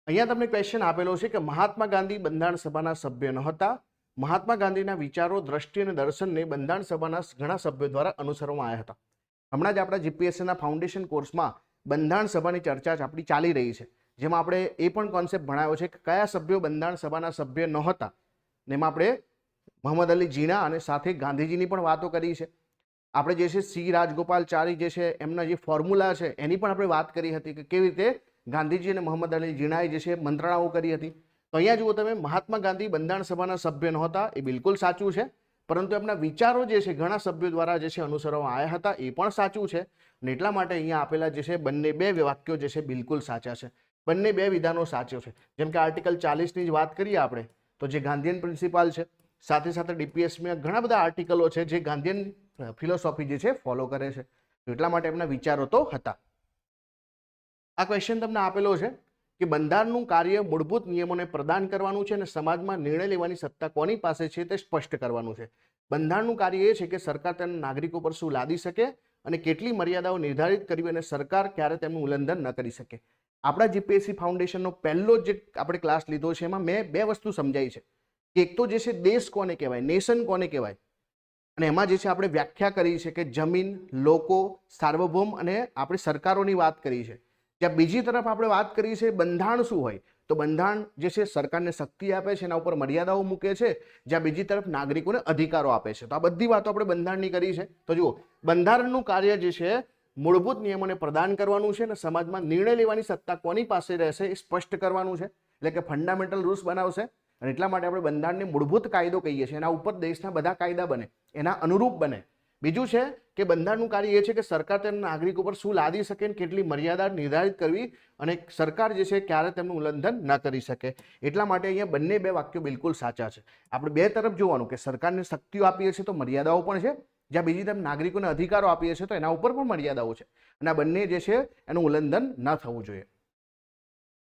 અહીંયા તમને ક્વેશ્ચન આપેલો છે કે મહાત્મા ગાંધી બંધારણ સભાના સભ્ય ન હતા. મહાત્મા ગાંધીના વિચારો, દ્રષ્ટિ અને દર્શનને બંધારણ સભાના ઘણા સભ્યો દ્વારા અનુસરવામાં આવ્યા હતા. હમણાં જ આપણા જીપીએસસીના ફાઉન્ડેશન કોર્સમાં બંધારણ સભાની ચર્ચા જ આપણી ચાલી રહી છે, જેમાં આપણે એ પણ કોન્સેપ્ટ ભણાવ્યો છે કે કયા સભ્યો બંધારણ સભાના સભ્ય નહોતા. એમાં આપણે મોહમ્મદ અલી જીના અને સાથે ગાંધીજીની પણ વાતો કરી છે. આપણે જે છે સી રાજગોપાલચારી જે છે એમના જે ફોર્મ્યુલા છે એની પણ આપણે વાત કરી હતી કે કેવી રીતે ગાંધીજી અને મોહમ્મદ અલી જીનાએ જે છે મંત્રણાઓ કરી હતી. તો અહીંયા જુઓ તમે, મહાત્મા ગાંધી બંધારણ સભાના સભ્ય નહોતા, એ બિલકુલ સાચું છે, પરંતુ એમના વિચારો જે છે ઘણા સભ્યો દ્વારા જે છે અનુસરવામાં આવ્યા હતા, એ પણ સાચું છે. અને એટલા માટે અહીંયા આપેલા જે છે બંને 2 વાક્યો જે છે બિલકુલ સાચા છે. બંને 2 વિધાનો સાચો છે. જેમ કે આર્ટિકલ 40ની જ વાત કરીએ આપણે, તો જે ગાંધીયન પ્રિન્સિપાલ છે, સાથે સાથે ડીપીએસમાં ઘણા બધા આર્ટિકલો છે જે ગાંધીયન ફિલોસોફી જે છે ફોલો કરે છે. એટલા માટે એમના વિચારો તો હતા. આ ક્વેશ્ચન તમને આપેલો છે કે બંધારણનું કાર્ય મૂળભૂત નિયમોને પ્રદાન કરવાનું છે અને સમાજમાં નિર્ણય લેવાની સત્તા કોની પાસે છે તે સ્પષ્ટ કરવાનું છે. બંધારણનું કાર્ય એ છે કે સરકાર તેના નાગરિકો પર શું લાદી શકે અને કેટલી મર્યાદાઓ નિર્ધારિત કરવી અને સરકાર ક્યારે તેમનું ઉલ્લંઘન ન કરી શકે. આપણા જીપીએસસી ફાઉન્ડેશનનો પહેલો જે આપણે ક્લાસ લીધો છે એમાં મેં 2 વસ્તુ સમજાવી છે કે એક તો જે છે દેશ કોને કહેવાય, નેશન કોને કહેવાય, અને એમાં જે છે આપણે વ્યાખ્યા કરી છે કે જમીન, લોકો, સાર્વભૌમ અને આપણે સરકારોની વાત કરી છે. જ્યાં બીજી તરફ આપણે વાત કરી છે બંધારણ શું હોય, તો બંધારણ જે છે સરકારને શક્તિ આપે છે, એના ઉપર મર્યાદાઓ મૂકે છે, જ્યાં બીજી તરફ નાગરિકોને અધિકારો આપે છે. તો આ બધી વાતો આપણે બંધારણની કરી છે. તો જુઓ, બંધારણનું કાર્ય જે છે મૂળભૂત નિયમોને પ્રદાન કરવાનું છે અને સમાજમાં નિર્ણય લેવાની સત્તા કોની પાસે રહેશે એ સ્પષ્ટ કરવાનું છે, એટલે કે ફંડામેન્ટલ રૂલ્સ બનાવશે. અને એટલા માટે આપણે બંધારણને મૂળભૂત કાયદો કહીએ છીએ. એના ઉપર દેશના બધા કાયદા બને, એના અનુરૂપ બને. બીજું છે કે બંધારણનું કાર્ય એ છે કે સરકાર તેના નાગરિકો પર શું લાદી શકે, કેટલી મર્યાદા નિર્ધારિત કરવી અને સરકાર જે છે ક્યારે તેમનું ઉલ્લંઘન ન કરી શકે. એટલા માટે અહીંયા બંને 2 વાક્યો બિલકુલ સાચા છે. આપણે 2 તરફ જોવાનું કે સરકારને શક્તિઓ આપીએ છીએ તો મર્યાદાઓ પણ છે, જ્યાં બીજી તરફ નાગરિકોને અધિકારો આપીએ છીએ તો એના ઉપર પણ મર્યાદાઓ છે, અને આ બંને જે છે એનું ઉલ્લંઘન ન થવું જોઈએ.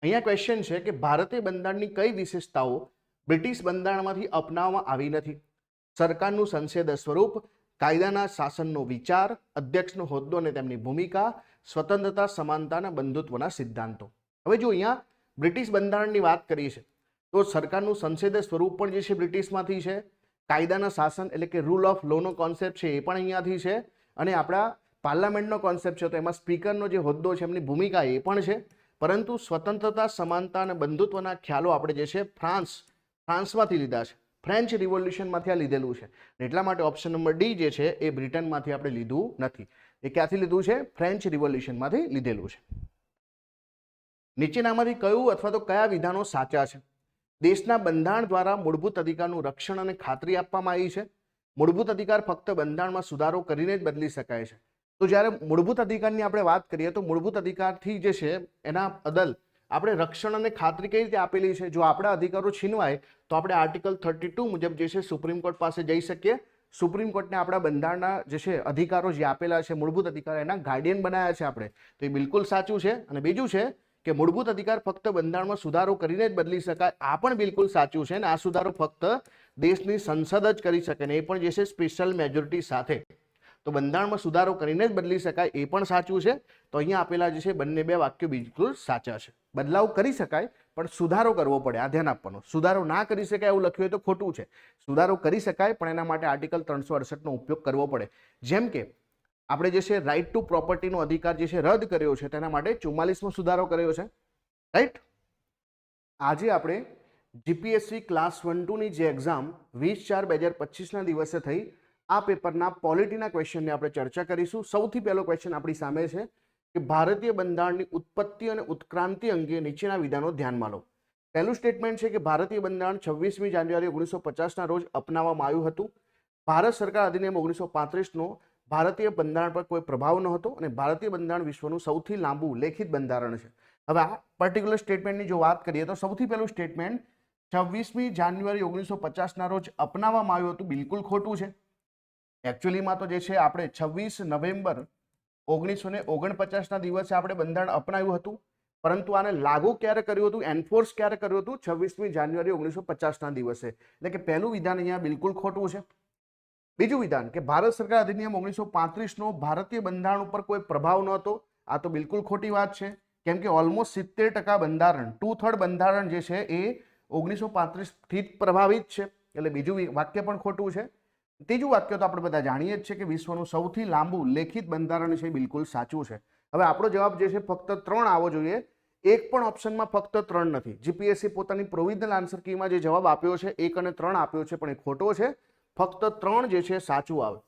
અહીંયા ક્વેશ્ચન છે કે ભારતીય બંધારણની કઈ વિશેષતાઓ બ્રિટિશ બંધારણમાંથી અપનાવવામાં આવી નથી? સરકારનું સંસદીય સ્વરૂપ, કાયદાના શાસનનો વિચાર, અધ્યક્ષનો હોદ્દો અને તેમની ભૂમિકા, સ્વતંત્રતા, સમાનતા અને બંધુત્વના સિદ્ધાંતો. હવે જો અહીંયા બ્રિટિશ બંધારણની વાત કરી છે તો સરકારનું સંસદીય સ્વરૂપ પણ જે છે બ્રિટિશમાંથી છે, કાયદાના શાસન એટલે કે રૂલ ઓફ લોનો કોન્સેપ્ટ છે એ પણ અહીંયાથી છે, અને આપણા પાર્લામેન્ટનો કોન્સેપ્ટ છે તો એમાં સ્પીકરનો જે હોદ્દો છે એમની ભૂમિકા એ પણ છે. પરંતુ સ્વતંત્રતા, સમાનતા અને બંધુત્વના ખ્યાલો આપણે જે છે ફ્રાન્સમાંથી લીધા છે, ફ્રેન્ચ રિવોલ્યુશનમાંથી આ લીધેલું છે. એટલા માટે ઓપ્શન નંબર ડી જે છે એ બ્રિટનમાંથી આપણે લીધું નથી. એ ક્યાંથી લીધું છે? ફ્રેન્ચ રિવોલ્યુશનમાંથી લીધેલું છે. નીચેનામાંથી કયું અથવા તો કયા વિધાનો સાચા છે? દેશના બંધારણ દ્વારા મૂળભૂત અધિકારનું રક્ષણ અને ખાતરી આપવામાં આવી છે. મૂળભૂત અધિકાર ફક્ત બંધારણમાં સુધારો કરીને જ બદલી શકાય છે. તો જ્યારે મૂળભૂત અધિકારની આપણે વાત કરીએ તો મૂળભૂત અધિકારથી જે છે એના બદલ આપણે રક્ષણ અને ખાતરી કઈ રીતે આપેલી છે? જો આપણા અધિકારો છીનવાય તો આપણે આર્ટિકલ 32 મુજબ જે છે સુપ્રીમ કોર્ટ પાસે જઈ શકીએ. સુપ્રીમ કોર્ટને આપણા બંધારણના જે છે અધિકારો જે આપેલા છે મૂળભૂત અધિકાર એના ગાર્ડિયન બનાવ્યા છે આપણે, તો એ બિલકુલ સાચું છે. અને બીજું છે કે મૂળભૂત અધિકાર ફક્ત બંધારણમાં સુધારો કરીને જ બદલી શકાય, આ પણ બિલકુલ સાચું છે. ને આ સુધારો ફક્ત દેશની સંસદ જ કરી શકે ને એ પણ જે છે સ્પેશિયલ મેજોરિટી સાથે. તો બંધારણમાં સુધારો કરીને જ બદલી શકાય એ પણ સાચું છે. તો અહીંયા આપેલા જે છે બંને બે વાક્યો બિલકુલ સાચા છે. બદલાવ કરી શકાય પણ સુધારો કરવો પડે, આ ધ્યાન આપવાનું. સુધારો ના કરી શકાય એવું લખ્યું હોય તો ખોટું છે. સુધારો કરી શકાય પણ એના માટે આર્ટિકલ 368 નો ઉપયોગ કરવો પડે. જેમ કે આપણે જે છે રાઇટ ટુ પ્રોપર્ટીનો અધિકાર જે છે રદ કર્યો છે તેના માટે 44મો સુધારો કર્યો છે, રાઈટ. આજે આપણે જીપીએસસી ક્લાસ 1-2 ની જે એક્ઝામ 20/4/2025 ના દિવસે થઈ, આ પેપરના પોલિટીના ક્વેશ્ચનની આપણે ચર્ચા કરીશું. સૌથી પહેલો ક્વેશ્ચન આપણી સામે છે કે ભારતીય બંધારણની ઉત્પત્તિ અને ઉત્ક્રાંતિ અંગે નીચેના વિધાનો ધ્યાનમાં લો. પહેલું સ્ટેટમેન્ટ છે કે ભારતીય બંધારણ 26મી જાન્યુઆરી 1950 ના રોજ અપનાવવામાં આવ્યું હતું. ભારત સરકાર અધિનિયમ 1935 નો ભારતીય બંધારણ પર કોઈ પ્રભાવ ન હતો અને ભારતીય બંધારણ વિશ્વનું સૌથી લાંબુ લેખિત બંધારણ છે. હવે આ પર્ટિક્યુલર સ્ટેટમેન્ટની જો વાત કરીએ તો સૌથી પહેલું સ્ટેટમેન્ટ 26મી જાન્યુઆરી 1950 ના રોજ અપનાવવામાં આવ્યું હતું, બિલકુલ ખોટું છે. એકચ્યુઅલીમાં તો જે છે આપણે 26 નવેમ્બર 1949 ના દિવસે આપણે બંધારણ અપનાવ્યું હતું, પરંતુ આને લાગુ ક્યારે કર્યું હતું, એન્ફોર્સ ક્યારે કર્યું હતું, 26મી જાન્યુઆરી 1950 ના દિવસે. એટલે કે પહેલું વિધાન અહીંયા બિલકુલ ખોટું છે. બીજું વિધાન કે ભારત સરકાર અધિનિયમ 1935 નો ભારતીય બંધારણ ઉપર કોઈ પ્રભાવ ન હતો, આ તો બિલકુલ ખોટી વાત છે. કેમ કે ઓલમોસ્ટ 70% બંધારણ, 2/3 બંધારણ જે છે એ 1935 થી જ પ્રભાવિત છે. એટલે બીજું વાક્ય પણ ખોટું છે. ત્રીજું વાક્ય તો આપણે બધા જાણીએ જ છે કે વિશ્વનું સૌથી લાંબુ લેખિત બંધારણ છે, બિલકુલ સાચું છે. હવે આપણો જવાબ જે છે ફક્ત 3 આવવો જોઈએ. એક પણ ઓપ્શનમાં ફક્ત 3 નથી. જીપીએસસી પોતાની પ્રોવિઝનલ આન્સર કીમાં જે જવાબ આપ્યો છે 1 અને 3 આપ્યો છે, પણ એ ખોટો છે. ફક્ત 3 જે છે સાચું આવે,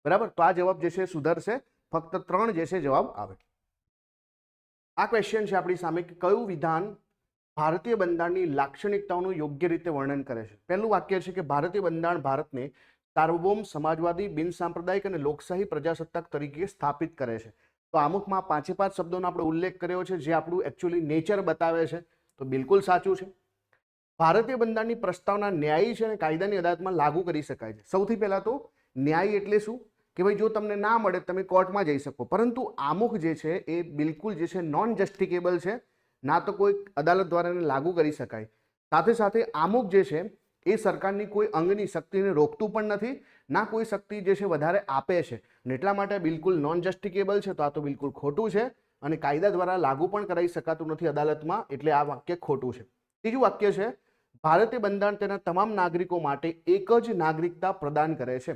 બરાબર. તો આ જવાબ જે છે સુધરશે, ફક્ત 3 જે છે જવાબ આવે. આ ક્વેશ્ચન છે આપણી સામે કે કયું વિધાન ભારતીય બંધારણની લાક્ષણિકતાઓનું યોગ્ય રીતે વર્ણન કરે છે. પહેલું વાક્ય છે કે ભારતીય બંધારણ ભારતને સાર્વભૌમ, સમાજવાદી, બિનસાંપ્રદાયિક અને લોકશાહી પ્રજાસત્તાક તરીકે સ્થાપિત કરે છે. તો આમુખમાં 5 શબ્દોનો આપણે ઉલ્લેખ કર્યો છે જે આપણું એકચ્યુઅલી નેચર બતાવે છે, તો બિલકુલ સાચું છે. ભારતીય બંધારણની પ્રસ્તાવના ન્યાયી છે અને કાયદાની અદાલતમાં લાગુ કરી શકાય છે. સૌથી પહેલા તો ન્યાયી એટલે શું કે ભાઈ જો તમને ના મળે તમે કોર્ટમાં જઈ શકો, પરંતુ આમુખ જે છે એ બિલકુલ જે છે નોન જસ્ટિકેબલ છે, ના તો કોઈ અદાલત દ્વારા એને લાગુ કરી શકાય. સાથે સાથે આમુખ જે છે એ સરકારની કોઈ અંગની શક્તિને રોકતું પણ નથી, ના કોઈ શક્તિ જે છે વધારે આપે છે, અને એટલા માટે બિલકુલ નોન જસ્ટિકેબલ છે. તો આ તો બિલકુલ ખોટું છે અને કાયદા દ્વારા લાગુ પણ કરાવી શકાતું નથી અદાલતમાં, એટલે આ વાક્ય ખોટું છે. ત્રીજું વાક્ય છે ભારતીય બંધારણ તેના તમામ નાગરિકો માટે એક જ નાગરિકતા પ્રદાન કરે છે.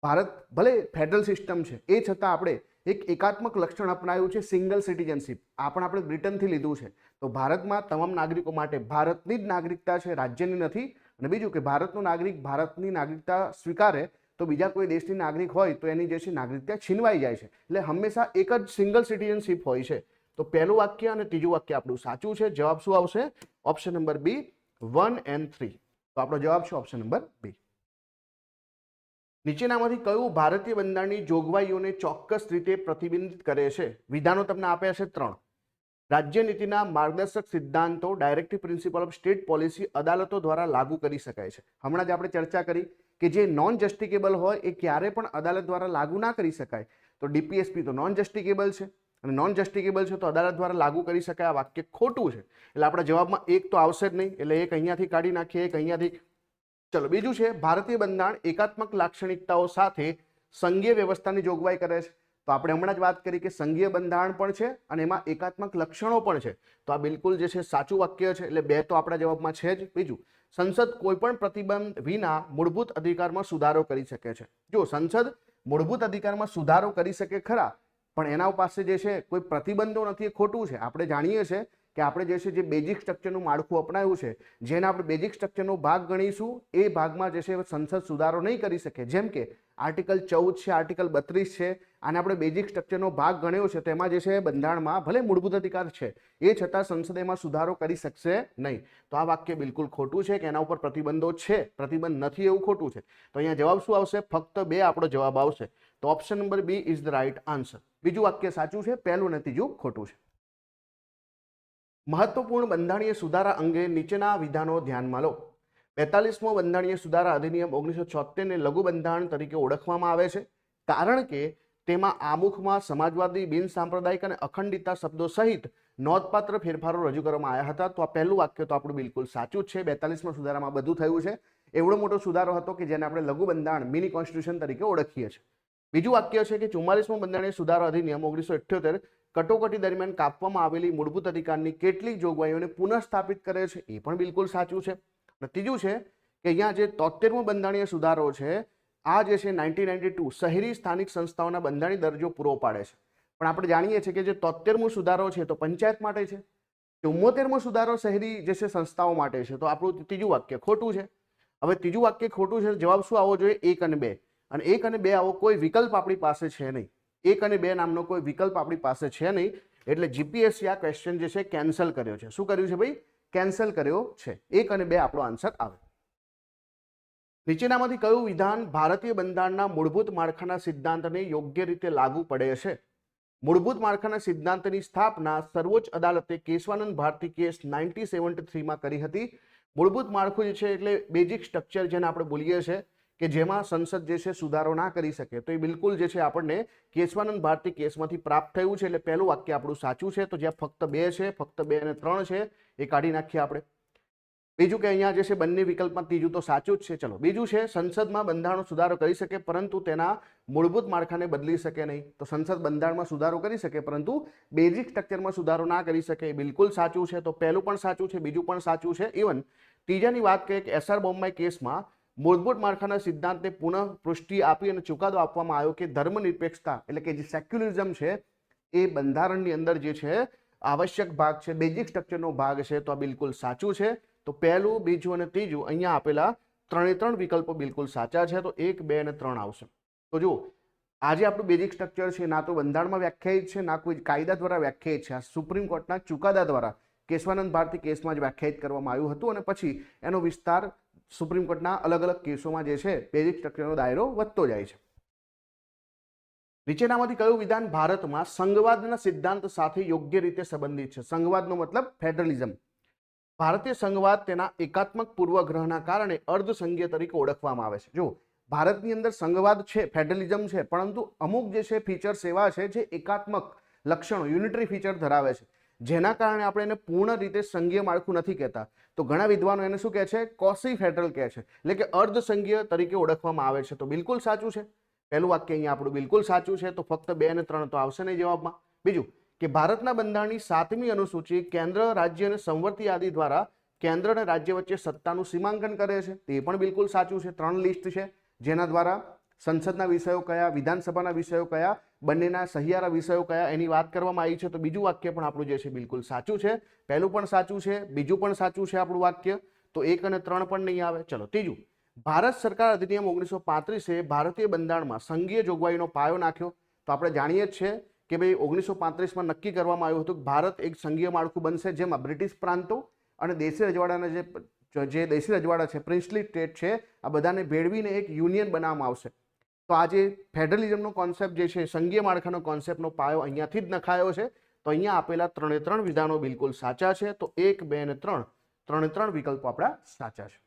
ભારત ભલે ફેડરલ સિસ્ટમ છે એ છતાં આપણે એક એકાત્મક લક્ષણ અપનાવ્યું છે, સિંગલ સિટીઝનશીપ. આ પણ આપણે બ્રિટનથી લીધું છે. તો ભારતમાં તમામ નાગરિકો માટે ભારતની જ નાગરિકતા છે, રાજ્યની નથી. અને બીજું કે ભારતનો નાગરિક ભારતની નાગરિકતા સ્વીકારે તો બીજા કોઈ દેશની નાગરિક હોય તો એની જે છે નાગરિકતા છીનવાઈ જાય છે. એટલે હંમેશા એક જ સિંગલ સિટીઝનશીપ હોય છે. તો પહેલું વાક્ય અને ત્રીજું વાક્ય આપણું સાચું છે. જવાબ શું આવશે? Option number B, 1 and 3. તો આપણો જવાબ છે ઓપ્શન નંબર બી. નીચેનામાંથી કયું ભારતીય બંધારણની જોગવાઈઓને ચોક્કસ રીતે પ્રતિબિંબિત કરે છે? વિધાનો તમને આપ્યા છે 3. રાજ્ય નીતિના માર્ગદર્શક સિદ્ધાંતો, directive principal of state policy અદાલતો દ્વારા લાગુ કરી શકાય છે. હમણાં જ આપણે ચર્ચા કરી કે જે નોન જસ્ટિકેબલ હોય એ ક્યારે પણ અદાલત દ્વારા લાગુ ના કરી શકાય. તો ડીપીએસપી તો નોન જસ્ટિકેબલ છે અને નોન જસ્ટિકેબલ છે તો અદાલત દ્વારા લાગુ કરી શકાય, આ વાક્ય ખોટું છે. એટલે આપણા જવાબમાં એક તો આવશે જ નહીં, એટલે એક અહીંયાથી કાઢી નાખીએ, એક અહીંયાથી. ચલો બીજું છે ભારતીય બંધારણ એકાત્મક લાક્ષણિકતાઓ સાથે સંઘીય વ્યવસ્થાની જોગવાઈ કરે છે. તો આપણે હમણાં જ વાત કરી કે સંઘીય બંધારણ પણ છે અને એમાં એકાત્મક લક્ષણો પણ છે. તો આ બિલકુલ જે છે સાચું વાક્ય છે, એટલે 2 તો આપણા જવાબમાં છે જ. બીજું, સંસદ કોઈ પણ પ્રતિબંધ વિના મૂળભૂત અધિકારમાં સુધારો કરી શકે છે. જો સંસદ મૂળભૂત અધિકારમાં સુધારો કરી શકે ખરા, પણ એના પાસે જે છે કોઈ પ્રતિબંધો નથી, એ ખોટું છે. આપણે જાણીએ છીએ કે આપણે જે છે જે બેઝિક સ્ટ્રક્ચરનું માળખું અપનાવ્યું છે, જેને આપણે બેઝિક સ્ટ્રક્ચરનો ભાગ ગણીશું, એ ભાગમાં જે છે સંસદ સુધારો નહીં કરી શકે. જેમ કે આર્ટિકલ 14 છે, આર્ટિકલ 32 છે, આને આપણે બેઝિક સ્ટ્રક્ચરનો ભાગ ગણ્યો છે. તેમાં જે છે બંધારણમાં ભલે મૂળભૂત અધિકાર છે એ છતાં સંસદ એમાં સુધારો કરી શકશે નહીં. તો આ વાક્ય બિલકુલ ખોટું છે કે એના ઉપર પ્રતિબંધો છે, પ્રતિબંધ નથી એવું ખોટું છે. તો અહીંયા જવાબ શું આવશે? ફક્ત 2 આપણો જવાબ આવશે. તો option number B is the right answer. બીજું વાક્ય સાચું છે, પહેલું અને ત્રીજું ખોટું છે. મહત્વપૂર્ણ બંધારણીય સુધારા અંગે નીચેના વિધાનો ધ્યાનમાં લો. 42મો બંધારણીય સુધારા અધિનિયમ 1976 ને લઘુ બંધારણ તરીકે ઓળખવામાં આવે છે કારણ કે તેમાં આમુખમાં સમાજવાદી, બિનસાંપ્રદાયિક અને અખંડિતતા શબ્દો સહિત નોંધપાત્ર ફેરફારો રજૂ કરવામાં આવ્યા હતા. તો આ પહેલું વાક્ય તો આપણું બિલકુલ સાચું જ છે. 42માં સુધારામાં બધું થયું છે. એવડો મોટો સુધારો હતો કે જેને આપણે લઘુ બંધારણ મિની કોન્સ્ટિટ્યુશન તરીકે ઓળખીએ છીએ. બીજું વાક્ય છે કે 44મો બંધારણીય સુધારો અધિનિયમ 1978 કટોકટી દરમિયાન કાપવામાં આવેલી મૂળભૂત અધિકારની કેટલીક જોગવાઈઓને પુનઃસ્થાપિત કરે છે. એ પણ બિલકુલ સાચું છે. અને ત્રીજું છે કે અહીંયા જે 73મો બંધારણીય સુધારો છે આ જે છે 1992 શહેરી સ્થાનિક સંસ્થાઓના બંધારણીય દરજ્જો પૂરો પાડે છે. પણ આપણે જાણીએ છીએ કે જે 73મો સુધારો છે તો પંચાયત માટે છે, 74મો સુધારો શહેરી જે છે સંસ્થાઓ માટે છે. તો આપણું ત્રીજું વાક્ય ખોટું છે. હવે ત્રીજું વાક્ય ખોટું છે. જવાબ શું આવવો જોઈએ? 1 અને 2. અને 1 અને 2 આવો કોઈ વિકલ્પ આપણી પાસે છે નહીં. 1 અને 2 નામનો કોઈ વિકલ્પ આપણી પાસે છે નહીં. એટલે જીપીએસસી આ ક્વેશ્ચન જે છે કેન્સલ કર્યો છે. શું કર્યું છે ભાઈ? કેન્સલ કર્યો છે. 1 અને 2 આપણો આન્સર આવે. નીચેનામાંથી કયું વિધાન ભારતીય બંધારણના મૂળભૂત માળખાના સિદ્ધાંતને યોગ્ય રીતે લાગુ પડે છે? મૂળભૂત માળખાના સિદ્ધાંતની સ્થાપના સર્વોચ્ચ અદાલતે કેશવાનંદ ભારતી કેસ 1973માં કરી હતી. મૂળભૂત માળખું જે છે એટલે બેઝિક સ્ટ્રક્ચર જેને આપણે બોલીએ છીએ કે જેમાં સંસદ જે છે સુધારો ના કરી શકે. તો એ બિલકુલ જે છે આપણને કેશવાનંદ ભારતી કેસમાંથી પ્રાપ્ત થયું છે. એટલે પહેલું વાક્ય આપણું સાચું છે. તો જ્યાં ફક્ત 2 છે, ફક્ત 2 અને 3 છે એ કાઢી નાખીએ આપણે. બીજું કે અહીંયા જે છે બંને વિકલ્પમાં ત્રીજું તો સાચું જ છે. ચલો બીજું છે સંસદમાં બંધારણ સુધારો કરી શકે પરંતુ તેના મૂળભૂત માળખાને બદલી શકે નહીં. તો સંસદ બંધારણમાં સુધારો કરી શકે પરંતુ બેઝિક સ્ટ્રક્ચરમાં સુધારો ના કરી શકે. એ બિલકુલ સાચું છે. તો પહેલું પણ સાચું છે, બીજું પણ સાચું છે. ઇવન ત્રીજાની વાત કરીએ કે એસઆર બોમ્બે કેસમાં મૂળભૂત માળખાના સિદ્ધાંતને પુનઃ પુષ્ટિ આપી અને ચુકાદો આપવામાં આવ્યો કે ધર્મનિરપેક્ષતા એટલે કે જે સેક્યુલરિઝમ છે એ બંધારણની અંદર જે છે આવશ્યક ભાગ છે, બેઝિક સ્ટ્રક્ચરનો ભાગ છે. તો આ બિલકુલ સાચું છે. તો પહેલું, બીજું અને ત્રીજું અહીંયા આપેલા 3 વિકલ્પો બિલકુલ સાચા છે. તો 1, 2 અને 3 આવશે. તો જુઓ આજે આપણું બેઝિક સ્ટ્રક્ચર છે ના તો બંધારણમાં વ્યાખ્યાયિત છે ના કોઈ કાયદા દ્વારા વ્યાખ્યાયિત છે. આ સુપ્રીમ કોર્ટના ચુકાદા દ્વારા કેશવાનંદ ભારતી કેસમાં જ વ્યાખ્યાયિત કરવામાં આવ્યું હતું અને પછી એનો વિસ્તાર સુપ્રીમ કોર્ટના અલગ અલગ કેસોમાં જે છે બેઝિક સ્ટ્રક્ચરનો દાયરો વધતો જાય છે. નીચેનામાંથી કયું વિધાન ભારતમાં સંઘવાદના સિદ્ધાંત સાથે યોગ્ય રીતે સંબંધિત છે? સંઘવાદનો મતલબ ફેડરલિઝમ. ભારતીય સંઘવાદ તેના એકાત્મક પૂર્વગ્રહના કારણે અર્ધસંઘીય તરીકે ઓળખવામાં આવે છે. જો ભારતની અંદર સંઘવાદ છે, ફેડરલિઝમ છે, પરંતુ અમુક જે છે ફીચર્સ એવા છે જે એકાત્મક લક્ષણો, યુનિટરી ફીચર ધરાવે છે, જેના કારણે આપણે એને પૂર્ણ રીતે સંઘીય માળખું નથી કહેતા. તો ઘણા વિદ્વાનો એને શું કહે છે? કોસી ફેડરલ કહે છે, એટલે કે અર્ધસંઘીય તરીકે ઓળખવામાં આવે છે. તો બિલકુલ સાચું છે. પહેલું વાક્ય અહીંયા આપણું બિલકુલ સાચું છે. તો ફક્ત 2 અને 3 તો આવશે નહીં જવાબમાં. બીજું કે ભારતના બંધારણની 7મી અનુસૂચિ કેન્દ્ર, રાજ્ય અને સંવર્તી આદિ દ્વારા કેન્દ્ર અને રાજ્ય વચ્ચે સત્તાનું સીમાંકન કરે છે. તે પણ બિલકુલ સાચું છે. 3 લિસ્ટ છે જેના દ્વારા સંસદના વિષયો કયા, વિધાનસભાના વિષયો કયા, બંનેના સહિયારા વિષયો કયા એની વાત કરવામાં આવી છે. તો બીજું વાક્ય પણ આપણું જે છે બિલકુલ સાચું છે. પહેલું પણ સાચું છે, બીજું પણ સાચું છે આપણું વાક્ય. તો 1 અને 3 પણ નહીં આવે. ચલો ત્રીજું, ભારત સરકાર અધિનિયમ 1935 ભારતીય બંધારણમાં સંઘીય જોગવાઈનો પાયો નાખ્યો. તો આપણે જાણીએ જ છે કે ભાઈ 1935માં નક્કી કરવામાં આવ્યું હતું કે ભારત એક સંઘીય માળખું બનશે જેમાં બ્રિટિશ પ્રાંતો અને દેશી રજવાડાના જે દેશી રજવાડા છે, પ્રિન્સલી સ્ટેટ છે, આ બધાને ભેળવીને એક યુનિયન બનાવવામાં આવશે. તો આ જે ફેડરલિઝમનો કોન્સેપ્ટ જે છે, સંઘીય માળખાનો કોન્સેપ્ટનો પાયો અહીંયાથી જ નખાયો છે. તો અહીંયા આપેલા 3 વિધાનો બિલકુલ સાચા છે. તો 1, 2 અને 3 વિકલ્પો આપણા સાચા છે.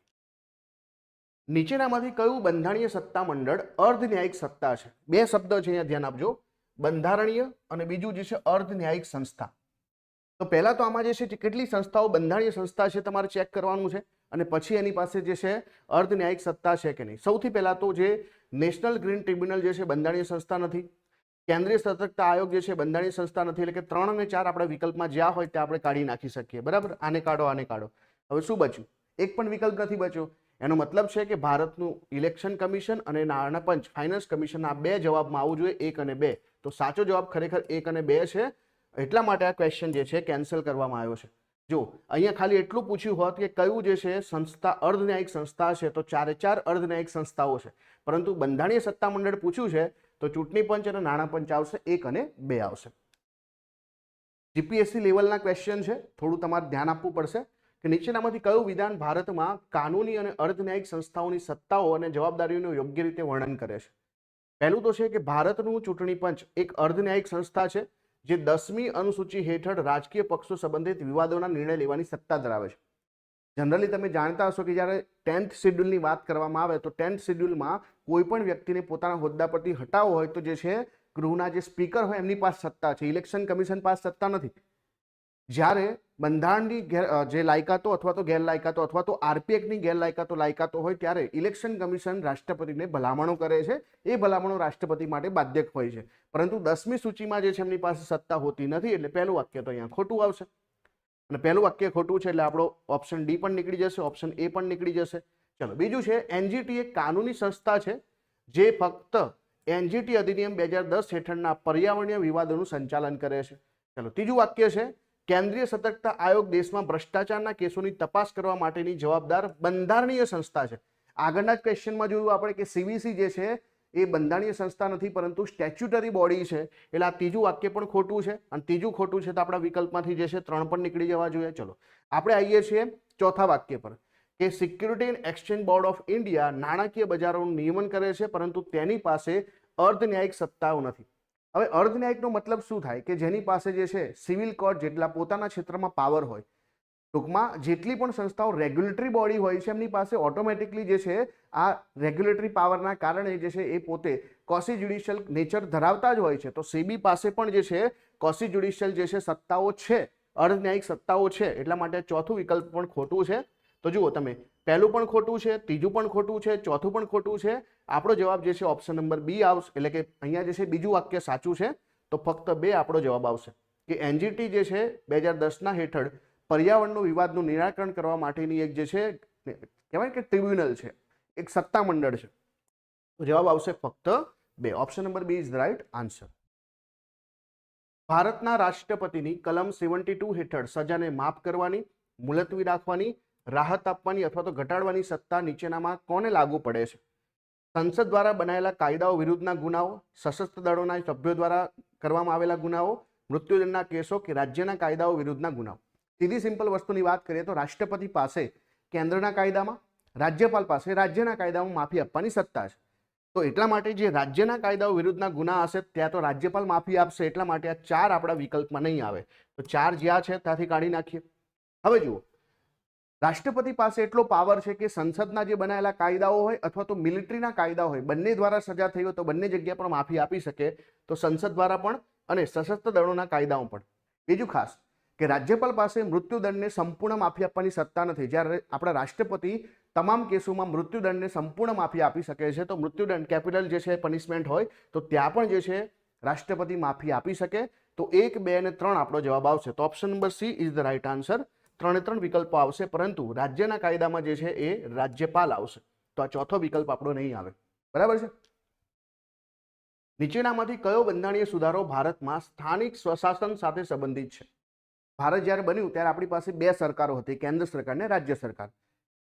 નીચેનામાંથી કયું બંધારણીય સત્તા મંડળ અર્ધન્યાયિક સત્તા છે? 2 શબ્દ છે અહીંયા ધ્યાન આપજો, બંધારણીય અને બીજું જે છે અર્ધન્યાયિક સંસ્થા. તો પહેલા તો આમાં જે છે કેટલી સંસ્થાઓ બંધારણીય સંસ્થા છે તમારે ચેક કરવાનું છે અને પછી એની પાસે જે છે અર્ધન્યાયિક સત્તા છે કે નહીં. સૌથી પહેલા તો જે નેશનલ ગ્રીન ટ્રિબ્યુનલ જે છે બંધારણીય સંસ્થા નથી, કેન્દ્રીય સતર્કતા આયોગ જે છે બંધારણીય સંસ્થા નથી. એટલે કે 3 અને 4 આપણા વિકલ્પમાં જ્યાં હોય ત્યાં આપણે કાઢી નાખી શકીએ. બરાબર, આને કાઢો, આને કાઢો. હવે શું બચ્યું? એક પણ વિકલ્પ નથી બચ્યો. એનો મતલબ છે કે ભારતનું ઇલેક્શન કમિશન અને નાણાં પંચ, ફાઇનાન્સ કમિશન, આ 2 જવાબમાં આવવું જોઈએ, 1 અને 2. તો સાચો જવાબ ખરેખર 1 અને 2 છે. એટલા માટે આ ક્વેશ્ચન જે છે કેન્સલ કરવામાં આવ્યો છે. જો અહીંયા ખાલી એટલું પૂછ્યું હોત કે કયું જે છે સંસ્થા અર્ધન્યાયિક સંસ્થા છે તો 4 અર્ધન્યાયિક સંસ્થાઓ છે, પરંતુ બંધારણીય સત્તા મંડળ પૂછ્યું છે તો ચૂંટણી પંચ અને નાણાં પંચ આવશે, 1 અને 2 આવશે. જીપીએસસી લેવલના ક્વેશ્ચન છે, થોડું તમારે ધ્યાન આપવું પડશે કે નીચેનામાંથી કયું વિધાન ભારતમાં કાનૂની અને અર્ધન્યાયિક સંસ્થાઓની સત્તાઓ અને જવાબદારીઓનું યોગ્ય રીતે વર્ણન કરે છે? પહેલું તો છે કે ભારતનું ચૂંટણી પંચ એક અર્ધન્યાયિક સંસ્થા છે જે 10મી અનુસૂચિ હેઠળ રાજકીય પક્ષો સંબંધિત વિવાદોના નિર્ણય લેવાની સત્તા ધરાવે છે. જનરલી તમે જાણતા હશો કે જ્યારે 10th શેડ્યુલની વાત કરવામાં આવે તો 10th શેડ્યુલમાં કોઈ પણ વ્યક્તિને પોતાના હોદ્દા પરથી હટાવવો હોય તો જે છે ગૃહના જે સ્પીકર હોય એમની પાસે સત્તા છે, ઇલેક્શન કમિશન પાસે સત્તા નથી. જ્યારે બંધારણની જે લાયકાતો અથવા તો ગેરલાયકાતો અથવા તો આરપીએક્ટની ગેરલાયકાતો લાયકાતો હોય ત્યારે ઇલેક્શન કમિશન રાષ્ટ્રપતિને ભલામણો કરે છે. એ ભલામણો રાષ્ટ્રપતિ માટે બાધ્યક હોય છે. પરંતુ 10મી સૂચિમાં જે છે એમની પાસે સત્તા હોતી નથી. એટલે પહેલું વાક્ય તો અહીંયા ખોટું આવશે અને પહેલું વાક્ય ખોટું છે એટલે આપણો ઓપ્શન ડી પણ નીકળી જશે, ઓપ્શન એ પણ નીકળી જશે. ચલો બીજું છે એનજીટી એક કાનૂની સંસ્થા છે જે ફક્ત એનજીટી અધિનિયમ 2010 હેઠળના પર્યાવરણીય વિવાદોનું સંચાલન કરે છે. ચલો ત્રીજું વાક્ય છે કેન્દ્રીય સતર્કતા આયોગ દેશમાં ભ્રષ્ટાચારના કેસોની તપાસ કરવા માટેની જવાબદાર બંધારણીય સંસ્થા છે. આગળના જ ક્વેશ્ચનમાં જોયું આપણે કે સીવીસી જે છે એ બંધારણીય સંસ્થા નથી પરંતુ સ્ટેચ્યુટરી બોડી છે. એટલે આ ત્રીજું વાક્ય પણ ખોટું છે અને ત્રીજું ખોટું છે તો આપણા વિકલ્પમાંથી જે છે 3 પણ નીકળી જવા જોઈએ. ચલો આપણે આવીએ છીએ ચોથા વાક્ય પર કે security and exchange board of India નાણાકીય બજારોનું નિયમન કરે છે પરંતુ તેની પાસે અર્ધન્યાયિક સત્તાઓ નથી. હવે અર્ધન્યાયિકનો મતલબ શું થાય કે જેની પાસે જે છે સિવિલ કોર્ટ જેટલા પોતાના ક્ષેત્રમાં પાવર હોય. ટૂંકમાં જેટલી પણ સંસ્થાઓ રેગ્યુલેટરી બોડી હોય છે એમની પાસે ઓટોમેટિકલી જે છે આ રેગ્યુલેટરી પાવરના કારણે જે છે એ પોતે કોસી જ્યુડિશિયલ નેચર ધરાવતા જ હોય છે. તો સેબી પાસે પણ જે છે કોસી જ્યુડિશિયલ જે છે સત્તાઓ છે, અર્ધન્યાયિક સત્તાઓ છે. એટલા માટે ચોથું વિકલ્પ પણ ખોટું છે. તો જુઓ તમે પહેલું પણ ખોટું છે, ત્રીજું પણ ખોટું છે, ચોથું પણ ખોટું છે. આપણો જવાબ જે છે ઓપ્શન નંબર બી આવશે. એટલે કે અહીંયા જે છે બીજું વાક્ય સાચું છે તો ફક્ત 2 આપણો જવાબ આવશે કે એનજીટી જે છે 2010ના હેઠળ પર્યાવરણનો વિવાદનું નિરાકરણ કરવા માટેની એક જે છે કહેવાય કે ટ્રિબ્યુનલ છે, એક સત્તામંડળ છે. તો જવાબ આવશે ફક્ત 2. Option number B is the right answer. ભારતના રાષ્ટ્રપતિની કલમ 72 હેઠળ સજાને માફ કરવાની, મુલતવી રાખવાની, રાહત આપવાની અથવા તો ઘટાડવાની સત્તા નીચેનામાં કોને લાગુ પડે છે? સંસદ દ્વારા બનાવેલા કાયદાઓ વિરુદ્ધના ગુનાઓ, સશસ્ત્ર દળોના સભ્યો દ્વારા કરવામાં આવેલા ગુનાઓ, મૃત્યુદંડના કેસો કે રાજ્યના કાયદાઓ વિરુદ્ધના ગુનાઓ. સીધી સિમ્પલ વસ્તુની વાત કરીએ તો રાષ્ટ્રપતિ પાસે કેન્દ્રના કાયદામાં, રાજ્યપાલ પાસે રાજ્યના કાયદામાં માફી આપવાની સત્તા છે. તો એટલા માટે જે રાજ્યના કાયદાઓ વિરુદ્ધના ગુના હશે ત્યાં તો રાજ્યપાલ માફી આપશે. એટલા માટે આ 4 આપણા વિકલ્પમાં નહીં આવે. તો 4 જ્યાં છે ત્યાંથી કાઢી નાખીએ. હવે જુઓ રાષ્ટ્રપતિ પાસે એટલો પાવર છે કે સંસદના જે બનાવેલા કાયદાઓ હોય અથવા તો મિલિટરીના કાયદા હોય બંને દ્વારા સજા થઈ હોય તો બંને જગ્યા પર માફી આપી શકે. તો સંસદ દ્વારા પણ અને સશસ્ત્ર દળોના કાયદાઓ પણ. બીજું ખાસ કે રાજ્યપાલ પાસે મૃત્યુદંડને સંપૂર્ણ માફી આપવાની સત્તા નથી. જ્યારે આપણા રાષ્ટ્રપતિ તમામ કેસોમાં મૃત્યુદંડને સંપૂર્ણ માફી આપી શકે છે. તો મૃત્યુદંડ કેપિટલ જે છે પનિશમેન્ટ હોય તો ત્યાં પણ જે છે રાષ્ટ્રપતિ માફી આપી શકે. તો 1, 2 અને 3 આપણો જવાબ આવશે. તો option number she is the right answer. 3 વિકલ્પો આવશે પરંતુ રાજ્યના કાયદામાં જે છે એ રાજ્યપાલ આવશે. તો આ ચોથો વિકલ્પ આપણો નહીં આવે. બરાબર છે. નીચેનામાંથી કયો બંધારણીય સુધારો ભારતમાં સ્થાનિક સ્વશાસન સાથે સંબંધિત છે? ભારત જ્યારે બન્યું ત્યારે આપણી પાસે 2 સરકારો હતી, કેન્દ્ર સરકાર ને રાજ્ય સરકાર.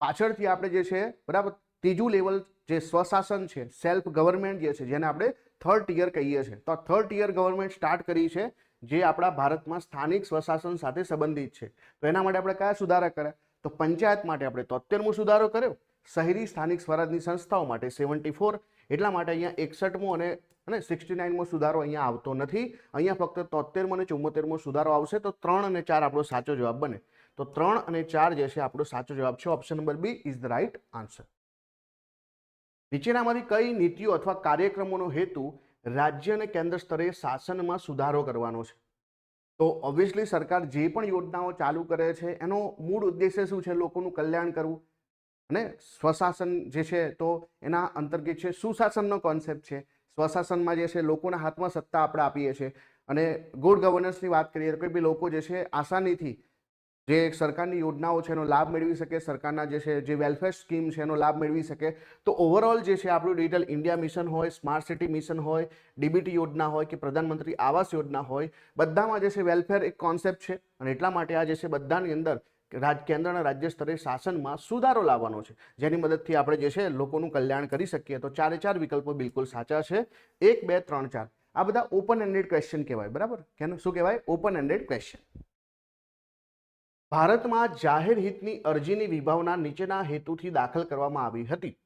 પાછળથી આપણે જે છે બરાબર ત્રીજું લેવલ જે સ્વશાસન છે, સેલ્ફ ગવર્નમેન્ટ જે છે જેને આપણે 3rd ટિયર કહીએ છીએ. તો 3rd ટિયર ગવર્નમેન્ટ સ્ટાર્ટ કરી છે જે આપણા ભારતમાં સ્થાનિક સ્વશાસન સાથે સંબંધિત છે. તો એના માટે આપણે કયા સુધારા કર્યા? તો પંચાયત માટે આપણે 73મો સુધારો કર્યો, શહેરી સ્થાનિક સ્વરાજની સંસ્થાઓ માટે 74. એટલા માટે અહીંયા 61મો અને 69મો સુધારો અહીંયા આવતો નથી. અહીંયા ફક્ત 73મો અને 74મો સુધારો આવશે. તો 3 અને 4 આપણો સાચો જવાબ બને. તો 3 અને 4 જે છે આપણો સાચો જવાબ છે. Option number B is the right answer. નીચેનામાંથી કઈ નીતિઓ અથવા કાર્યક્રમોનો હેતુ રાજ્ય અને કેન્દ્ર સ્તરે શાસનમાં સુધારો કરવાનો છે? તો ઓબ્વિયસલી સરકાર જે પણ યોજનાઓ ચાલુ કરે છે એનો મૂળ ઉદ્દેશ્ય શું છે? લોકોનું કલ્યાણ કરવું. અને સ્વશાસન જે છે તો એના અંતર્ગત છે સુશાસનનો કોન્સેપ્ટ છે. સ્વશાસનમાં જે છે લોકોના હાથમાં સત્તા આપણે આપીએ છીએ અને ગુડ ગવર્નન્સની વાત કરીએ તો કોઈ બી લોકો જે છે આસાનીથી જે સરકારની યોજનાઓ છે એનો લાભ મેળવી શકે, સરકારના જે છે જે વેલફેર સ્કીમ છે એનો લાભ મેળવી શકે. તો ઓવરઓલ જે છે આપણું ડિજિટલ ઇન્ડિયા મિશન હોય, સ્માર્ટ સિટી મિશન હોય, ડીબીટી યોજના હોય કે પ્રધાનમંત્રી આવાસ યોજના હોય, બધામાં જે છે વેલફેર એક કોન્સેપ્ટ છે અને એટલા માટે આ જે છે બધાની અંદર કેન્દ્રના રાજ્ય સ્તરે શાસનમાં સુધારો લાવવાનો છે જેની મદદથી આપણે જે છે લોકોનું કલ્યાણ કરી શકીએ. તો 4 વિકલ્પો બિલકુલ સાચા છે. 1, 2, 3, 4 આ બધા ઓપન એન્ડેડ ક્વેશ્ચન કહેવાય. બરાબર, શું કહેવાય? Open ended question. ભારતમાં જાહેર હિતની અરજીની વિભાવના નીચેના હેતુથી દાખલ કરવામાં આવી હતી.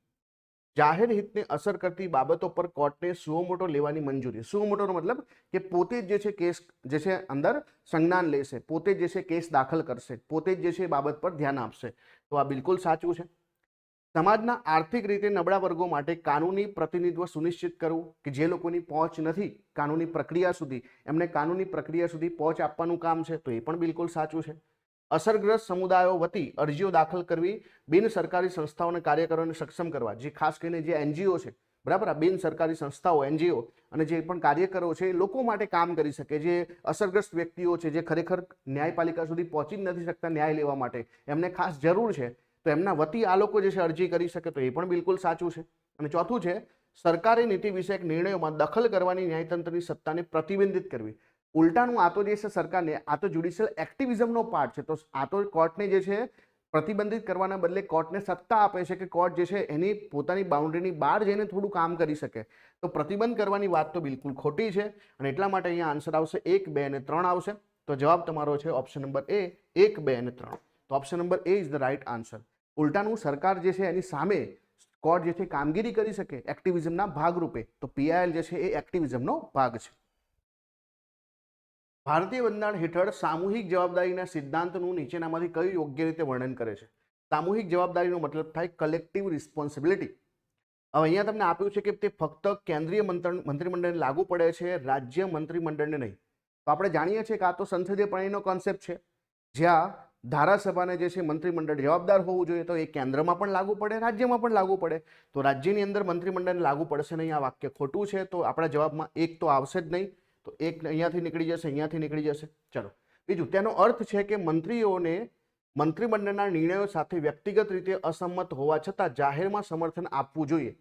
જાહેર હિતને અસર કરતી બાબતો પર કોર્ટને સુઓ મોટો લેવાની મંજૂરી. સુઓ મોટોનો મતલબ કે પોતે જ જે છે કેસ જે છે અંદર સંજ્ઞાન લેશે, પોતે જે છે કેસ દાખલ કરશે, પોતે જ જે છે બાબત પર ધ્યાન આપશે. તો આ બિલકુલ સાચું છે. સમાજના આર્થિક રીતે નબળા વર્ગો માટે કાનૂની પ્રતિનિધિત્વ સુનિશ્ચિત કરવું, કે જે લોકોની પહોંચ નથી કાનૂની પ્રક્રિયા સુધી, એમને કાનૂની પ્રક્રિયા સુધી પહોંચ આપવાનું કામ છે, તો એ પણ બિલકુલ સાચું છે. અસરગ્રસ્ત સમુદાયો વતી અરજીઓ દાખલ કરવી, બિન સરકારી સંસ્થાઓ અને કાર્યકરોને સક્ષમ કરવા, જે ખાસ કરીને જે એનજીઓ છે, બરાબર, આ બિન સરકારી સંસ્થાઓ એનજીઓ અને જે પણ કાર્યકરો છે એ લોકો માટે કામ કરી શકે, જે અસરગ્રસ્ત વ્યક્તિઓ છે જે ખરેખર ન્યાયપાલિકા સુધી પહોંચી જ નથી શકતા ન્યાય લેવા માટે, એમને ખાસ જરૂર છે, તો એમના વતી આ લોકો જે છે અરજી કરી શકે, તો એ પણ બિલકુલ સાચું છે. અને ચોથું છે સરકારી નીતિ વિષયક નિર્ણયોમાં દખલ કરવાની ન્યાયતંત્રની સત્તાને પ્રતિબંધિત કરવી. ઉલટાનું આ તો જે છે સરકારને, આ તો જ્યુડિશિયલ એક્ટિવિઝમનો પાર્ટ છે, તો આ તો કોર્ટને જે છે પ્રતિબંધિત કરવાના બદલે કોર્ટને સત્તા આપે છે કે કોર્ટ જે છે એની પોતાની બાઉન્ડ્રીની બહાર જઈને થોડું કામ કરી શકે. તો પ્રતિબંધ કરવાની વાત તો બિલકુલ ખોટી છે અને એટલા માટે અહીંયા આન્સર આવશે 1, 2 અને 3 આવશે. તો જવાબ તમારો છે ઓપ્શન નંબર એ 1, 2 અને 3. તો option number A is the right answer. ઉલટાનું સરકાર જે છે એની સામે કોર્ટ જે છે કામગીરી કરી શકે એક્ટિવિઝમના ભાગરૂપે, તો પીઆઈએલ જે છે એ એક્ટિવિઝમનો ભાગ છે. ભારતીય બંધારણ હેઠળ સામૂહિક જવાબદારીના સિદ્ધાંતનું નીચેનામાંથી કયું યોગ્ય રીતે વર્ણન કરે છે? સામૂહિક જવાબદારીનો મતલબ થાય કલેક્ટિવ રિસ્પોન્સિબિલિટી. હવે અહીંયા તમને આપ્યું છે કે તે ફક્ત કેન્દ્રીય મંત્રીમંડળને લાગુ પડે છે, રાજ્ય મંત્રીમંડળને નહીં. તો આપણે જાણીએ છીએ કે આ તો સંસદીય પ્રણાલીનો કોન્સેપ્ટ છે, જ્યાં ધારાસભાને જે છે મંત્રીમંડળ જવાબદાર હોવું જોઈએ, તો એ કેન્દ્રમાં પણ લાગુ પડે, રાજ્યમાં પણ લાગુ પડે. તો રાજ્યની અંદર મંત્રીમંડળને લાગુ પડશે નહીં, આ વાક્ય ખોટું છે. તો આપણા જવાબમાં 1 તો આવશે જ નહીં, તો 1 અહીંયાથી નીકળી જશે, અહીંયાથી નીકળી જશે. ચલો બીજું, તેનો અર્થ છે કે મંત્રીઓને મંત્રીમંડળના નિર્ણયો સાથે વ્યક્તિગત રીતે અસંમત હોવા છતાં જાહેરમાં સમર્થન આપવું જોઈએ.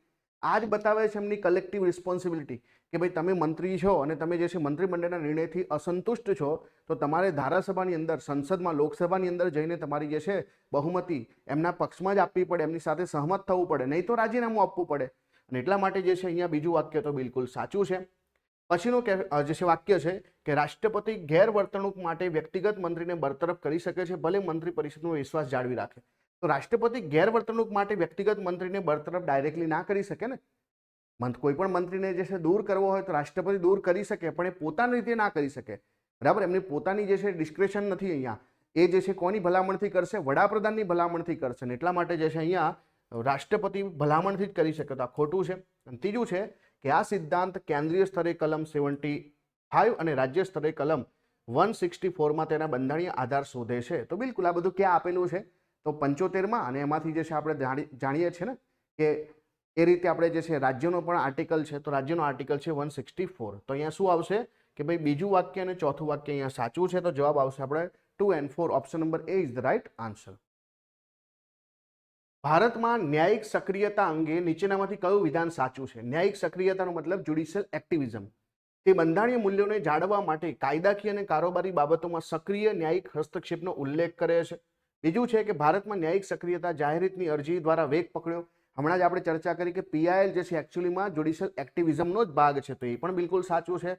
આ જ બતાવે છે એમની કલેક્ટિવ રિસ્પોન્સિબિલિટી, કે ભાઈ તમે મંત્રી છો અને તમે જે છે મંત્રીમંડળના નિર્ણયથી અસંતુષ્ટ છો, તો તમારે ધારાસભાની અંદર, સંસદમાં, લોકસભાની અંદર જઈને તમારી જે છે બહુમતી એમના પક્ષમાં જ આપવી પડે, એમની સાથે સહમત થવું પડે, નહીં તો રાજીનામું આપવું પડે. અને એટલા માટે જે છે અહીંયા બીજું વાક્ય તો બિલકુલ સાચું છે. પછીનું જે છે વાક્ય છે કે રાષ્ટ્રપતિ ગેરવર્તણૂક માટે વ્યક્તિગત મંત્રીને બરતરફ કરી શકે છે, ભલે મંત્રી પરિષદનો વિશ્વાસ જાળવી રાખે. તો રાષ્ટ્રપતિ ગેરવર્તણૂક માટે વ્યક્તિગત મંત્રીને બરતરફ ડાયરેક્ટલી ના કરી શકે ને. કોઈ પણ મંત્રીને જે છે દૂર કરવો હોય તો રાષ્ટ્રપતિ દૂર કરી શકે, પણ એ પોતાની રીતે ના કરી શકે, બરાબર. એમની પોતાની જે છે ડિસ્ક્રેશન નથી અહીંયા. એ જે છે કોની ભલામણથી કરશે? વડાપ્રધાનની ભલામણથી કરશે. ને એટલા માટે જે છે અહીંયા રાષ્ટ્રપતિ ભલામણથી જ કરી શકે, તો આ ખોટું છે. અને ત્રીજું છે કે આ સિદ્ધાંત કેન્દ્રીય સ્તરે કલમ 75 અને રાજ્ય સ્તરે કલમ 164માં તેના બંધારણીય આધાર શોધે છે. તો બિલકુલ આ બધું ક્યાં આપેલું છે? તો 75માં, અને એમાંથી જે છે આપણે જાણીએ છીએ ને કે એ રીતે આપણે જે છે રાજ્યનો પણ આર્ટિકલ છે, તો રાજ્યનો આર્ટિકલ છે 164. તો અહીંયા શું આવશે કે ભાઈ બીજું વાક્ય અને ચોથું વાક્ય અહીંયા સાચું છે, તો જવાબ આવશે આપણે 2 and 4. Option number A is the right answer. ભારતમાં ન્યાયિક સક્રિયતા અંગે નીચેનામાંથી કયું વિધાન સાચું છે? ન્યાયિક સક્રિયતાનો મતલબ જ્યુડિશિયલ એક્ટિવિઝમ. તે બંધારણીય મૂલ્યોને જાળવવા માટે કાયદાકીય અને કારોબારી બાબતોમાં સક્રિય ન્યાયિક હસ્તક્ષેપનો ઉલ્લેખ કરે છે. બીજું છે કે ભારતમાં ન્યાયિક સક્રિયતા જાહેરહિતની અરજી દ્વારા વેગ પકડ્યો. હમણાં જ આપણે ચર્ચા કરી કે પીઆઈએલ જે છે એકચ્યુઅલીમાં જ્યુડિશિયલ એક્ટિવિઝમનો જ ભાગ છે, તો એ પણ બિલકુલ સાચું છે.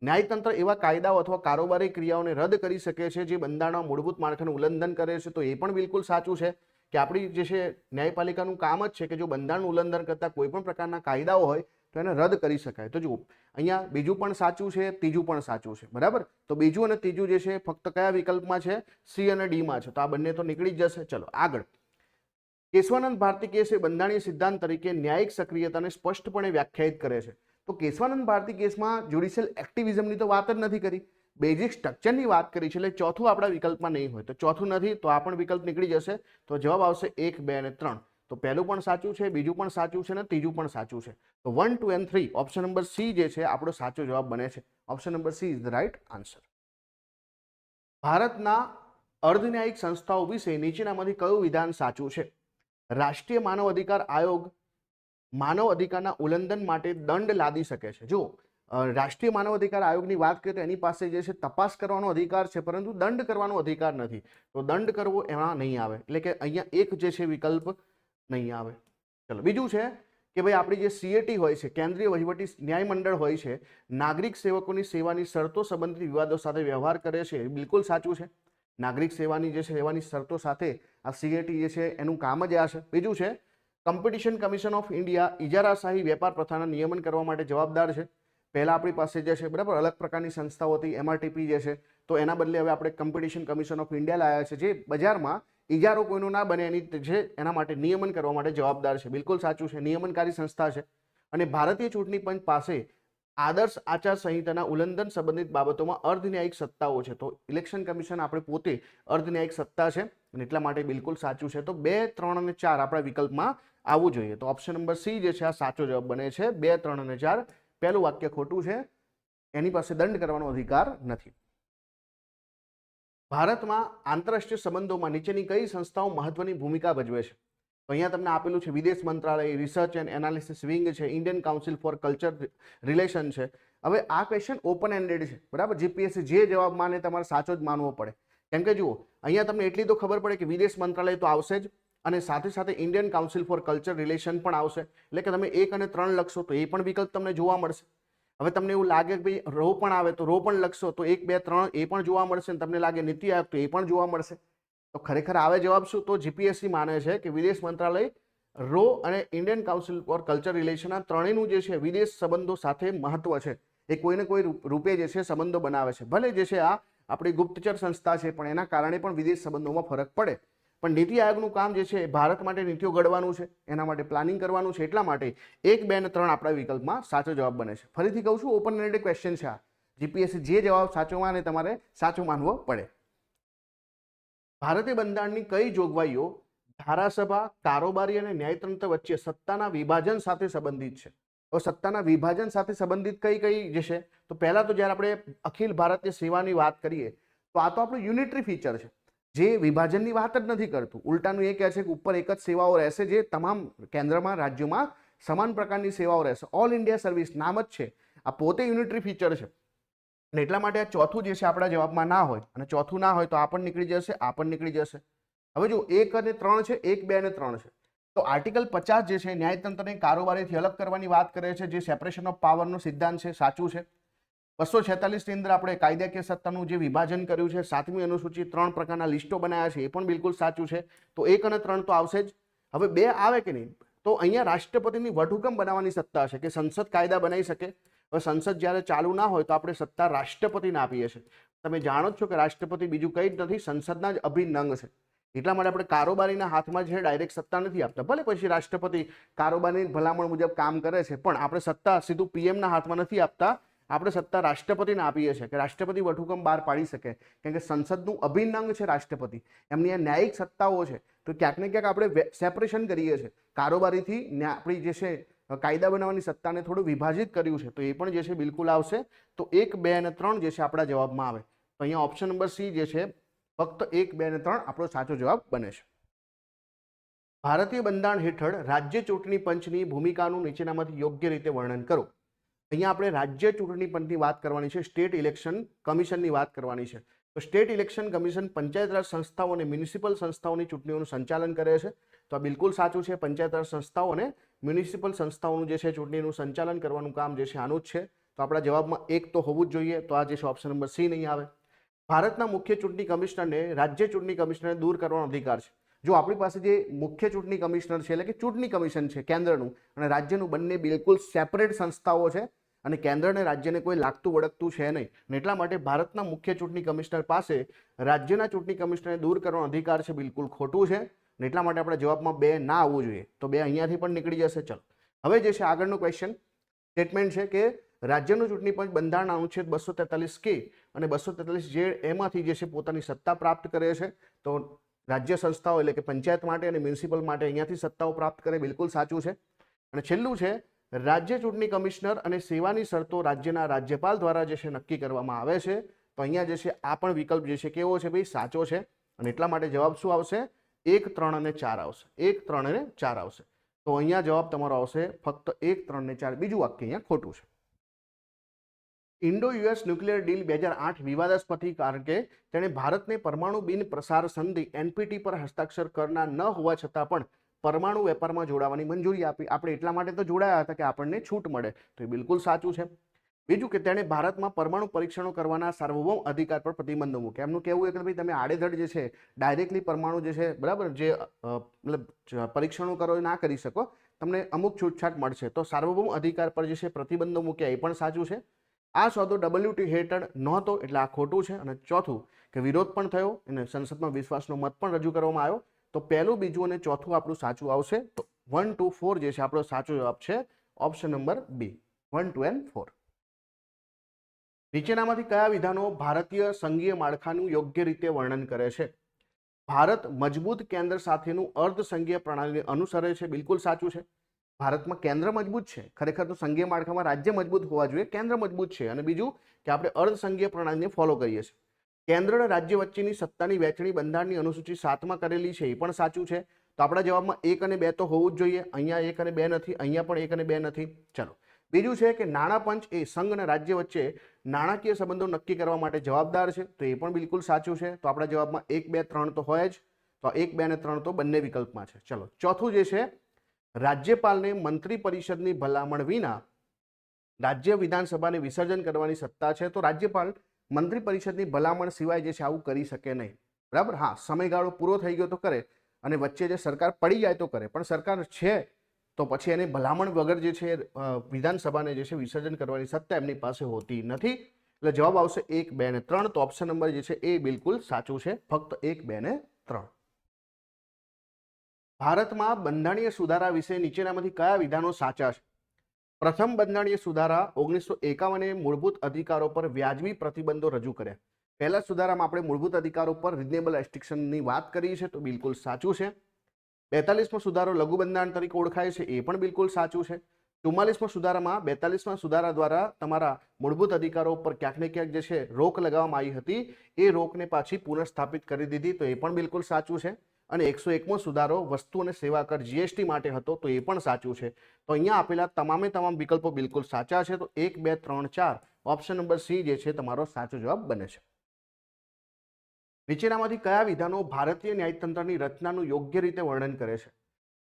ન્યાયતંત્ર એવા કાયદાઓ અથવા કારોબારી ક્રિયાઓને રદ કરી શકે છે જે બંધારણના મૂળભૂત માળખાનું ઉલ્લંઘન કરે છે, તો એ પણ બિલકુલ સાચું છે કે આપણી જે છે ન્યાયપાલિકાનું કામ જ છે કે જો બંધારણનું ઉલ્લંઘન કરતા કોઈ પણ પ્રકારના કાયદાઓ હોય તો એને રદ કરી શકાય. તો જુઓ અહીંયા બીજું પણ સાચું છે, ત્રીજું પણ સાચું છે, બરાબર. તો બીજું અને ત્રીજું જે છે ફક્ત કયા વિકલ્પમાં છે? સી અને ડીમાં છે, તો આ બંને તો નીકળી જ જશે. ચલો આગળ. કેશવાનંદ ભારતી કેસે બંધારણીય સિદ્ધાંત તરીકે ન્યાયિક સક્રિયતાને સ્પષ્ટપણે વ્યાખ્યાયિત કરે છે. તો કેશવાનંદ ભારતી કેસમાં જ્યુડિશિયલ એક્ટિવિઝમની તો વાત જ નથી કરી, બેઝિક સ્ટ્રક્ચરની વાત કરી છે, એટલે ચોથું આપણા વિકલ્પમાં નહીં હોય, તો ચોથું નથી, તો આ પણ વિકલ્પ નીકળી જશે. તો જવાબ આવશે 1, 2 અને 3. તો પહેલું પણ સાચું છે, બીજું પણ સાચું છે અને ત્રીજું પણ સાચું છે. તો 1, 2 and 3 ઓપ્શન નંબર સી જે છે આપણો સાચો જવાબ બને છે. Option number she is the right answer. ભારતના અર્ધન્યાયિક સંસ્થાઓ વિશે નીચેનામાંથી કયું વિધાન સાચું છે? રાષ્ટ્રીય માનવ અધિકાર આયોગ માનવ અધિકારના ઉલ્લંઘન માટે દંડ લાદી શકે છે. જો રાષ્ટ્રીય માનવ અધિકાર આયોગની વાત કરીએ તો એની પાસે જે છે તપાસ કરવાનો અધિકાર છે, પરંતુ દંડ કરવાનો અધિકાર નથી. તો દંડ કરવો એમાં નહીં આવે, એટલે કે અહીંયા એક જે છે વિકલ્પ નહીં આવે. ચલો બીજું છે કે ભાઈ આપણી જે સીએટી હોય છે, કેન્દ્રીય વહીવટી ન્યાય મંડળ હોય છે, નાગરિક સેવકોની સેવાની શરતો સંબંધિત વિવાદો સાથે વ્યવહાર કરે છે, બિલકુલ સાચું છે. નાગરિક સેવાની જે છે સેવાની શરતો સાથે આ સીએટી જે છે એનું કામ જ આ છે. બીજું છે કોમ્પિટિશન કમિશન ઓફ ઇન્ડિયા ઇજારાશાહી વેપાર પ્રથાના નિયમન કરવા માટે જવાબદાર છે. પહેલા આપણી પાસે જે છે બરાબર અલગ પ્રકારની સંસ્થાઓ હતી, એમઆરટીપી જે છે, તો એના બદલે હવે આપણે કોમ્પિટિશન કમિશન ઓફ ઇન્ડિયા લાવ્યા છે, જે બજારમાં ઇજારો કોઈનો ના બને એના માટે નિયમન કરવા માટે જવાબદાર છે. બિલકુલ સાચું છે, નિયમનકારી સંસ્થા છે. અને ભારતીય ચૂંટણી પંચ પાસે આદર્શ આચાર સંહિતાના ઉલ્લંઘન સંબંધિત બાબતોમાં અર્ધન્યાયિક સત્તાઓ છે. તો ઇલેક્શન કમિશન આપણે પોતે અર્ધન્યાયિક સત્તા છે અને એટલા માટે બિલકુલ સાચું છે. તો 2, 3 અને 4 આપણા વિકલ્પમાં આવવું જોઈએ. તો ઓપ્શન નંબર સી જે છે આ સાચો જવાબ બને છે. 2, 3 અને 4. પહેલું વાક્ય ખોટું છે, એની પાસે દંડ કરવાનો અધિકાર નથી. ભારતમાં આંતરરાષ્ટ્રીય સંબંધોમાં નીચેની કઈ સંસ્થાઓ મહત્વની ભૂમિકા ભજવે છે? તો અહીંયા તમને આપેલું છે વિદેશ મંત્રાલય, રિસર્ચ એન્ડ એનાલિસિસ વિંગ છે, Indian council four culture relation છે. હવે આ ક્વેશ્ચન ઓપન એન્ડેડ છે, બરાબર. જીપીએસસી જે જવાબ માને તમારે સાચો જ માનવો પડે. કેમ કે જુઓ, અહીંયા તમને એટલી તો ખબર પડે કે વિદેશ મંત્રાલય તો આવશે જ, અને સાથે સાથે Indian council four culture relation પણ આવશે. એટલે કે તમે 1 અને 3 લખશો તો એ પણ વિકલ્પ તમને જોવા મળશે. હવે તમને એવું લાગે કે ભાઈ રો પણ આવે તો રો પણ લખશો તો 1, 2, 3 એ પણ જોવા મળશે. તમને લાગે નીતિ આયોગ તો એ પણ જોવા મળશે. તો ખરેખર આવે જવાબ શું? તો જીપીએસસી માને છે કે વિદેશ મંત્રાલય, રો અને Indian council four culture relation આ ત્રણેયનું જે છે વિદેશ સંબંધો સાથે મહત્વ છે. એ કોઈને કોઈ રૂપે જે છે સંબંધો બનાવે છે. ભલે જે છે આ આપણી ગુપ્તચર સંસ્થા છે પણ એના કારણે પણ વિદેશ સંબંધોમાં ફરક પડે. પણ નીતિ આયોગનું કામ જે છે ભારત માટે નીતિઓ ઘડવાનું છે, એના માટે પ્લાનિંગ કરવાનું છે. એટલા માટે 1, 2 અને 3 આપણા વિકલ્પમાં સાચો જવાબ બને છે. ફરીથી કહું છું, ઓપન એન્ડેડ ક્વેશ્ચન છે આ. જીપીએસસી જે જવાબ સાચો માને તમારે સાચો માનવો પડે. ભારતીય બંધારણની કઈ જોગવાઈઓ ધારાસભા, કારોબારી અને ન્યાયતંત્ર વચ્ચે સત્તાના વિભાજન સાથે સંબંધિત છે? તો સત્તાના વિભાજન સાથે સંબંધિત કઈ કઈ જે છે? તો પહેલા તો જ્યારે આપણે અખિલ ભારતીય સેવાની વાત કરીએ તો આ તો આપણું યુનિટરી ફીચર છે, જે વિભાજનની વાત જ નથી કરતું. ઉલટાનું એ કહે છે કે ઉપર એક જ સેવાઓ રહેશે, જે તમામ કેન્દ્રમાં, રાજ્યોમાં સમાન પ્રકારની સેવાઓ રહેશે. ઓલ ઇન્ડિયા સર્વિસ નામ જ છે, આ પોતે યુનિટરી ફીચર છે. અને એટલા માટે આ ચોથું જે છે આપણા જવાબમાં ના હોય, અને ચોથું ના હોય તો આ પણ નીકળી જશે, આ પણ નીકળી જશે. હવે જો 1 અને 3 છે, 1, 2 અને 3 છે. તો આર્ટિકલ 50 જે છે ન્યાયતંત્રને કારોબારીથી અલગ કરવાની વાત કરે છે, જે સેપરેશન ઓફ પાવરનો સિદ્ધાંત છે, સાચું છે. 246 ની અંદર આપણે કાયદાકીય સત્તાનું જે વિભાજન કર્યું છે, 7મી અનુસૂચિ 3 પ્રકારના લિસ્ટો બનાવ્યા છે, એ પણ બિલકુલ સાચું છે. તો 1 અને 3 તો આવશે જ. હવે 2 આવે કે નહીં? તો અહીંયા રાષ્ટ્રપતિની વટહુકમ બનાવવાની સત્તા છે, કે સંસદ કાયદા બનાવી શકે. હવે સંસદ જ્યારે ચાલુ ના હોય તો આપણે સત્તા રાષ્ટ્રપતિને આપીએ છીએ. તમે જાણો જ છો કે રાષ્ટ્રપતિ બીજું કંઈ જ નથી, સંસદના જ અભિન્ન અંગ છે. એટલા માટે આપણે કારોબારીના હાથમાં જે ડાયરેક્ટ સત્તા નથી આપતા. ભલે પછી રાષ્ટ્રપતિ કારોબારીની ભલામણ મુજબ કામ કરે છે, પણ આપણે સત્તા સીધું પીએમના હાથમાં નથી આપતા. આપણે સત્તા રાષ્ટ્રપતિને આપીએ છીએ કે રાષ્ટ્રપતિ વટહુકમ બહાર પાડી શકે. કેમ કે સંસદનું અભિન્ન અંગ છે રાષ્ટ્રપતિ, એમની આ ન્યાયિક સત્તાઓ છે. તો ક્યાંક ને ક્યાંક આપણે સેપરેશન કરીએ છીએ, કારોબારીથી આપણી જે છે કાયદા બનાવવાની સત્તાને થોડું વિભાજિત કર્યું છે. તો એ પણ જે છે બિલકુલ આવશે. તો 1, 2 અને 3 જે છે આપણા જવાબમાં આવે. તો અહીંયા ઓપ્શન નંબર સી જે છે ફક્ત 1, 2 અને 3 આપણો સાચો જવાબ બને છે. ભારતીય બંધારણ હેઠળ રાજ્ય ચૂંટણી પંચની ભૂમિકાનું નીચેનામાંથી યોગ્ય રીતે વર્ણન કરો. અહીંયા આપણે રાજ્ય ચૂંટણી પંચની વાત કરવાની છે, સ્ટેટ ઇલેક્શન કમિશનની વાત કરવાની છે. તો સ્ટેટ ઇલેક્શન કમિશન પંચાયત રાજ સંસ્થાઓ અને મ્યુનિસિપલ સંસ્થાઓની ચૂંટણીઓનું સંચાલન કરે છે. તો આ બિલકુલ સાચું છે. પંચાયત રાજ સંસ્થાઓ અને મ્યુનિસિપલ સંસ્થાઓનું જે છે ચૂંટણીનું સંચાલન કરવાનું કામ જે છે આનું જ છે. તો આપણા જવાબમાં 1 તો હોવું જ જોઈએ. તો આ જે છે ઓપ્શન નંબર સી નહીં આવે. ભારતના મુખ્ય ચૂંટણી કમિશનરને રાજ્ય ચૂંટણી કમિશનરને દૂર કરવાનો અધિકાર છે. જો આપણી પાસે જે મુખ્ય ચૂંટણી કમિશનર છે, એટલે કે ચૂંટણી કમિશન છે કેન્દ્રનું અને રાજ્યનું, બંને બિલકુલ સેપરેટ સંસ્થાઓ છે અને કેન્દ્ર અને રાજ્યને કોઈ લાગતું વળગતું છે નહીં. અને એટલા માટે ભારતના મુખ્ય ચૂંટણી કમિશનર પાસે રાજ્યના ચૂંટણી કમિશનરને દૂર કરવાનો અધિકાર છે, બિલકુલ ખોટું છે. અને એટલા માટે આપણા જવાબમાં 2 ના આવવું જોઈએ. તો 2 અહીંયાથી પણ નીકળી જશે. ચલો, હવે જે છે આગળનો ક્વેશ્ચન સ્ટેટમેન્ટ છે કે રાજ્યનું ચૂંટણી પંચ બંધારણના અનુચ્છેદ 243 કે અને 243 જે એમાંથી જે છે પોતાની સત્તા પ્રાપ્ત કરે છે. તો રાજ્ય સંસ્થાઓ એટલે કે પંચાયત માટે અને મ્યુનિસિપલ માટે અહીંયાથી સત્તાઓ પ્રાપ્ત કરે, બિલકુલ સાચું છે. અને છેલ્લું છે રાજ્ય ચૂંટણી કમિશનર અને સેવાની શરતો રાજ્યના રાજ્યપાલ દ્વારા જે છે નક્કી કરવામાં આવે છે. તો અહીંયા જે છે આ પણ વિકલ્પ જે છે કેવો છે ભાઈ? સાચો છે. અને એટલા માટે જવાબ શું આવશે? 1, 3 અને 4 આવશે. 1, 3 અને 4 આવશે. તો અહીંયા જવાબ તમારો આવશે ફક્ત 1, 3 અને 4. બીજું વાક્ય અહીંયા ખોટું છે. ઇન્ડો યુએસ ન્યુક્લિયર ડીલ 2008 વિવાદાસ્પદ હતી કારણ કે તેણે ભારતને પરમાણુ બિન પ્રસાર સંધિ NPT પર હસ્તાક્ષર કરનાર ન હોવા છતાં પણ પરમાણુ વેપારમાં જોડાવાની મંજૂરી આપી. આપણે એટલા માટે તો જોડાયા હતા કે આપણને છૂટ મળે. તો એ બિલકુલ સાચું છે. બીજું કે તેણે ભારતમાં પરમાણુ પરીક્ષણો કરવાના સાર્વભૌમ અધિકાર પર પ્રતિબંધ મૂક્યો. એમનું કહેવું છે કે ભાઈ તમે આડેધડ જે છે ડાયરેક્ટલી પરમાણુ જે છે બરાબર જે મતલબ પરીક્ષણો કરો એ ના કરી શકો, તમને અમુક છૂટછાટ મળશે. તો સાર્વભૌમ અધિકાર પર જે છે પ્રતિબંધો મૂક્યા, એ પણ સાચું છે. આ સોદો WTO હેઠળ નહોતો એટલે આ ખોટું છે. અને ચોથું કે વિરોધ પણ થયો અને સંસદમાં વિશ્વાસનો મત પણ રજૂ કરવામાં આવ્યો. તો પહેલું, બીજું અને ચોથું આપણું સાચું આવશે. તો 1, 2, 4 જે છે આપણો સાચો જવાબ છે ઓપ્શન નંબર બી, 1, 2 and 4. નીચેનામાંથી કયા વિધાનો ભારતીય સંઘીય માળખાનું યોગ્ય રીતે વર્ણન કરે છે? ભારત મજબૂત કેન્દ્ર સાથેનું અર્ધ સંઘીય પ્રણાલીને અનુસરે છે. બિલકુલ સાચું છે. ભારતમાં કેન્દ્ર મજબૂત છે. ખરેખર તો સંઘીય માળખામાં રાજ્ય મજબૂત હોવા જોઈએ, કેન્દ્ર મજબૂત છે. અને બીજું કે આપણે અર્ધ સંઘીય પ્રણાલીને ફોલો કરીએ છીએ. કેન્દ્ર અને રાજ્ય વચ્ચેની સત્તાની વહેંચણી બંધારણની અનુસૂચિ 7માં કરેલી છે, એ પણ સાચું છે. તો આપણા જવાબમાં 1 અને 2 તો હોવું જ જોઈએ. અહીંયા 1 અને 2 નથી, અહીંયા પણ 1 અને 2 નથી. ચલો, બીજું છે કે નાણાં પંચ એ સંઘ અને રાજ્ય વચ્ચે નાણાકીય સંબંધો નક્કી કરવા માટે જવાબદાર છે. તો એ પણ બિલકુલ સાચું છે. તો આપણા જવાબમાં 1, 2, 3 તો હોય જ. તો 1, 2 અને 3 તો બંને વિકલ્પમાં છે. ચલો, ચોથું જે છે, રાજ્યપાલને મંત્રી પરિષદની ભલામણ વિના રાજ્ય વિધાનસભાને વિસર્જન કરવાની સત્તા છે. તો રાજ્યપાલ મંત્રી પરિષદની ભલામણ સિવાય જે છે આવું કરી શકે નહીં. બરાબર? હા, સમયગાળો પૂરો થઈ ગયો તો કરે, અને વચ્ચે જે સરકાર પડી જાય તો કરે, પણ સરકાર છે તો પછી એને ભલામણ વગર જે છે વિધાનસભાને જે છે વિસર્જન કરવાની સત્તા એમની પાસે હોતી નથી. એટલે જવાબ આવશે 1, 2 અને 3. તો ઓપ્શન નંબર જે છે એ બિલકુલ સાચું છે. ફક્ત 1, 2 અને 3. ભારતમાં બંધારણીય સુધારા વિશે નીચેનામાંથી કયા વિધાનો સાચા છે? પ્રથમ બંધારણીય સુધારા 1951 મૂળભૂત અધિકારો પર વ્યાજબી પ્રતિબંધો રજૂ કર્યા. પહેલા સુધારામાં આપણે મૂળભૂત અધિકારો પર રિઝનેબલ રેસ્ટ્રિક્શનની વાત કરી છે. તો બિલકુલ સાચું છે. 42મો સુધારો લઘુ બંધારણ તરીકે ઓળખાય છે, એ પણ બિલકુલ સાચું છે. 44મો સુધારામાં 42મા સુધારા દ્વારા તમારા મૂળભૂત અધિકારો પર ક્યાંક ને ક્યાંક જે છે રોક લગાવવામાં આવી હતી, એ રોકને પાછી પુનઃસ્થાપિત કરી દીધી. તો એ પણ બિલકુલ સાચું છે. અને 101મો સુધારો વસ્તુ અને સેવા કર GST માટે હતો. તો એ પણ સાચું છે. તો અહીંયા આપેલા તમામે તમામ વિકલ્પો બિલકુલ સાચા છે. તો 1, 2, 3, 4 ઓપ્શન નંબર સી જે છે તમારો સાચો જવાબ બને છે. નીચેનામાંથી કયા વિધાનો ભારતીય ન્યાયતંત્રની રચનાનું યોગ્ય રીતે વર્ણન કરે છે?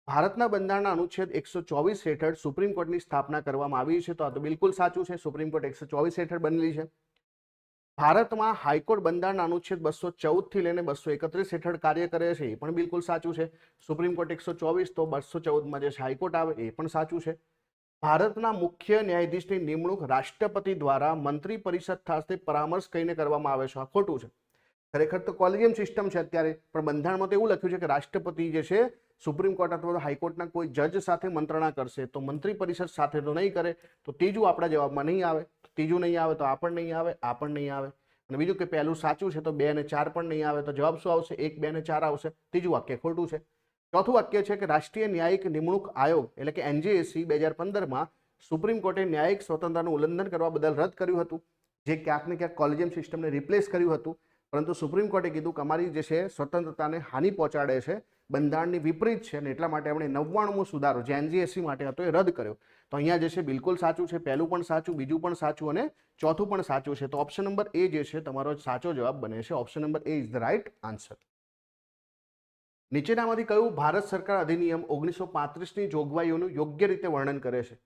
ભારતના બંધારણના અનુચ્છેદ 124 હેઠળ સુપ્રીમ કોર્ટની સ્થાપના કરવામાં આવી છે. તો આ તો બિલકુલ સાચું છે. સુપ્રીમ કોર્ટ 124 હેઠળ બનેલી છે. ભારતમાં હાઈકોર્ટ બંધારણના અનુચ્છેદ 214 થી લઈને 231 હેઠળ કાર્ય કરે છે, એ પણ બિલકુલ સાચું છે. સુપ્રીમ કોર્ટ 124, તો 214માં જે હાઈકોર્ટ આવે એ પણ સાચું છે. ભારતના મુખ્ય ન્યાયાધીશની નિમણૂક રાષ્ટ્રપતિ દ્વારા મંત્રી પરિષદ સાથે પરામર્શ કરીને કરવામાં આવે છે. આ ખોટું છે. ખરેખર તો કોલેજિયમ સિસ્ટમ છે અત્યારે, પણ બંધારણમાં તો એવું લખ્યું છે કે રાષ્ટ્રપતિ જે છે સુપ્રીમ કોર્ટ અથવા હાઈકોર્ટના કોઈ જજ સાથે મંત્રણા કરશે. તો મંત્રી પરિષદ સાથે તો નહીં કરે. તો ત્રીજું આપણા જવાબમાં નહીં આવે. ત્રીજું નહીં આવે તો આ પણ નહીં આવે, આ પણ નહીં આવે. અને બીજું કે પહેલું સાચું છે તો 2 અને 4 પણ નહીં આવે. તો જવાબ શું આવશે? 1, 2 અને 4 આવશે. ત્રીજું વાક્ય ખોટું છે. ચોથું વાક્ય છે કે રાષ્ટ્રીય ન્યાયિક નિમણૂક આયોગ એટલે કે NJSC 2015માં સુપ્રીમ કોર્ટે ન્યાયિક સ્વતંત્રતાનું ઉલ્લંઘન કરવા બદલ રદ કર્યું હતું, જે ક્યાંક ને ક્યાંક કોલેજિયમ સિસ્ટમને રિપ્લેસ કર્યું હતું. પરંતુ સુપ્રીમ કોર્ટે કીધું કે અમારી જે છે સ્વતંત્રતાને હાનિ પહોંચાડે છે, બંધારણની વિપરીત છે, અને એટલા માટે એમણે 99મો સુધારો જે NJSC માટે હતો એ રદ કર્યો. તો અહીંયા જે છે બિલકુલ સાચું છે. પહેલું પણ સાચું, બીજું પણ સાચું અને ચોથું પણ સાચું છે. તો ઓપ્શન નંબર એ જે છે તમારો સાચો જવાબ બને છે. Option number A is the right answer. નીચેનામાંથી કયું ભારત સરકાર અધિનિયમ 1935ની જોગવાઈઓનું યોગ્ય રીતે વર્ણન કરે છે?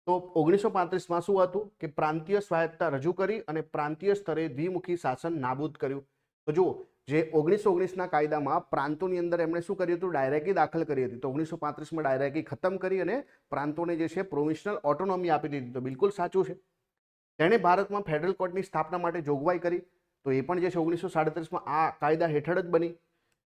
તો 1935માં શું હતું કે પ્રાંતીય સ્વાયત્તતા રજૂ કરી અને પ્રાંતીય સ્તરે દ્વિમુખી શાસન નાબૂદ કર્યું. તો જુઓ, જે 1919ના કાયદામાં પ્રાંતોની અંદર એમણે શું કર્યું હતું? ડાયરેક્ટલી દાખલ કરી હતી. તો 1935માં ડાયરેક્ટલી ખતમ કરી અને પ્રાંતોને જે છે પ્રોવિન્શનલ ઓટોનોમી આપી દીધી. તો બિલકુલ સાચું છે. તેણે ભારતમાં ફેડરલ કોર્ટની સ્થાપના માટે જોગવાઈ કરી. તો એ પણ જે છે 1937માં આ કાયદા હેઠળ જ બની.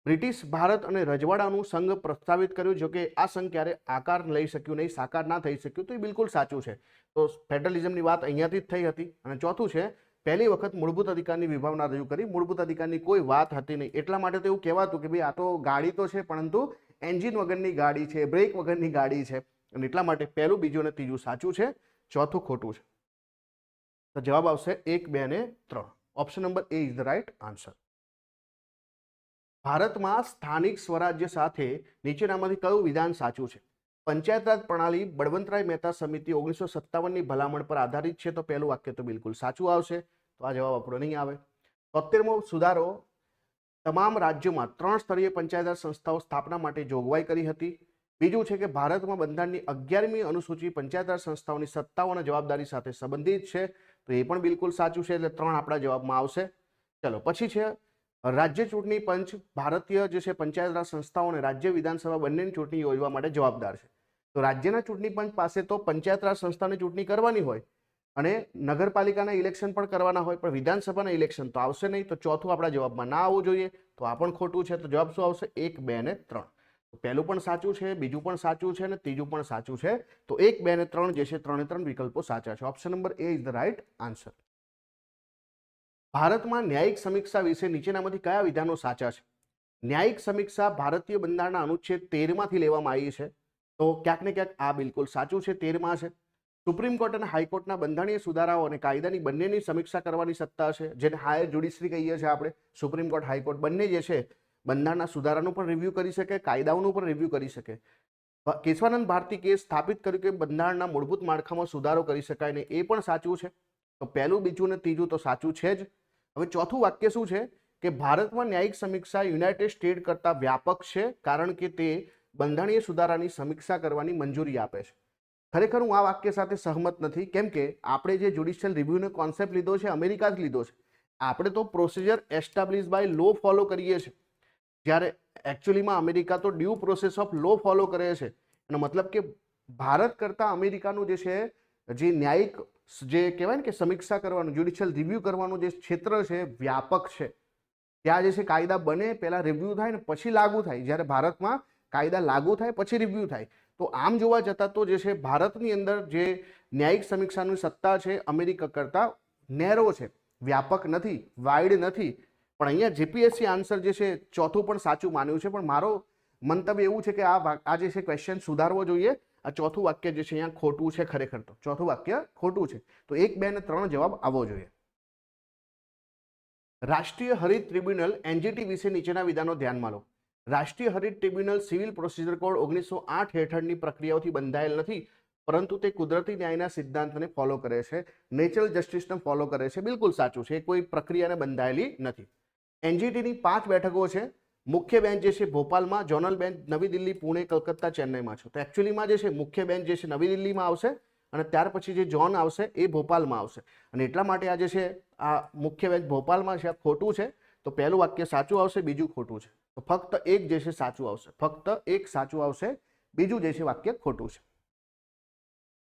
બ્રિટિશ ભારત અને રજવાડાનું સંઘ પ્રસ્તાવિત કર્યું, જો કે આ સંઘ ક્યારે આકાર લઈ શક્યું નહીં, સાકાર ના થઈ શક્યું. તો એ બિલકુલ સાચું છે. તો ફેડરલિઝમની વાત અહીંયાથી જ થઈ હતી. અને ચોથું છે, પહેલી વખત મૂળભૂત અધિકારની વિભાવના રજૂ કરી. મૂળભૂત અધિકારની કોઈ વાત હતી નહીં, એટલા માટે તો એવું કહેવાતું કે ભાઈ આ તો ગાડી તો છે પરંતુ એન્જિન વગરની ગાડી છે, બ્રેક વગરની ગાડી છે. અને એટલા માટે પહેલું, બીજું અને ત્રીજું સાચું છે, ચોથું ખોટું છે. તો જવાબ આવશે 1, 2 અને 3. Option number A is the right answer. ભારતમાં સ્થાનિક સ્વરાજ્ય સાથે નીચેનામાંથી કયું વિધાન સાચું છે? પંચાયત રાજ પ્રણાલી બળવંતરાય મહેતા સમિતિ 1957ની ભલામણ પર આધારિત છે. તો પહેલું વાક્ય તો બિલકુલ સાચું આવશે. તો આ જવાબ આપણો નહીં આવે. 73મો સુધારો તમામ રાજ્યોમાં 3 સ્તરીય પંચાયત રાજ સંસ્થાઓ સ્થાપના માટે જોગવાઈ કરી હતી. બીજું છે કે ભારતમાં બંધારણની 11મી અનુસૂચિ પંચાયત રાજ સંસ્થાઓની સત્તાઓ અને જવાબદારી સાથે સંબંધિત છે. તો એ પણ બિલકુલ સાચું છે. એટલે 3 આપણા જવાબમાં આવશે. ચલો, પછી છે રાજ્ય ચૂંટણી પંચ ભારતીય જે છે પંચાયત રાજ સંસ્થાઓ અને રાજ્ય વિધાનસભા બંનેની ચૂંટણી યોજવા માટે જવાબદાર છે. તો રાજ્યના ચૂંટણી પંચ પાસે તો પંચાયત રાજ સંસ્થાની ચૂંટણી કરવાની હોય, અને નગરપાલિકાના ઇલેક્શન પણ કરવાના હોય, પણ વિધાનસભાના ઇલેક્શન તો આવશે નહીં, તો ચોથું આપણા જવાબમાં ના આવવું જોઈએ, તો આ પણ ખોટું છે. તો જવાબ શું આવશે? 1, 2 અને 3. તો પહેલું પણ સાચું છે, બીજું પણ સાચું છે અને ત્રીજું પણ સાચું છે. તો 1, 2 અને 3 જે છે 3 વિકલ્પો સાચા છે. Option number A is the right answer. ભારતમાં ન્યાયિક સમીક્ષા વિશે નીચેનામાંથી કયા વિધાનો સાચા છે? ન્યાયિક સમીક્ષા ભારતીય બંધારણના અનુચ્છેદ 13માંથી લેવામાં આવી છે. તો ક્યાંક ને ક્યાંક આ બિલકુલ સાચું છે, 13માં છે. સુપ્રીમ કોર્ટ અને હાઈકોર્ટના બંધારણીય સુધારાઓ અને કાયદાની બંનેની સમીક્ષા કરવાની સત્તા છે, જેને હાયર જ્યુડિશરી કહીએ છીએ આપણે. સુપ્રીમ કોર્ટ, હાઈકોર્ટ બંને જે છે બંધારણના સુધારાનું પણ રિવ્યુ કરી શકે, કાયદાઓનું પણ રિવ્યુ કરી શકે. કેશવાનંદ ભારતીએ સ્થાપિત કર્યું કે બંધારણના મૂળભૂત માળખામાં સુધારો કરી શકાય ને, એ પણ સાચું છે. તો પહેલું, બીજું ને ત્રીજું તો સાચું છે જ. હવે ચોથું વાક્ય શું છે કે ભારતમાં ન્યાયિક સમીક્ષા યુનાઇટેડ સ્ટેટ કરતાં વ્યાપક છે, કારણ કે તે બંધારણીય સુધારાની સમીક્ષા કરવાની મંજૂરી આપે છે. ખરેખર હું આ વાક્ય સાથે સહમત નથી, કેમ કે આપણે જે જ્યુડિશિયલ રિવ્યુનો કોન્સેપ્ટ લીધો છે અમેરિકા જ લીધો છે. આપણે તો procedure establish by law follow કરીએ છીએ, જ્યારે એકચ્યુઅલીમાં અમેરિકા તો due process of law follow કરે છે. એનો મતલબ કે ભારત કરતાં અમેરિકાનું જે છે જે ન્યાયિક જે કહેવાય ને કે સમીક્ષા કરવાનું, જ્યુડિશિયલ રિવ્યુ કરવાનું જે ક્ષેત્ર છે વ્યાપક છે. ત્યાં જે છે કાયદા બને પહેલાં રિવ્યુ થાય ને પછી લાગુ થાય, જ્યારે ભારતમાં કાયદા લાગુ થાય પછી રિવ્યુ થાય. તો આમ જોવા જતાં તો જે છે ભારતની અંદર જે ન્યાયિક સમીક્ષાની સત્તા છે અમેરિકા કરતાં નેરો છે, વ્યાપક નથી, વાઇડ નથી. પણ અહીંયા જીપીએસસી આન્સર જે છે ચોથું પણ સાચું માન્યું છે, પણ મારો મંતવ્ય એવું છે કે આ જે છે ક્વેશ્ચન સુધારવો જોઈએ. આ ચોથું વાક્ય જે છે અહીંયા ખોટું છે. ખરેખર તો ચોથું વાક્ય ખોટું છે. તો 1, 2 અને 3 જવાબ આવવો જોઈએ. રાષ્ટ્રીય હરિત ટ્રિબ્યુનલ એનજીટી વિશે નીચેના વિધાનો ધ્યાનમાં લો. રાષ્ટ્રીય હરિત ટ્રિબ્યુનલ સિવિલ પ્રોસિજર કોડ 1908 હેઠળની પ્રક્રિયાઓથી બંધાયેલ નથી, પરંતુ તે કુદરતી ન્યાયના સિદ્ધાંતને ફોલો કરે છે, નેચરલ જસ્ટિસને ફોલો કરે છે. બિલકુલ સાચું છે, કોઈ પ્રક્રિયાને બંધાયેલી નથી. એનજીટીની 5 બેઠકો છે. મુખ્ય બેન્ચ જે છે ભોપાલમાં, ઝોનલ બેન્ચ નવી દિલ્હી, પુણે, કલકત્તા, ચેન્નઈમાં છે. તો એકચ્યુઅલીમાં જે છે મુખ્ય બેન્ચ જે છે નવી દિલ્હીમાં આવશે અને ત્યાર પછી જે ઝોન આવશે એ ભોપાલમાં આવશે. અને એટલા માટે આ જે છે આ મુખ્ય બેન્ચ ભોપાલમાં છે, આ ખોટું છે. તો પહેલું વાક્ય સાચું આવશે, બીજું ખોટું છે. તો ફક્ત એક જે છે સાચું આવશે, ફક્ત એક સાચું આવશે, બીજું જે છે વાક્ય ખોટું છે.